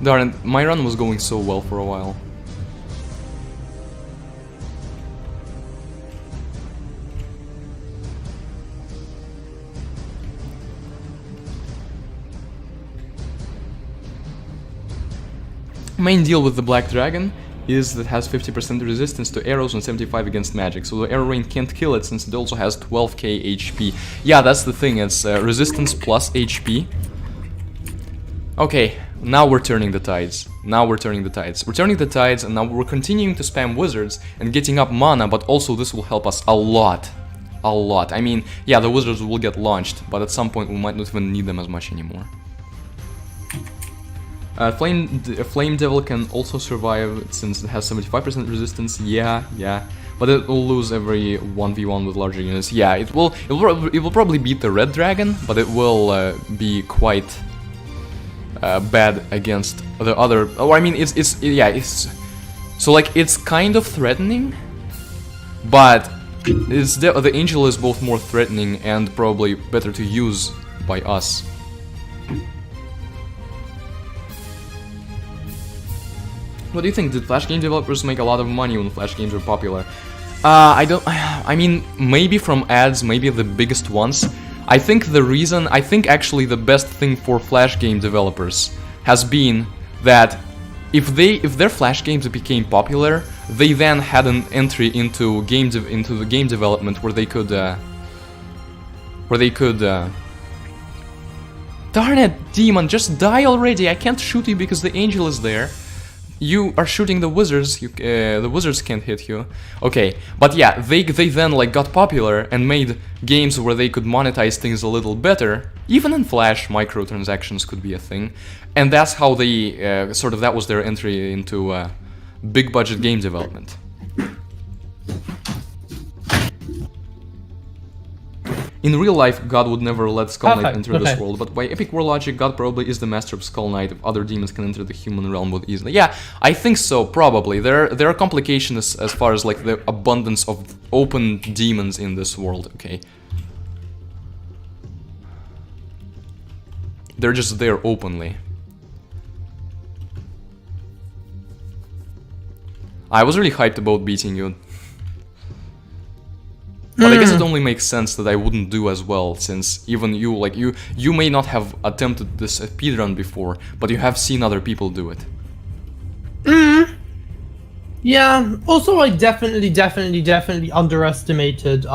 Darn it, my run was going so well for a while. Main deal with the Black Dragon is that it has 50% resistance to arrows and 75 against magic, so the arrow rain can't kill it since it also has 12k HP. Yeah, that's the thing, it's resistance plus HP. Okay, now we're turning the tides. We're turning the tides, and now we're continuing to spam wizards and getting up mana, but also this will help us a lot. I mean, yeah, the wizards will get launched, but at some point we might not even need them as much anymore. Flame Devil can also survive since it has 75% resistance. Yeah, but it will lose every 1v1 with larger units. Yeah, it will probably beat the Red Dragon, but it will be quite bad against the other. Oh, I mean, it's so like it's kind of threatening, but the angel is both more threatening and probably better to use by us. What do you think? Did Flash game developers make a lot of money when Flash games were popular? I mean, maybe from ads, maybe the biggest ones. I think actually the best thing for Flash game developers has been that if their Flash games became popular, they then had an entry into the game development where they could darn it, demon, just die already! I can't shoot you because the angel is there. You are shooting the wizards. The wizards can't hit you. Okay, but yeah, they then like got popular and made games where they could monetize things a little better. Even in Flash, microtransactions could be a thing, and that's how they that was their entry into big budget game development. In real life, God would never let Skull Knight enter this world, but by epic war logic, God probably is the master of Skull Knight if other demons can enter the human realm with easily. Yeah, I think so, probably. There are complications as far as like the abundance of open demons in this world, okay? They're just there openly. I was really hyped about beating you. But I guess it only makes sense that I wouldn't do as well, since even you, like, you may not have attempted this speedrun before, but you have seen other people do it. Yeah, also I definitely underestimated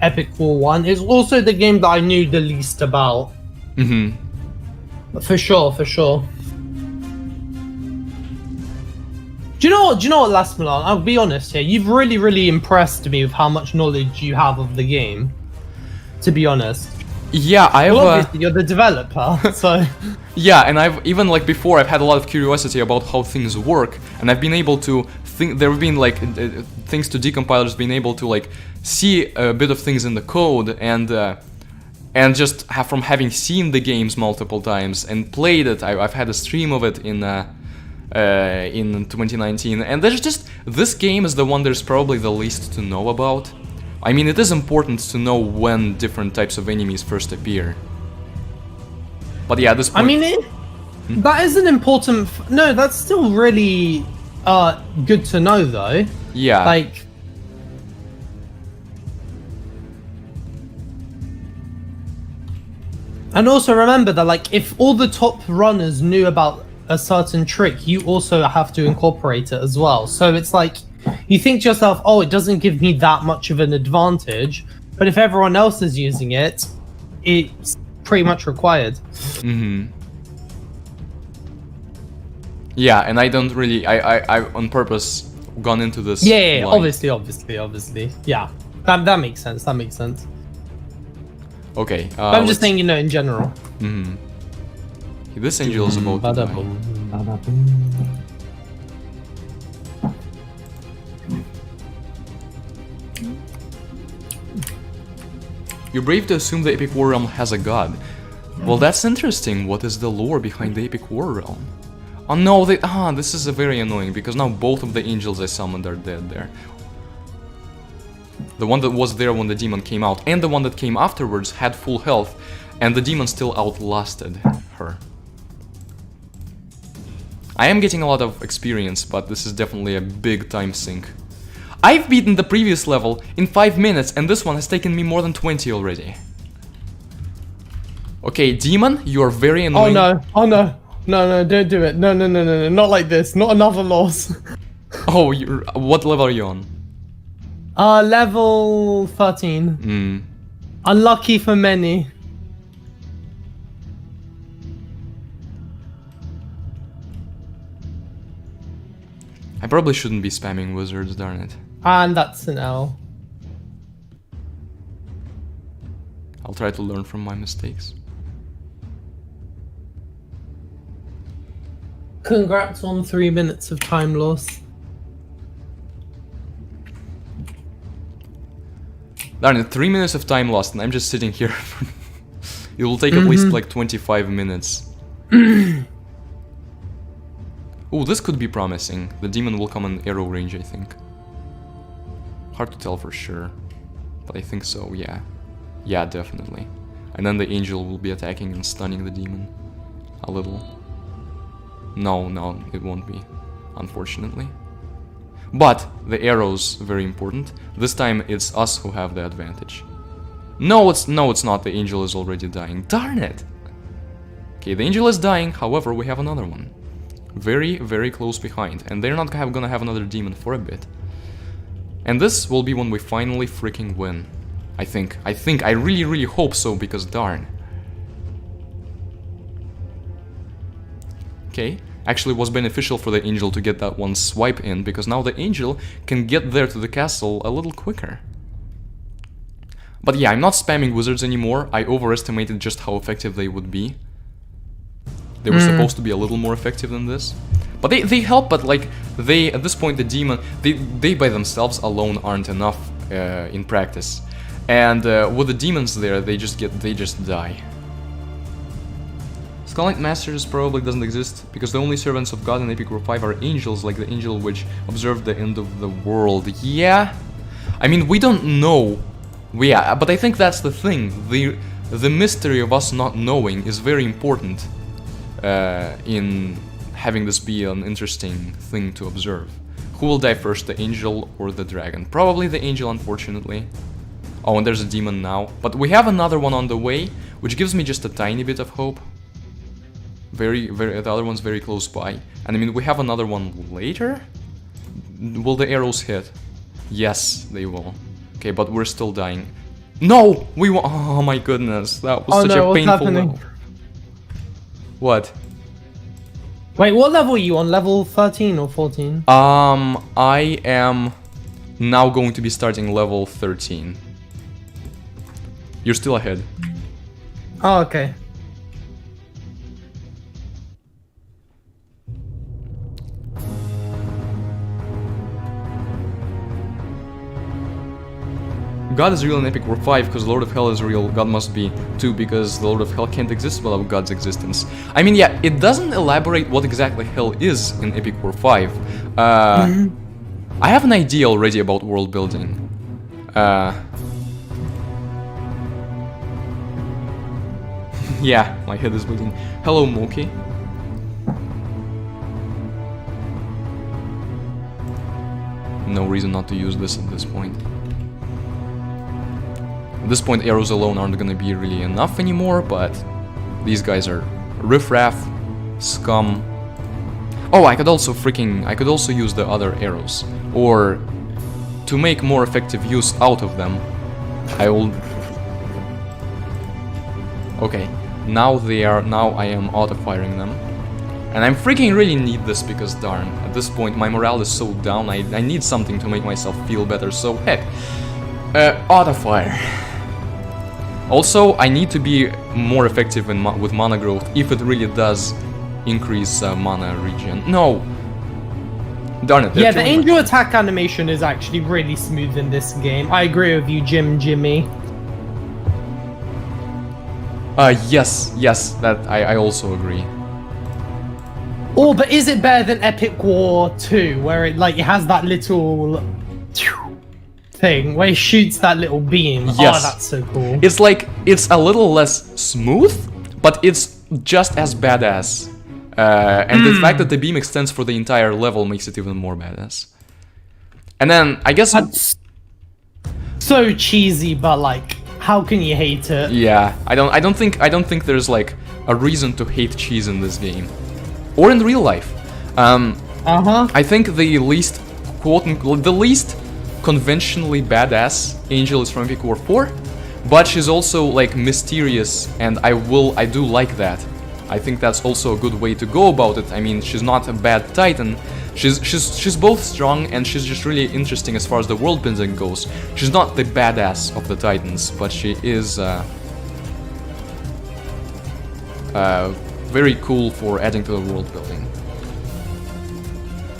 Epic War 1. It's also the game that I knew the least about. For sure. Do you know what, Last Milan? I'll be honest here. You've really impressed me with how much knowledge you have of the game. To be honest. Yeah, obviously you're the developer, so. Yeah, and I've even like before I've had a lot of curiosity about how things work, and I've been able to think. There have been like things to decompilers being able to like see a bit of things in the code and just from having seen the games multiple times and played it. I've had a stream of it in 2019, and there's just this game is the one there's probably the least to know about. I mean, it is important to know when different types of enemies first appear. But yeah, at this point, I mean, that is an important. No, that's still really good to know, though. Yeah. Like. And also remember that, like, if all the top runners knew about a certain trick, you also have to incorporate it as well. So it's like, you think to yourself, oh, it doesn't give me that much of an advantage, but if everyone else is using it, it's pretty much required. Yeah, and I don't really, I on purpose gone into this. Yeah, obviously. Yeah, that makes sense. Okay. But I'm just saying, you know, in general. This angel is about to die. You're brave to assume the Epic War Realm has a god. Well, that's interesting. What is the lore behind the Epic War Realm? Oh no, this is very annoying, because now both of the angels I summoned are dead there. The one that was there when the demon came out, and the one that came afterwards had full health, and the demon still outlasted her. I am getting a lot of experience, but this is definitely a big time sink. I've beaten the previous level in 5 minutes, and this one has taken me more than 20 already. Okay, demon, you are very annoying. Oh no, don't do it. No, not like this. Not another loss. Oh, what level are you on? Level 13. Unlucky for many. I probably shouldn't be spamming wizards, darn it. And that's an L. I'll try to learn from my mistakes. Congrats on 3 minutes of time loss. Darn it, 3 minutes of time lost, and I'm just sitting here. It will take at least like 25 minutes. Oh, this could be promising. The demon will come in arrow range, I think. Hard to tell for sure, but I think so, yeah. Yeah, definitely. And then the angel will be attacking and stunning the demon. A little. No, it won't be, unfortunately. But the arrows, very important. This time it's us who have the advantage. No, it's not. The angel is already dying. Darn it! Okay, the angel is dying, however, we have another one. Very, very close behind, and they're not gonna have another demon for a bit. And this will be when we finally freaking win. I think. I really hope so, because darn. Okay, actually was beneficial for the angel to get that one swipe in, because now the angel can get there to the castle a little quicker. But yeah, I'm not spamming wizards anymore. I overestimated just how effective they would be. They were supposed to be a little more effective than this. But they help, but like, they, at this point, the demon, they by themselves alone aren't enough in practice. And with the demons there, they just die. Skull Masters probably doesn't exist, because the only servants of God in Epic War 5 are angels, like the angel which observed the end of the world. Yeah, I mean, we don't know. Yeah, but I think that's the thing. The mystery of us not knowing is very important in having this be an interesting thing to observe. Who will die first, the angel or the dragon? Probably the angel, unfortunately. Oh, and there's a demon now. But we have another one on the way, which gives me just a tiny bit of hope. The other one's very close by. And I mean, we have another one later? Will the arrows hit? Yes, they will. Okay, but we're still dying. No! We won! Oh my goodness, that was such a painful level. What? Wait, what level are you on? Level 13 or 14? I am now going to be starting level 13. You're still ahead. Oh, okay. God is real in Epic War 5 because the Lord of Hell is real. God must be too because the Lord of Hell can't exist without God's existence. I mean, yeah, it doesn't elaborate what exactly Hell is in Epic War 5. I have an idea already about world building. Yeah, my head is bleeding. Hello, Moki. No reason not to use this at this point. At this point, arrows alone aren't gonna be really enough anymore, but these guys are riffraff, scum. Oh, I could also use the other arrows. Or, to make more effective use out of them, I will... Okay, now I am auto-firing them. And I freaking really need this because darn, at this point my morale is so down, I need something to make myself feel better, so heck. Auto-fire. Also, I need to be more effective with mana growth if it really does increase mana regen. No! Darn it. Yeah, the angel attack animation is actually really smooth in this game. I agree with you, Jimmy. Yes, that I also agree. Oh, but is it better than Epic War 2, where it has that little thing where he shoots that little beam? Yes. Oh, that's so cool. It's like, it's a little less smooth, but it's just as badass. And the fact that the beam extends for the entire level makes it even more badass. And then, I guess... That's so cheesy, but how can you hate it? Yeah, I don't think there's a reason to hate cheese in this game. Or in real life. I think the least conventionally badass angel is from Epic War 4, but she's also mysterious, and I do like that. I think that's also a good way to go about it. I mean, she's not a bad titan. She's both strong and she's just really interesting as far as the world building goes. She's not the badass of the titans, but she is very cool for adding to the world building.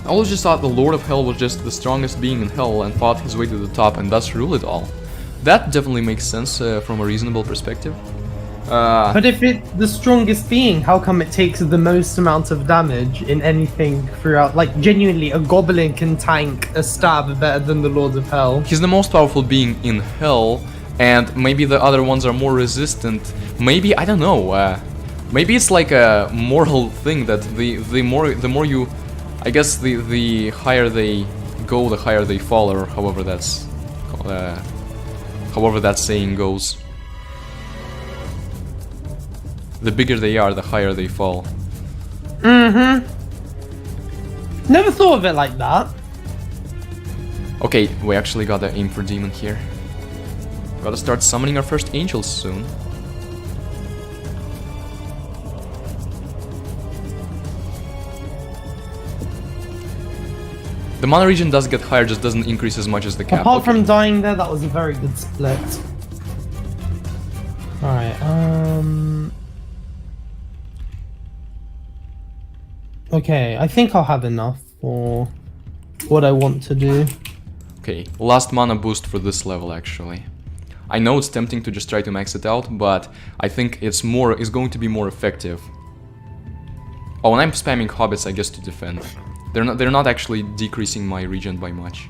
I always just thought the Lord of Hell was just the strongest being in Hell and fought his way to the top and thus ruled it all. That definitely makes sense from a reasonable perspective. But if it's the strongest being, how come it takes the most amount of damage in anything throughout? Genuinely, a goblin can tank a stab better than the Lord of Hell. He's the most powerful being in Hell, and maybe the other ones are more resistant. Maybe, I don't know, maybe it's like a moral thing that the more you... I guess the higher they go, the higher they fall, or however that saying goes. The bigger they are, the higher they fall. Never thought of it like that. Okay, we actually gotta aim for demon here. Gotta start summoning our first angels soon. The mana regen does get higher, just doesn't increase as much as the cap. Apart Okay. from dying there, that was a very good split. Alright, okay, I think I'll have enough for what I want to do. Okay, last mana boost for this level actually. I know it's tempting to just try to max it out, but I think it's going to be more effective. Oh, and I'm spamming hobbits, I guess, to defend. They're not actually decreasing my regen by much.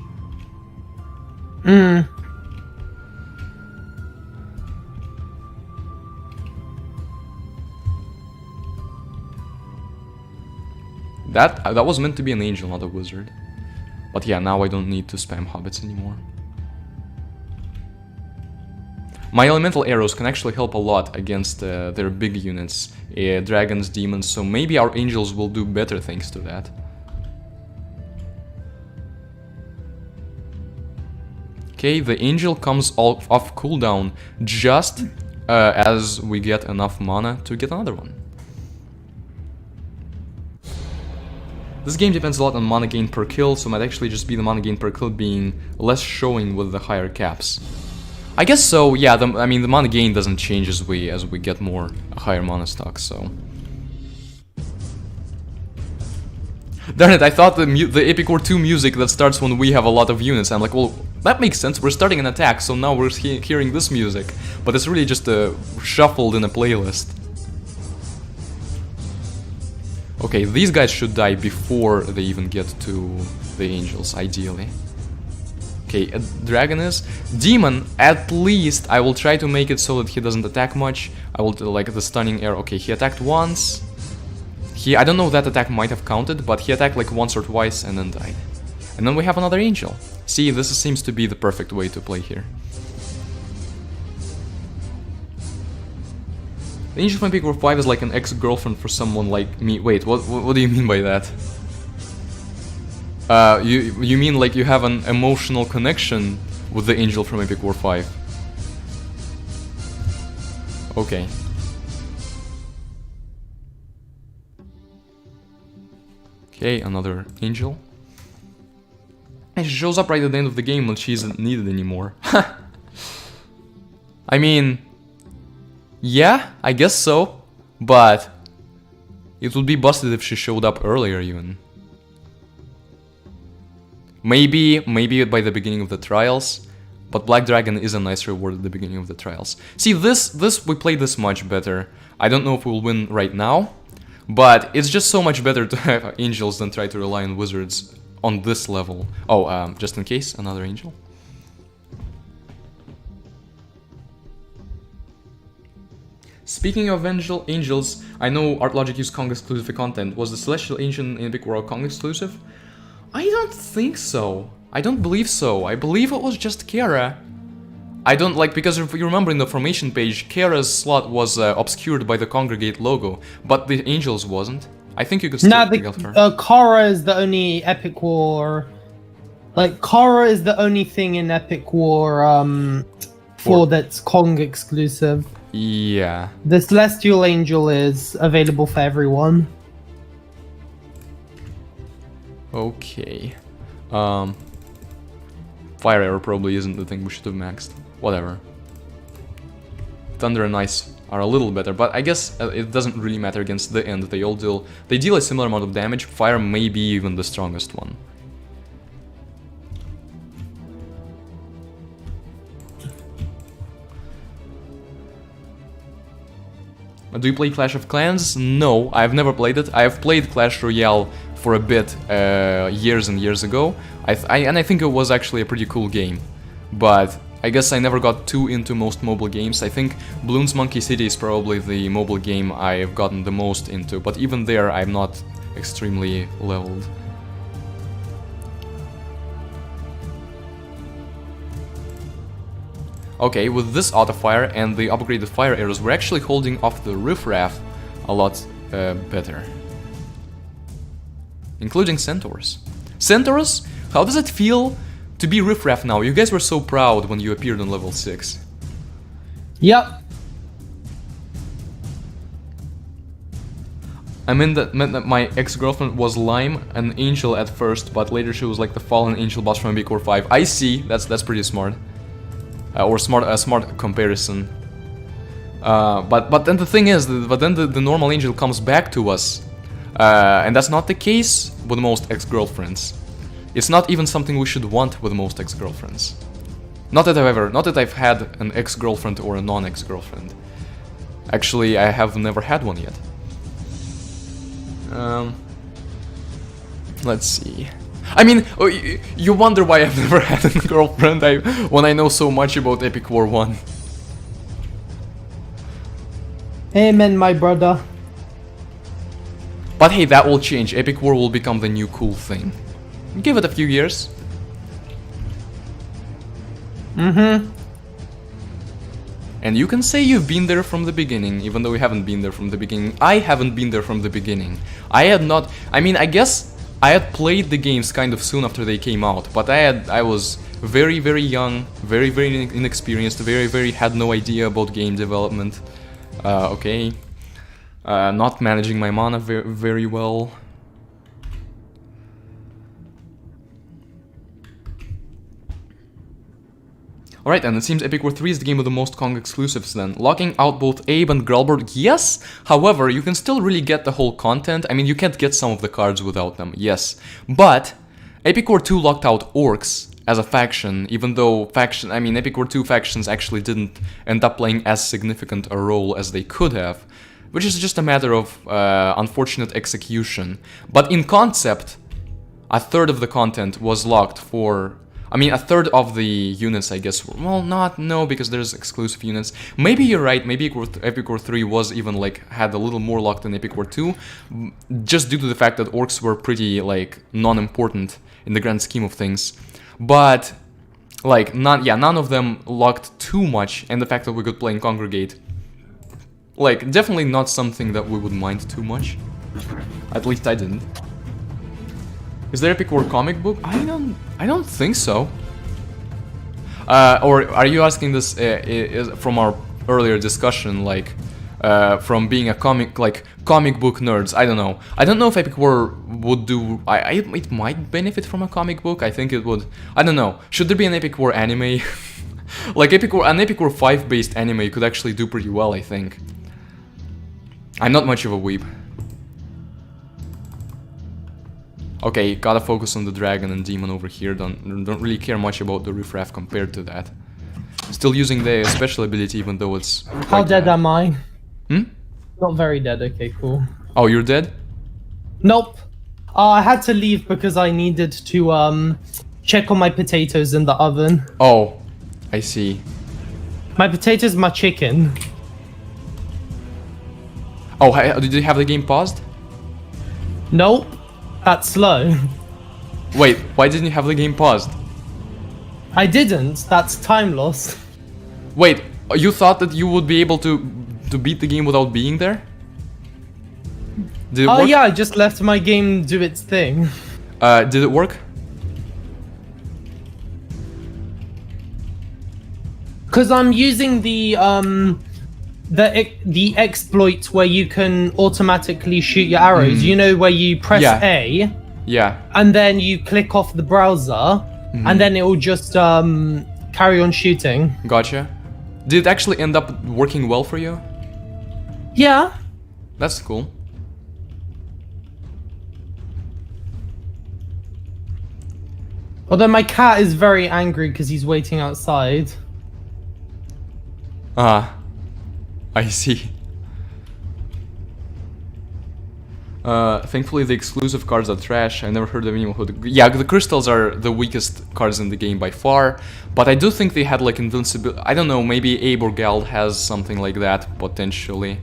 That was meant to be an angel, not a wizard. But yeah, now I don't need to spam hobbits anymore. My elemental arrows can actually help a lot against their big units, dragons, demons, so maybe our angels will do better thanks to that. Okay, the angel comes off cooldown just as we get enough mana to get another one. This game depends a lot on mana gain per kill, so it might actually just be the mana gain per kill being less showing with the higher caps. I guess so, yeah, I mean the mana gain doesn't change as we get more higher mana stocks, so... Darn it, I thought the Epic War 2 music that starts when we have a lot of units, I'm like, well, that makes sense, we're starting an attack, so now we're hearing this music. But it's really just shuffled in a playlist. Okay, these guys should die before they even get to the angels, ideally. Okay, a dragon is. Demon, at least I will try to make it so that he doesn't attack much. I will do like the stunning arrow. Okay, he attacked once. I don't know if that attack might have counted, but he attacked like once or twice and then died. And then we have another angel. See, this seems to be the perfect way to play here. The angel from Epic War 5 is like an ex-girlfriend for someone like me. Wait, what do you mean by that? You mean like you have an emotional connection with the angel from Epic War 5? Okay. Okay, another angel. And she shows up right at the end of the game when she isn't needed anymore. I mean... yeah, I guess so. But... it would be busted if she showed up earlier even. Maybe by the beginning of the trials, but Black Dragon is a nice reward at the beginning of the trials. See, we played this much better. I don't know if we'll win right now, but it's just so much better to have angels than try to rely on wizards on this level. Oh, just in case, another angel. Speaking of angels, I know ArtLogic used Kong exclusive content. Was the Celestial Angel in Epic War Kong exclusive? I don't think so. I don't believe so. I believe it was just Kara. I don't like, because if you remember in the formation page, Kara's slot was obscured by the Congregate logo, but the Angels wasn't. I think you could still get her. Kara is the only Epic War... like, Kara is the only thing in Epic War 4 that's Kong exclusive. Yeah. The Celestial Angel is available for everyone. Okay. Fire Arrow probably isn't the thing we should have maxed. Whatever. Thunder and Ice are a little better, but I guess it doesn't really matter against the end. They deal a similar amount of damage. Fire may be even the strongest one. Do you play Clash of Clans? No, I've never played it. I've played Clash Royale for a bit years and years ago, and I think it was actually a pretty cool game. But I guess I never got too into most mobile games. I think Bloons Monkey City is probably the mobile game I've gotten the most into, but even there I'm not extremely leveled. Okay, with this auto-fire and the upgraded fire arrows, we're actually holding off the riffraff a lot better. Including centaurs. Centaurs? How does it feel to be riffraff now? You guys were so proud when you appeared on level 6. Yep. I meant that my ex-girlfriend was Lime, an angel at first, but later she was like the fallen angel boss from Epic War 5. I see. That's pretty smart. Or smart comparison. But then the thing is, the normal angel comes back to us, and that's not the case with most ex-girlfriends. It's not even something we should want with most ex-girlfriends. Not that I've had an ex-girlfriend or a non-ex-girlfriend. Actually, I have never had one yet. Let's see. I mean, you wonder why I've never had a girlfriend when I know so much about Epic War 1. Amen, my brother. But hey, that will change. Epic War will become the new cool thing. Give it a few years. Mm-hmm. And you can say you've been there from the beginning, even though you haven't been there from the beginning. I haven't been there from the beginning. I guess I had played the games kind of soon after they came out, but I was very, very young, very, very inexperienced, very, had no idea about game development. Okay. Not managing my mana very well. Alright, and it seems Epic War 3 is the game with the most Kong exclusives then. Locking out both Abe and Gralberg, yes! However, you can still really get the whole content. I mean, you can't get some of the cards without them, yes. But Epic War 2 locked out Orcs as a faction, even though Epic War 2 factions actually didn't end up playing as significant a role as they could have, which is just a matter of unfortunate execution. But in concept, a third of the content was locked for... a third of the units, I guess. Well, no, because there's exclusive units. Maybe you're right, maybe Epic War 3 was even, had a little more locked than Epic War 2, just due to the fact that Orcs were pretty, non-important in the grand scheme of things. But, none of them locked too much, and the fact that we could play in Congregate, definitely not something that we would mind too much. At least I didn't. Is there Epic War comic book? I don't think so. Or are you asking this from our earlier discussion, from being a comic book nerds? I don't know. I don't know if Epic War would do. It might benefit from a comic book. I think it would. I don't know. Should there be an Epic War anime? An Epic War 5 based anime could actually do pretty well, I think. I'm not much of a weeb. Okay, gotta focus on the dragon and demon over here. Don't really care much about the riffraff compared to that. Still using the special ability, even though it's... How dead am I? Hmm? Not very dead, okay, cool. Oh, you're dead? Nope. I had to leave because I needed to check on my potatoes in the oven. Oh, I see. My potatoes, my chicken. Oh, did you have the game paused? Nope. That's slow. Wait, why didn't you have the game paused? I didn't. That's time loss. Wait, you thought that you would be able to beat the game without being there? Did it work? Oh yeah, I just left my game do its thing. Did it work? Because I'm using the exploit where you can automatically shoot your arrows. You know, where you press A. Yeah. And then you click off the browser, and then it will just carry on shooting. Gotcha. Did it actually end up working well for you? Yeah. That's cool. Although my cat is very angry because he's waiting outside. I see. Thankfully the exclusive cards are trash. I never heard of anyone who... Yeah, the crystals are the weakest cards in the game by far, but I do think they had invincibility. I don't know, maybe Abe or Gald has something like that, potentially.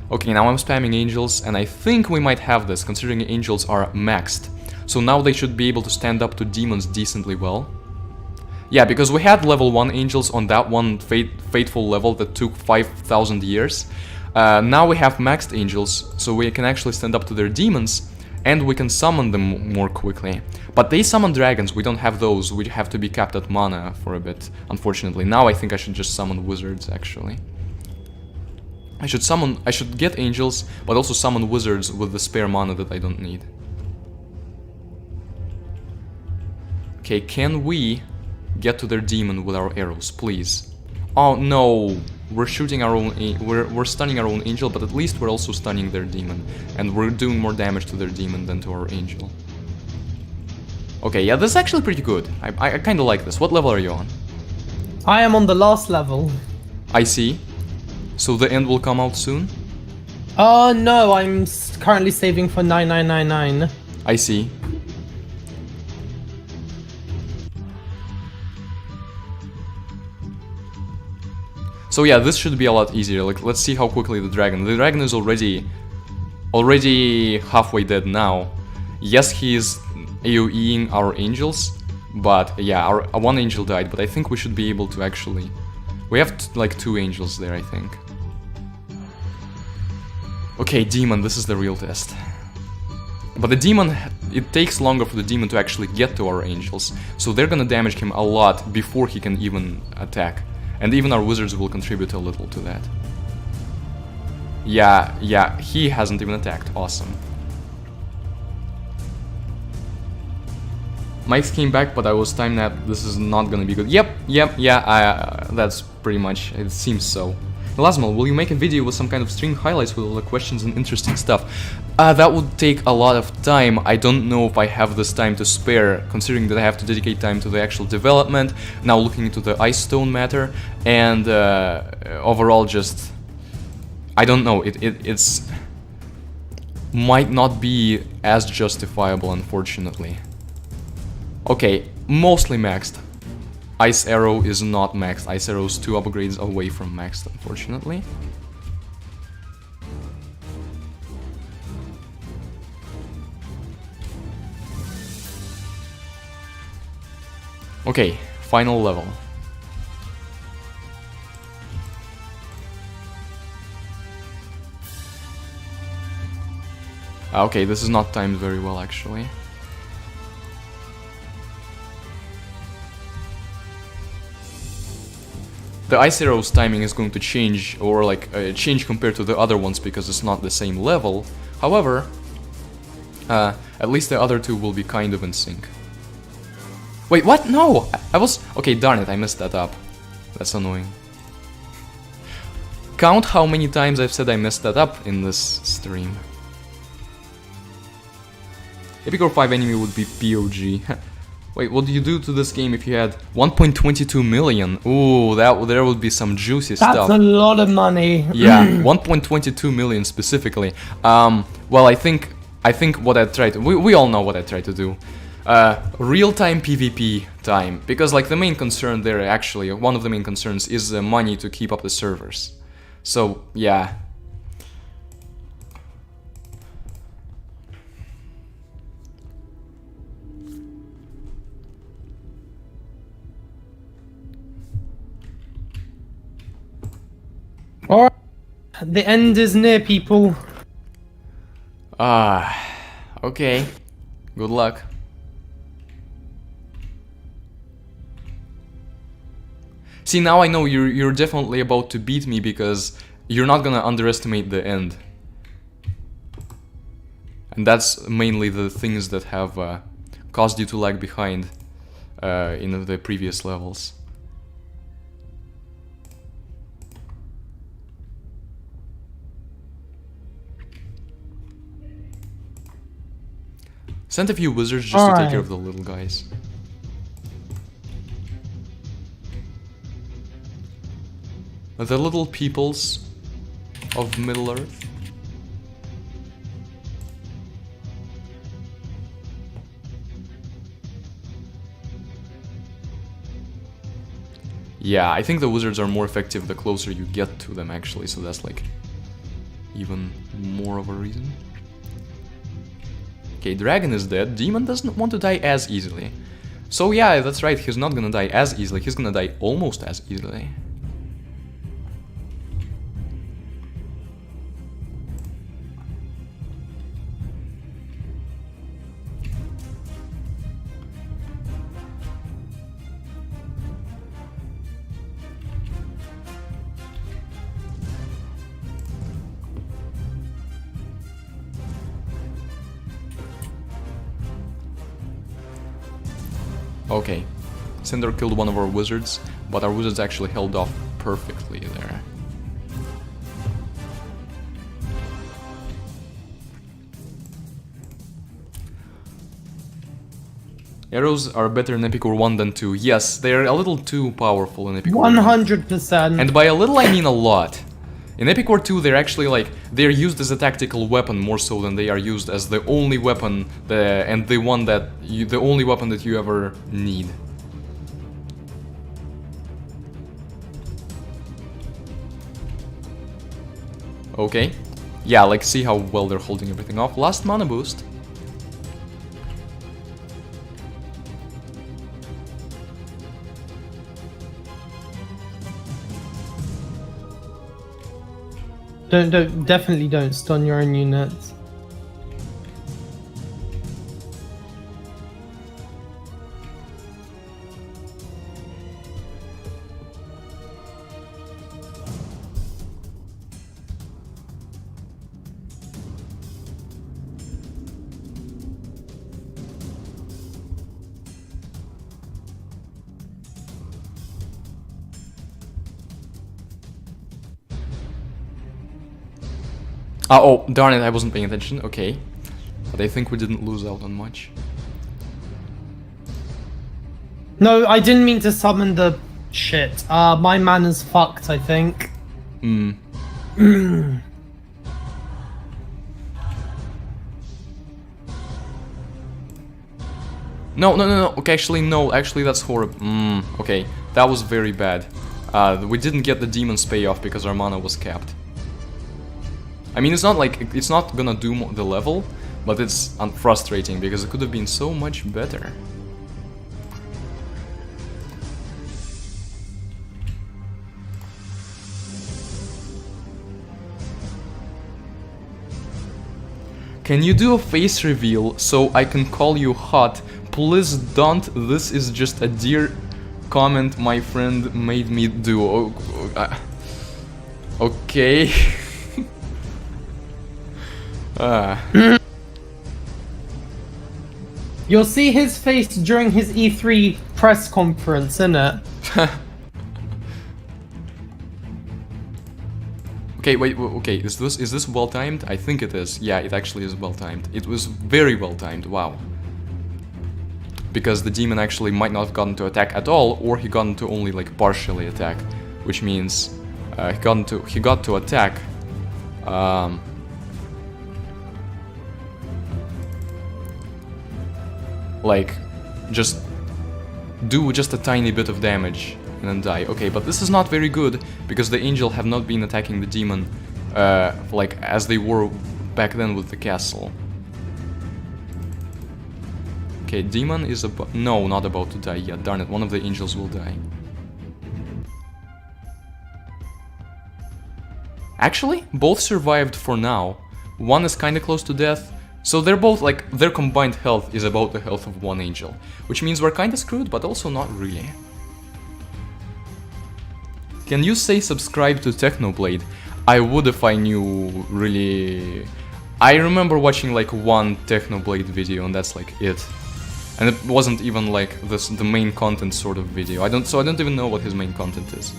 Okay, now I'm spamming angels, and I think we might have this, considering angels are maxed. So now they should be able to stand up to demons decently well. Yeah, because we had level 1 angels on that one fateful level that took 5,000 years. Now we have maxed angels, so we can actually stand up to their demons, and we can summon them more quickly. But they summon dragons, we don't have those, we have to be capped at mana for a bit, unfortunately. Now I think I should just summon wizards, actually. I should get angels, but also summon wizards with the spare mana that I don't need. Okay, can we get to their demon with our arrows, please? Oh no, we're shooting our own, we're stunning our own angel, but at least we're also stunning their demon, and we're doing more damage to their demon than to our angel. Okay, yeah, this is actually pretty good. I kind of like this. What level are you on? I am on the last level. I see. So the end will come out soon? Oh no, I'm currently saving for 9999. I see. So yeah, this should be a lot easier. Like, let's see how quickly the dragon is already halfway dead now. Yes, he is AoEing our angels, but yeah, our one angel died, but I think we should be able to actually... We have like 2 angels there, I think. Okay, demon, this is the real test. But the demon, it takes longer for the demon to actually get to our angels, so they're gonna damage him a lot before he can even attack. And even our wizards will contribute a little to that. Yeah, he hasn't even attacked. Awesome. Mike's came back, but I was timed that this is not gonna be good. That's pretty much, it seems so. Lasmal, will you make a video with some kind of stream highlights with all the questions and interesting stuff? That would take a lot of time. I don't know if I have this time to spare, considering that I have to dedicate time to the actual development, now looking into the ice stone matter, and overall just... I don't know, it's... might not be as justifiable, unfortunately. Okay, mostly maxed. Ice Arrow is not maxed. Ice Arrow is 2 upgrades away from maxed, unfortunately. Okay, final level. Okay, this is not timed very well, actually. The Ice Arrow's timing is going to change, or like change compared to the other ones because it's not the same level. However, at least the other 2 will be kind of in sync. Wait, what? No! I was... Okay, darn it, I messed that up. That's annoying. Count how many times I've said I messed that up in this stream. Epic or 5 enemy would be POG. Wait, what do you do to this game if you had 1.22 million? Ooh, there would be some juicy stuff. That's a lot of money. Yeah, 1.22 million specifically. Well, I think what I tried to... We all know what I tried to do. Real-time PvP time. Because, like, the main concern there, actually, one of the main concerns is the money to keep up the servers. So, yeah. Alright, the end is near, people. Okay. Good luck. See, now I know you're definitely about to beat me because you're not gonna underestimate the end. And that's mainly the things that have caused you to lag behind in the previous levels. Send a few wizards just to take care of the little guys. The little peoples of Middle-earth. Yeah, I think the wizards are more effective the closer you get to them, actually, so that's like even more of a reason. Okay, dragon is dead. Demon doesn't want to die as easily. So yeah, that's right, he's not gonna die as easily, he's gonna die almost as easily. Okay. Cinder killed one of our wizards, but our wizards actually held off perfectly there. Arrows are better in Epic War 1 than 2. Yes, they're a little too powerful in Epic War 1. 100%. And by a little I mean a lot. In Epic War 2 they're actually like, they're used as a tactical weapon more so than they are used as the only weapon, and the only weapon that you ever need. Okay. Yeah, like see how well they're holding everything off. Last mana boost. Definitely don't stun your own units. Oh, darn it, I wasn't paying attention. Okay. But I think we didn't lose out on much. No, I didn't mean to summon the shit. My mana's fucked, I think. Hmm. No. Okay, actually, no. Actually, that's horrible. Okay. That was very bad. We didn't get the demon's payoff because our mana was capped. I mean, it's not like, it's not gonna do the level, but it's frustrating because it could have been so much better. Can you do a face reveal so I can call you hot? Please don't. This is just a dear comment my friend made me do. Okay. You'll see his face during his E3 press conference, innit? Okay, wait, okay, is this well timed? I think it is. Yeah, it actually is well timed. It was very well timed, wow. Because the demon actually might not have gotten to attack at all, or he gotten to only like partially attack, which means he got to attack. Like, just do just a tiny bit of damage and then die. Okay, but this is not very good because the angel have not been attacking the demon like as they were back then with the castle. Okay, demon is not about to die yet. Darn it, one of the angels will die. Actually, both survived for now. One is kinda close to death. So they're both like, their combined health is about the health of one angel. Which means we're kinda screwed, but also not really. Can you say subscribe to Technoblade? I would if I knew really... I remember watching like one Technoblade video and that's like it. And it wasn't even like the main content sort of video. I don't even know what his main content is.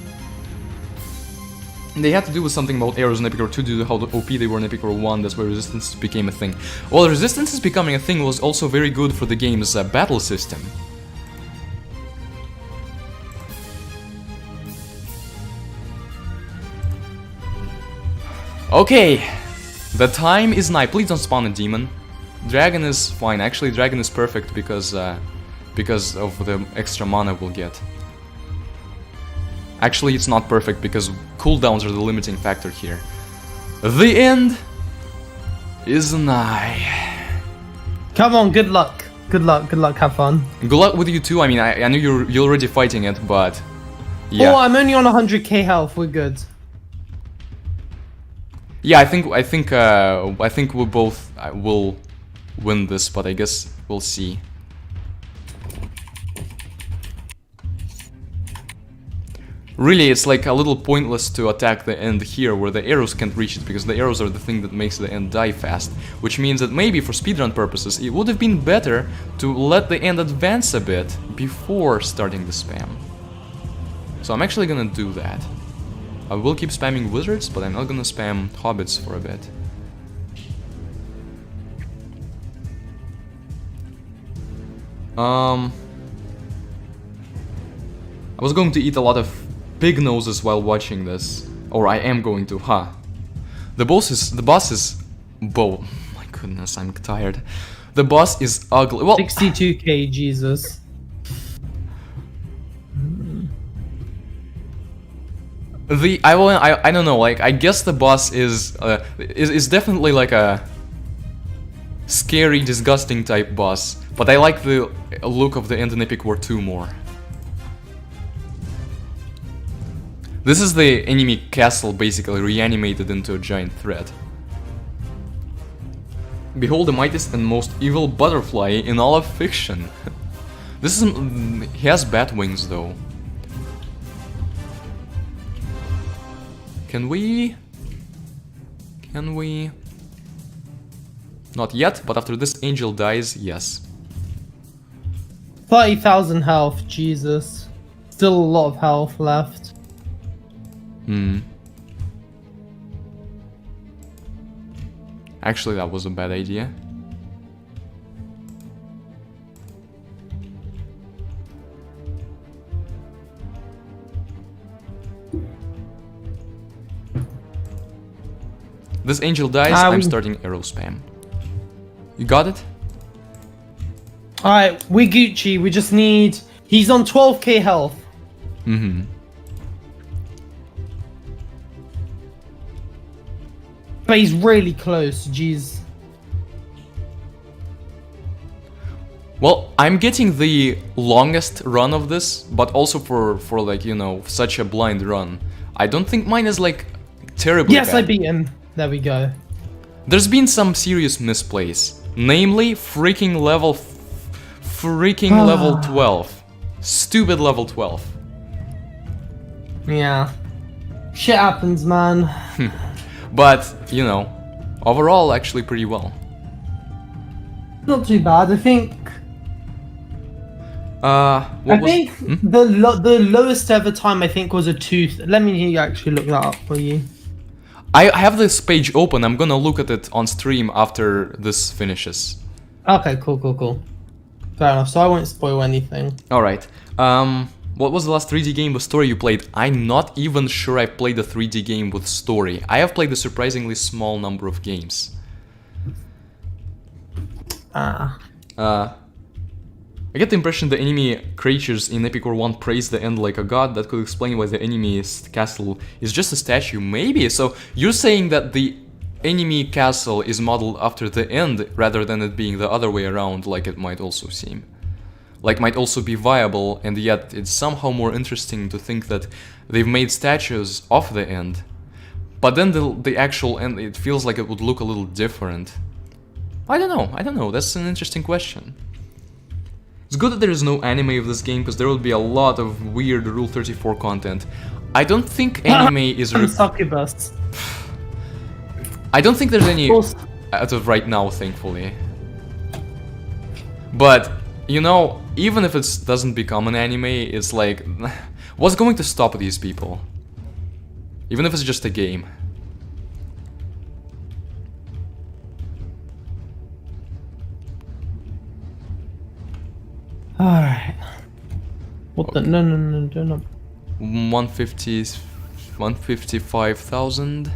They had to do with something about arrows in Epic War 2 due to how OP they were in Epic War 1, that's where resistance became a thing. Well, resistance becoming a thing was also very good for the game's battle system. Okay, the time is nigh. Please don't spawn a demon. Dragon is fine. Actually, dragon is perfect because of the extra mana we'll get. Actually, it's not perfect because cooldowns are the limiting factor here. The end is nigh. Come on, good luck. Good luck, have fun. Good luck with you too. I mean, I know you're already fighting it, but yeah. Oh, I'm only on 100k health. We're good. Yeah, I think we both will win this, but I guess we'll see. really it's like a little pointless to attack the end here where the arrows can't reach it, because the arrows are the thing that makes the end die fast. Which means that maybe for speedrun purposes it would have been better to let the end advance a bit before starting the spam. So I'm actually gonna do that. I will keep spamming wizards, but I'm not gonna spam hobbits for a bit. I was going to eat a lot of pig noses while watching this. Or I am going to, huh? The boss is... Oh my goodness, I'm tired. The boss is ugly. Well, 62k, Jesus. I don't know, like, I guess the boss is definitely like a scary, disgusting type boss, but I like the look of the end in Epic War 2 more. This is the enemy castle basically reanimated into a giant threat. Behold the mightiest and most evil butterfly in all of fiction. This is... he has bat wings though. Can we... Not yet, but after this angel dies, yes. 30,000 health, Jesus. Still a lot of health left. Actually, that was a bad idea. This angel dies, I'm starting arrow spam. You got it? Alright, we Gucci, we just need... He's on 12k health. But he's really close, jeez. Well, I'm getting the longest run of this, but also for like, you know, such a blind run. I don't think mine is like terribly bad. Yes, I beat him. There we go. There's been some serious misplays, namely freaking level 12. Stupid level 12. Yeah. Shit happens, man. But, you know, overall actually pretty well. Not too bad, I think. The lowest ever time I think was a 2. Let me actually look that up for you. I have this page open. I'm gonna look at it on stream after this finishes. Okay, cool. Fair enough, so I won't spoil anything. Alright. What was the last 3D game with story you played? I'm not even sure I've played a 3D game with story. I have played a surprisingly small number of games. I get the impression the enemy creatures in Epic War 1 praise the end like a god. That could explain why the enemy's castle is just a statue. Maybe. So you're saying that the enemy castle is modeled after the end rather than it being the other way around, like it might also seem. Like might also be viable, and yet it's somehow more interesting to think that they've made statues of the end. But then the actual end, it feels like it would look a little different. I don't know, that's an interesting question. It's good that there is no anime of this game, because there would be a lot of weird Rule 34 content. I don't think anime is... Succubus. I don't think there's any as of right now, thankfully. But, you know, even if it doesn't become an anime, it's like... what's going to stop these people? Even if it's just a game. Alright. What the? No, 155,000.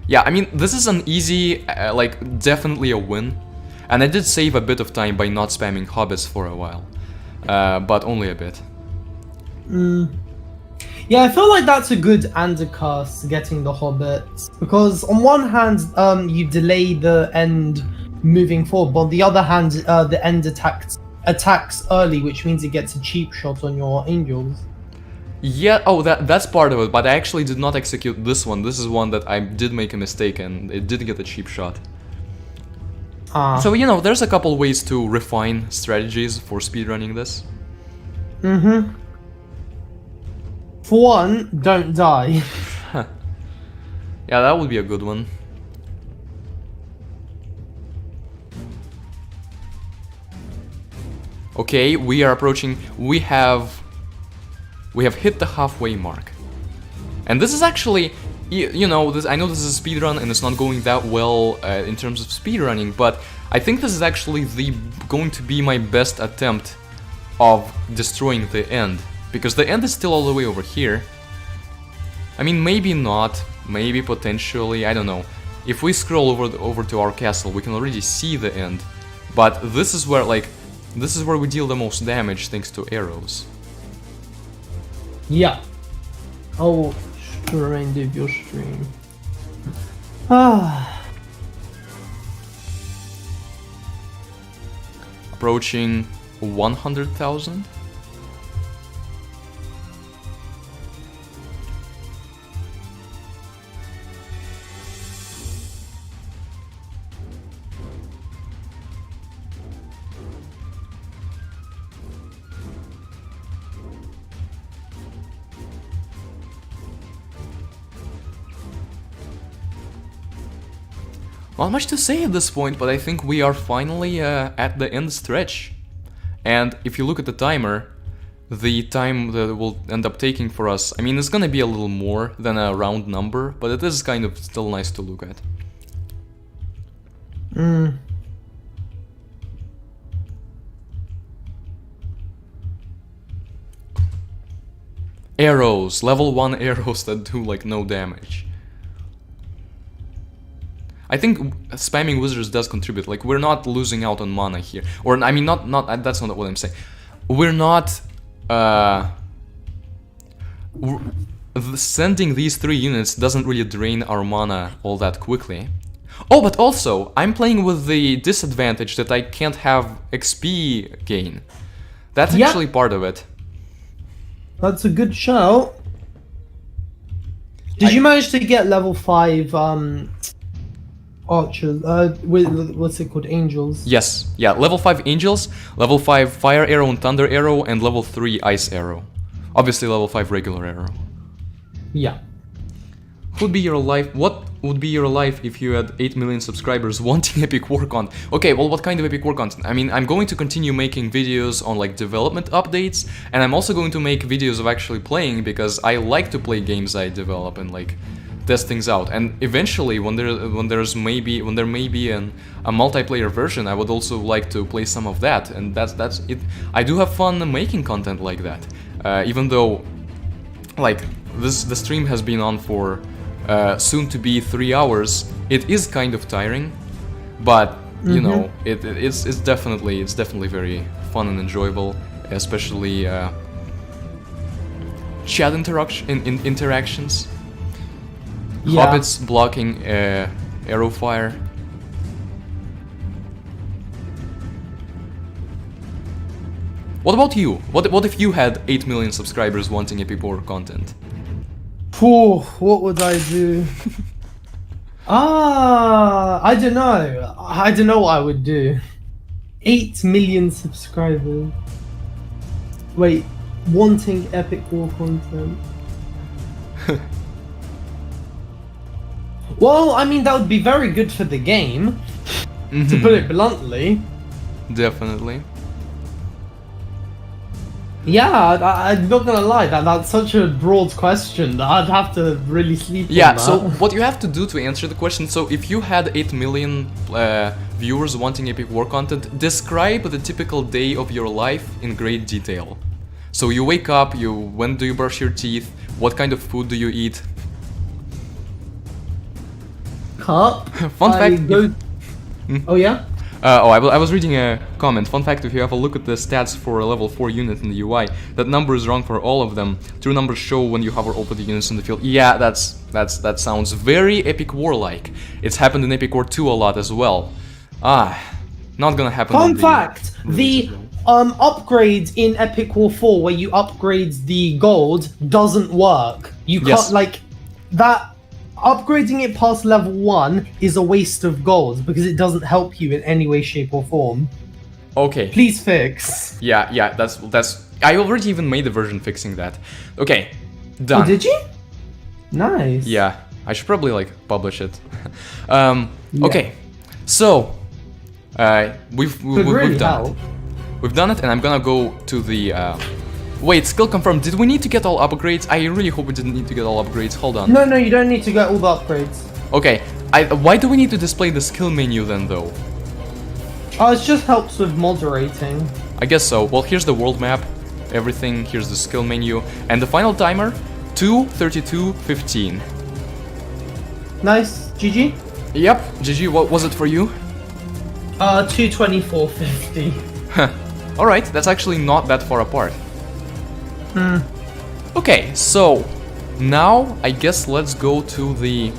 Yeah, I mean, this is an easy, like, definitely a win. And I did save a bit of time by not spamming hobbits for a while. But only a bit. Yeah, I feel like that's a good undercast, getting the hobbits. Because on one hand, you delay the end moving forward, but on the other hand, the end attacks early, which means it gets a cheap shot on your angels. Yeah, oh, that's part of it, but I actually did not execute this one. This is one that I did make a mistake and it did get a cheap shot. So, you know, there's a couple ways to refine strategies for speedrunning this. For one, don't die. Yeah, that would be a good one. Okay, we are approaching. We have hit the halfway mark, and this is actually, you know, this. I know this is a speedrun and it's not going that well in terms of speedrunning, but I think this is actually going to be my best attempt of destroying the end, because the end is still all the way over here. I mean, maybe not, maybe potentially, I don't know. If we scroll over to our castle, we can already see the end, but this is where we deal the most damage thanks to arrows. Yeah. Oh, strained of your stream. Ah. Approaching 100,000. Not much to say at this point, but I think we are finally at the end stretch. And if you look at the timer, the time that it will end up taking for us, I mean, it's gonna be a little more than a round number, but it is kind of still nice to look at. Arrows, level 1 arrows that do like no damage. I think spamming wizards does contribute. Like, we're not losing out on mana here, or I mean, not that's not what I'm saying. We're not sending these 3 units doesn't really drain our mana all that quickly. Oh, but also I'm playing with the disadvantage that I can't have XP gain. That's actually part of it. That's a good shout. Did you manage to get level 5 archers? What's it called? Angels? Yes, yeah, level 5 angels, level 5 fire arrow and thunder arrow, and level 3 ice arrow. Obviously level 5 regular arrow. Yeah. What would be your life if you had 8 million subscribers wanting epic war content? Okay, well, what kind of epic war content? I mean, I'm going to continue making videos on like development updates, and I'm also going to make videos of actually playing, because I like to play games I develop and like test things out. And eventually, when there may be a multiplayer version, I would also like to play some of that. And that's it. I do have fun making content like that, even though like the stream has been on for soon to be 3 hours. It is kind of tiring, but you know, it's definitely very fun and enjoyable, especially chat interactions. Yeah. Hobbits blocking arrow fire. What about you? What if you had 8 million subscribers wanting epic war content? Phew, what would I do? I don't know. I don't know what I would do. 8 million subscribers. Wait, wanting epic war content. Well, I mean, that would be very good for the game, to put it bluntly. Definitely. Yeah, I'm not gonna lie, that's such a broad question that I'd have to really sleep on that. So what you have to do to answer the question, so if you had 8 million viewers wanting epic war content, describe the typical day of your life in great detail. So you wake up, when do you brush your teeth, what kind of food do you eat? Cup. Fun fact. Oh yeah? I was reading a comment. Fun fact, if you have a look at the stats for a level 4 unit in the UI, that number is wrong for all of them. True numbers show when you hover over the units in the field. Yeah, that sounds very Epic War-like. It's happened in Epic War 2 a lot as well. Not gonna happen. Fun fact, the upgrade in Epic War 4 where you upgrade the gold doesn't work. You can't, like, that... Upgrading it past level 1 is a waste of gold because it doesn't help you in any way, shape, or form. Okay. Please fix. Yeah, that's. I already even made a version fixing that. Okay. Done. Oh, did you? Nice. Yeah, I should probably like publish it. Yeah. Okay, so we've really done help. it. We've done it, and I'm gonna go to the. Wait, skill confirmed. Did we need to get all upgrades? I really hope we didn't need to get all upgrades. Hold on. No, you don't need to get all the upgrades. Okay, why do we need to display the skill menu then, though? Oh, it just helps with moderating. I guess so. Well, here's the world map, everything. Here's the skill menu, and the final timer: 2:32:15. Nice. GG. Yep. GG. What was it for you? 224.50. All right. That's actually not that far apart. Okay, so now I guess let's go to the.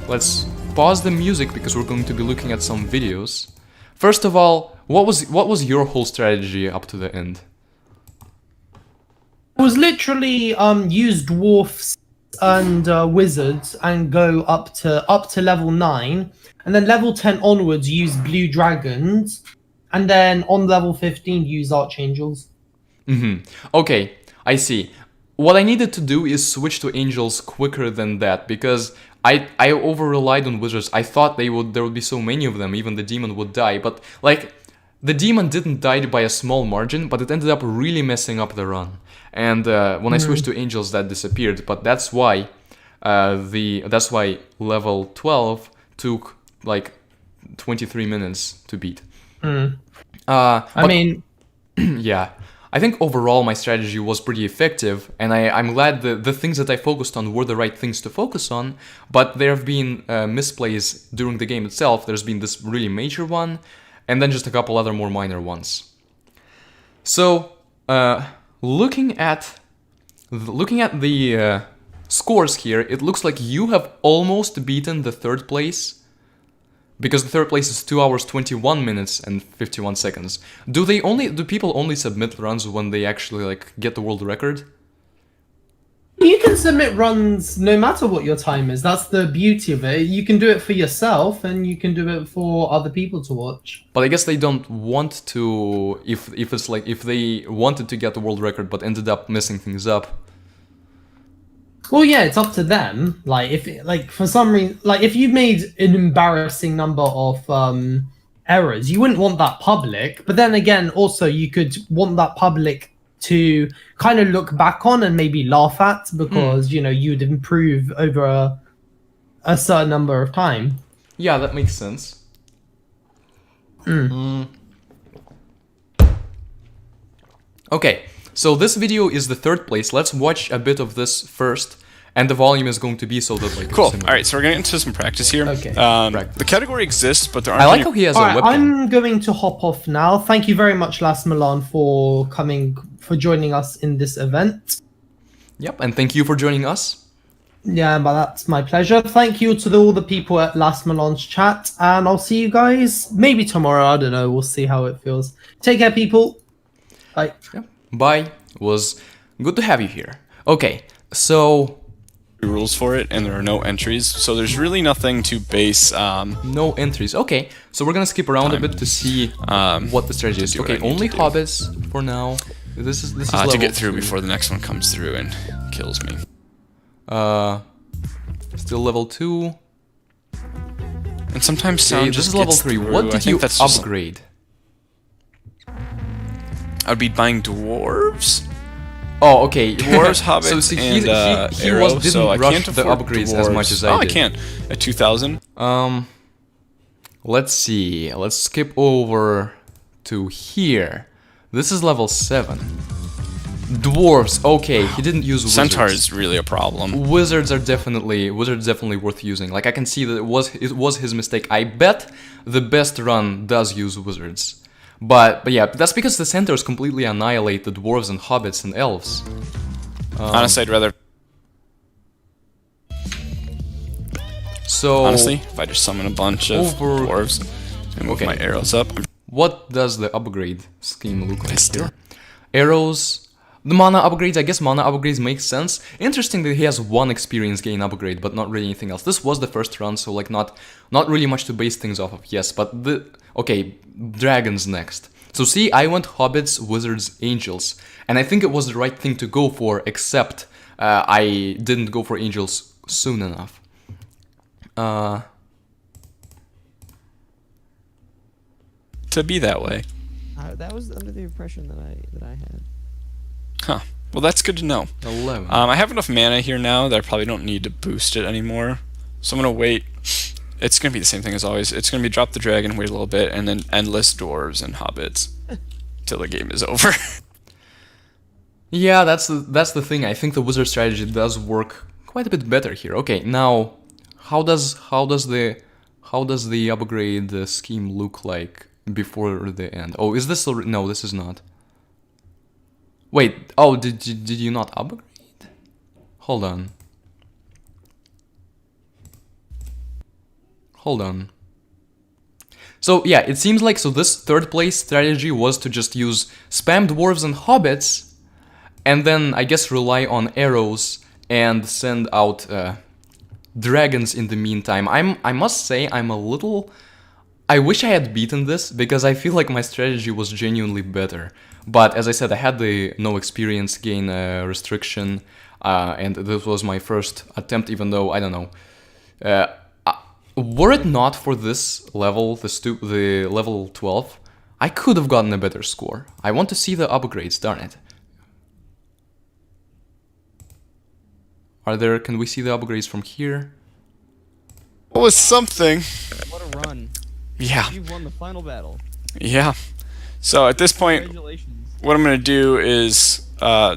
Let's pause the music because we're going to be looking at some videos. First of all, what was your whole strategy up to the end? It was literally use dwarfs and wizards and go up to level 9, and then level 10 onwards use blue dragons, and then on level 15 use archangels. Okay, I see. What I needed to do is switch to angels quicker than that because I over relied on wizards. I thought there would be so many of them, even the demon would die. But like, the demon didn't die by a small margin, but it ended up really messing up the run. And when I switched to angels, that disappeared. But that's why level 12 took like 23 minutes to beat. I mean, yeah. I think overall my strategy was pretty effective, and I'm glad the things that I focused on were the right things to focus on, but there have been misplays during the game itself. There's been this really major one, and then just a couple other more minor ones. So, looking at the scores here, it looks like you have almost beaten the third place. Because the third place is 2 hours 21 minutes and 51 seconds. Do people only submit runs when they actually like get the world record? you can submit runs no matter what your time is. That's the beauty of it. You can do it for yourself, and you can do it for other people to watch. But I guess they don't want to. If it's like if they wanted to get the world record but ended up messing things up. Well, yeah, it's up to them. Like, for some reason, like, if you made an embarrassing number of errors, you wouldn't want that public. But then again, also, you could want that public to kind of look back on and maybe laugh at because, you'd improve over a certain number of time. Yeah, that makes sense. Okay. So this video is the third place. Let's watch a bit of this first, and the volume is going to be so that like. Cool. All right, so we're getting into some practice here. Okay. The category exists, but there aren't. I like any... how he has All a right, webcam. I'm going to hop off now. Thank you very much, Last Milan, for joining us in this event. Yep, and thank you for joining us. Yeah, but that's my pleasure. Thank you to all the people at Last Milan's chat, and I'll see you guys maybe tomorrow. I don't know. We'll see how it feels. Take care, people. Bye. Yep. Bye. It was good to have you here. Okay, so rules for it, and there are no entries, so there's really nothing to base. No entries. Okay, so we're gonna skip around a bit to see what the strategy is. do what Okay, I need only to do. hobbits for now. This is level to get through 2. before the next one comes through and kills me. Still level 2. And sometimes Okay, sound this just is level gets 3. through. What I did think you that's just- upgrade? I'd be buying dwarves. Oh, okay. Dwarves, hobbits, so see, and he arrow, didn't so I rush can't the afford upgrades dwarves. as much as I did. I can. At 2,000. Let's see. Let's skip over to here. This is level 7. Dwarves. Okay, he didn't use wizards. Centaur is really a problem. Wizards are definitely worth using. Like I can see that it was his mistake. I bet the best run does use wizards. But yeah, that's because the centaurs completely annihilate the dwarves and hobbits and elves. Honestly, I'd rather. So Honestly, if I just summon a bunch of over- dwarves and move Okay. my arrows up. what does the upgrade scheme look like here? Arrows, the mana upgrades. I guess mana upgrades make sense. Interesting that he has one experience gain upgrade, but not really anything else. This was the first run, so like not really much to base things off of. Yes, but okay, dragons next. So see, I went Hobbits, Wizards, Angels, and I think it was the right thing to go for, except I didn't go for Angels soon enough. To be that way. That was under the impression that I had. Huh. Well, that's good to know. 11. I have enough mana here now that I probably don't need to boost it anymore. So I'm going to wait. It's going to be the same thing as always. It's going to be drop the dragon, wait a little bit, and then endless dwarves and hobbits till the game is over. Yeah, that's the thing. I think the wizard strategy does work quite a bit better here. Okay, now how does the upgrade scheme look like before the end? Oh, is this already? No, this is not. Wait. Oh, did you not upgrade? Hold on. Hold on. So yeah, it seems like this third place strategy was to just use spam dwarves and hobbits, and then I guess rely on arrows and send out dragons in the meantime. I must say I'm a little. I wish I had beaten this because I feel like my strategy was genuinely better. But as I said, I had the no experience gain restriction, and this was my first attempt. Even though I don't know. Were it not for this level, the level 12, I could have gotten a better score. I want to see the upgrades, darn it. Can we see the upgrades from here? What was something? What a run. Yeah. You've won the final battle. Yeah. So at this point, Congratulations. what I'm going to do is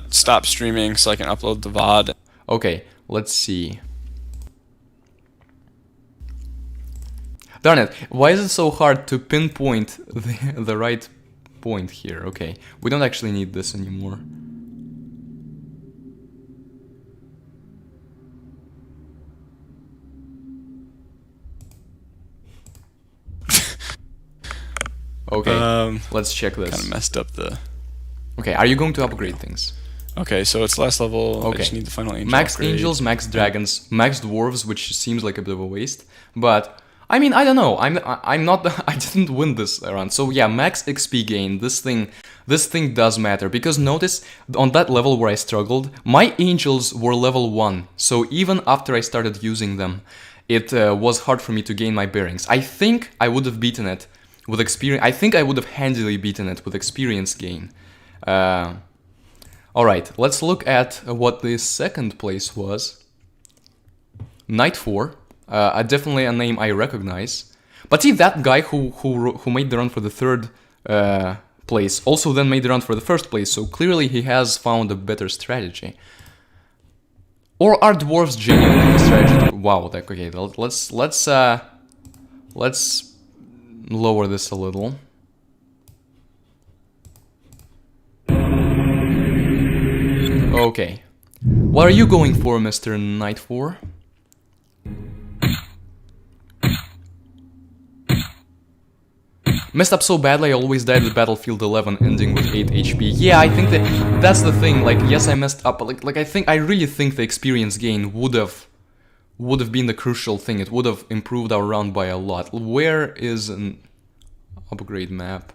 stop streaming so I can upload the VOD. Okay, let's see. Darn it, why is it so hard to pinpoint the right point here? Okay, we don't actually need this anymore. Okay, let's check Kind of this. messed up the... Okay, are you going to upgrade things? Okay, so it's last level. I Okay. just need the final angel Max upgrade. angels, max dragons, max dwarves, which seems like a bit of a waste. But I mean, I don't know. I'm not. I didn't win this run. So yeah, max XP gain. This thing does matter because notice on that level where I struggled, my angels were level 1. So even after I started using them, it was hard for me to gain my bearings. I think I would have beaten it with experience. I think I would have handily beaten it with experience gain. Alright, let's look at what the second place was. Knight 4. Definitely a name I recognize. But see, that guy who made the run for the third place also then made the run for the first place, so clearly he has found a better strategy. Or are dwarves genuinely the strategy? Wow, okay, let's lower this a little. Okay. What are you going for, Mr. Knight 4? Messed up so badly I always died at Battlefield 11 ending with 8 HP. Yeah, I think that's the thing, like, yes I messed up, but like I really think the experience gain would have been the crucial thing. It would have improved our round by a lot. Where is an upgrade map?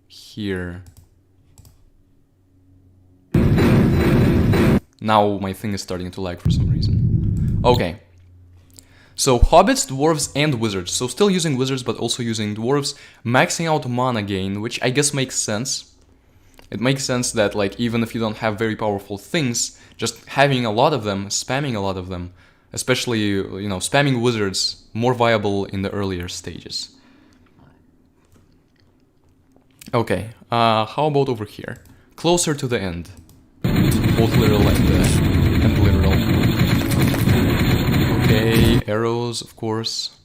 Here. Now my thing is starting to lag for some reason. Okay. So hobbits, dwarves, and wizards. So still using wizards, but also using dwarves. Maxing out mana gain, which I guess makes sense. It makes sense that, like, even if you don't have very powerful things, just having a lot of them, spamming a lot of them, especially, you know, spamming wizards, more viable in the earlier stages. Okay, how about over here? Closer to the end. Both literal and literal. Okay, arrows, of course.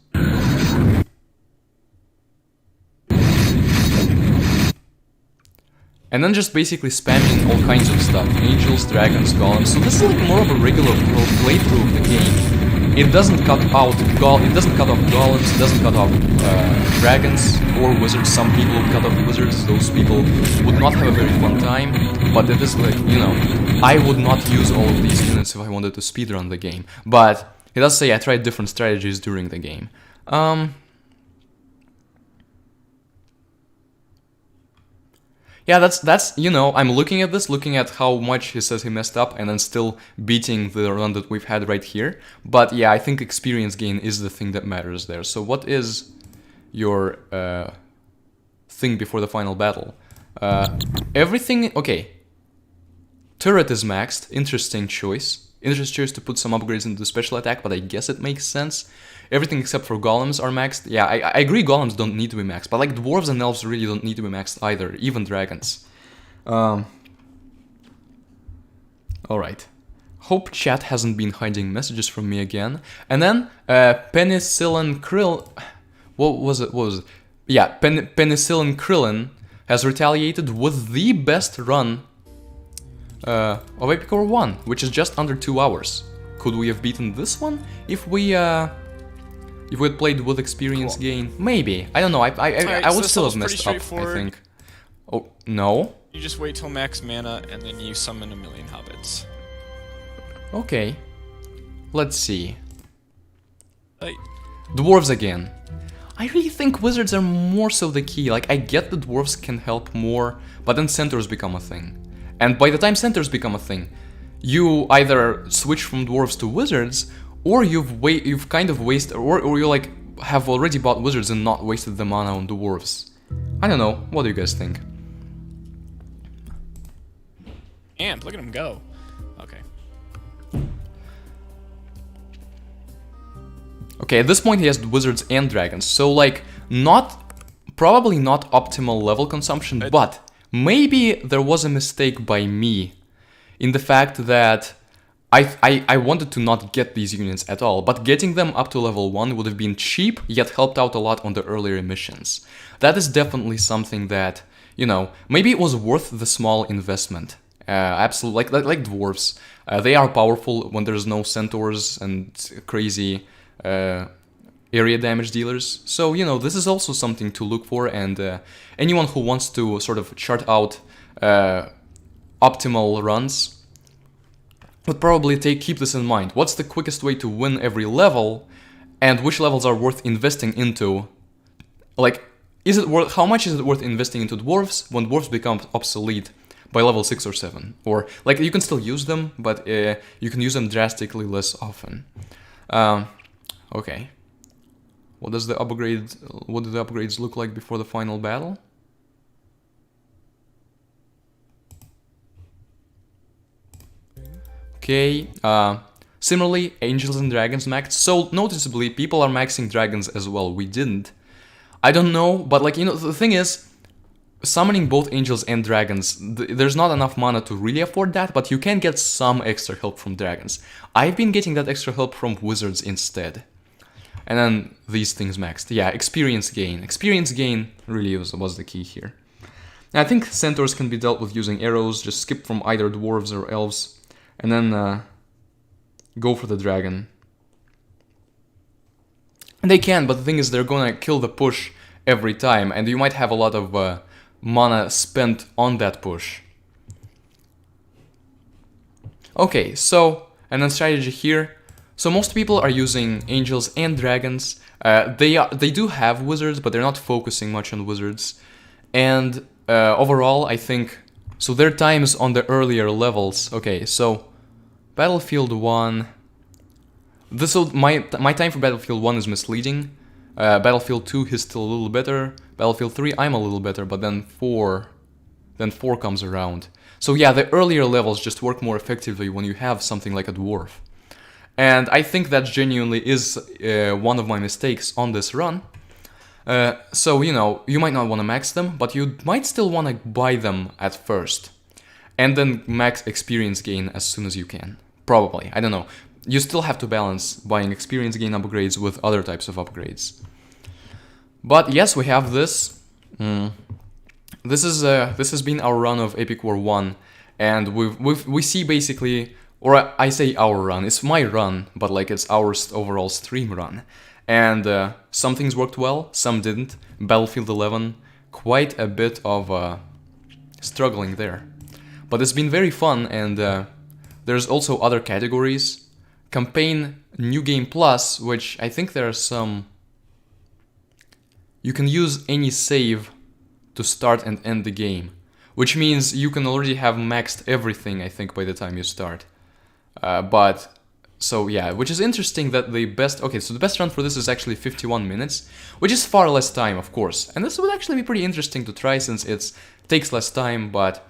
And then just basically spamming all kinds of stuff. Angels, dragons, golems. So this is like more of a regular playthrough of the game. It doesn't cut off golems, it doesn't cut off dragons or wizards. Some people cut off wizards, those people would not have a very fun time. But it is like, you know, I would not use all of these units if I wanted to speedrun the game. But it does say I tried different strategies during the game. Yeah, that's you know, I'm looking at this, looking at how much he says he messed up, and then still beating the run that we've had right here. But yeah, I think experience gain is the thing that matters there. So what is your thing before the final battle? Everything, okay. Turret is maxed, interesting choice. Interesting choice to put some upgrades into the special attack, but I guess it makes sense. Everything except for golems are maxed. Yeah, I agree golems don't need to be maxed, but like dwarves and elves really don't need to be maxed either, even dragons. Alright. Hope chat hasn't been hiding messages from me again. And then, Penicillin Krill... What was it? Yeah, Penicillin Krillin has retaliated with the best run of Epic War 1, which is just under 2 hours. Could we have beaten this one if we had played with experience gain? Maybe. I don't know. I would so still this have level's messed pretty up, I straightforward. think. Oh, no? You just wait till max mana and then you summon a million hobbits. Okay. Let's see. Like, Dwarves again. I really think wizards are more so the key. Like, I get the dwarves can help more, but then centaurs become a thing. And by the time centaurs become a thing, you either switch from dwarves to wizards, or you've kind of wasted, or you like have already bought wizards and not wasted the mana on dwarves. I don't know. What do you guys think? and look at him go. Okay. Okay, at this point he has wizards and dragons, so like, probably not optimal level consumption, but maybe there was a mistake by me in the fact that I wanted to not get these units at all, but getting them up to level 1 would have been cheap, yet helped out a lot on the earlier missions. That is definitely something that, you know, maybe it was worth the small investment. Absolutely, like dwarves. They are powerful when there's no centaurs and crazy area damage dealers. So, you know, this is also something to look for, and anyone who wants to sort of chart out optimal runs would probably keep this in mind. What's the quickest way to win every level, and which levels are worth investing into? Like, how much is it worth investing into dwarves when dwarves become obsolete by level 6 or 7? Or, like, you can still use them, but you can use them drastically less often. Okay. What do the upgrades look like before the final battle? Okay, similarly, angels and dragons maxed. So, noticeably, people are maxing dragons as well. We didn't. I don't know, but like, you know, the thing is, summoning both angels and dragons, there's not enough mana to really afford that, but you can get some extra help from dragons. I've been getting that extra help from wizards instead. And then these things maxed. Yeah, experience gain. Experience gain really was the key here. And I think centaurs can be dealt with using arrows, just skip from either dwarves or elves, and then go for the dragon. And they can, but the thing is they're gonna kill the push every time, and you might have a lot of mana spent on that push. Okay, so, and then strategy here. So most people are using angels and dragons. They do have wizards, but they're not focusing much on wizards. And overall, I think, so their times on the earlier levels. Okay, so Battlefield 1. My time for Battlefield 1 is misleading. Battlefield 2 is still a little better. Battlefield 3, I'm a little better, but then 4 comes around. So yeah, the earlier levels just work more effectively when you have something like a dwarf. And I think that genuinely is one of my mistakes on this run. So, you know, you might not want to max them, but you might still want to buy them at first. And then max experience gain as soon as you can. Probably, I don't know. You still have to balance buying experience gain upgrades with other types of upgrades. But yes, we have this. This has been our run of Epic War 1, and we see basically, or I say our run, it's my run, but like it's our overall stream run. And some things worked well, some didn't. Battlefield 11, quite a bit of struggling there. But it's been very fun, and there's also other categories. Campaign New Game Plus, which I think there are some... You can use any save to start and end the game, which means you can already have maxed everything, I think, by the time you start. But so yeah, which is interesting that the best, okay, so the best run for this is actually 51 minutes, which is far less time, of course. And this would actually be pretty interesting to try since it takes less time, but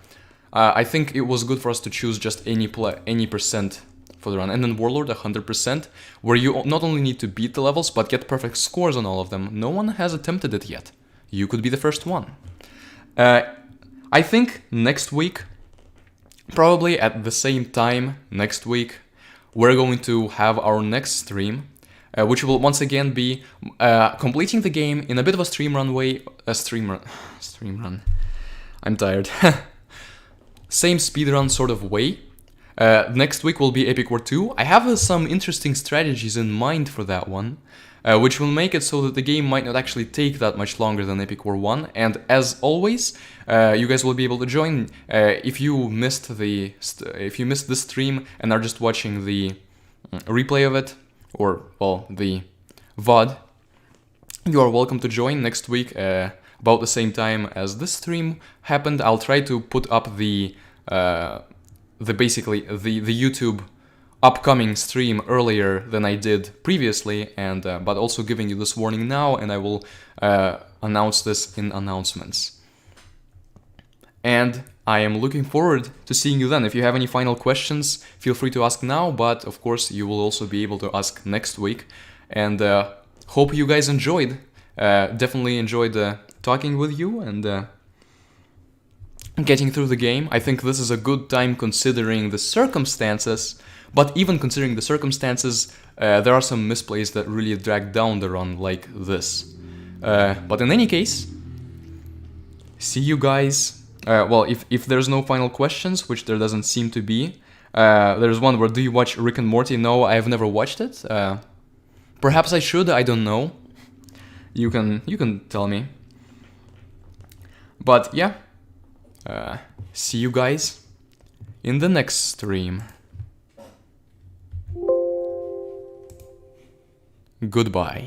I think it was good for us to choose just any percent for the run. And then Warlord 100%, where you not only need to beat the levels, but get perfect scores on all of them. No one has attempted it yet. You could be the first one. I think next week, probably at the same time next week, we're going to have our next stream, which will once again be completing the game in a bit of a stream run way. Stream run. I'm tired. Same speedrun sort of way. Next week will be Epic War 2. I have some interesting strategies in mind for that one, which will make it so that the game might not actually take that much longer than Epic War 1. And as always, you guys will be able to join if you missed this stream and are just watching the replay of it, or well, the VOD. You are welcome to join next week about the same time as this stream happened. I'll try to put up the YouTube upcoming stream earlier than I did previously, and but also giving you this warning now, and I will announce this in announcements. And I am looking forward to seeing you then. If you have any final questions, feel free to ask now, but of course you will also be able to ask next week. And hope you guys enjoyed. Definitely enjoyed talking with you and getting through the game. I think this is a good time considering the circumstances, but even considering the circumstances, there are some misplays that really drag down the run like this. But in any case, see you guys. Well, if there's no final questions, which there doesn't seem to be, there's one where, do you watch Rick and Morty? No, I have never watched it. Perhaps I should, I don't know. You can tell me. But yeah, see you guys in the next stream. Goodbye.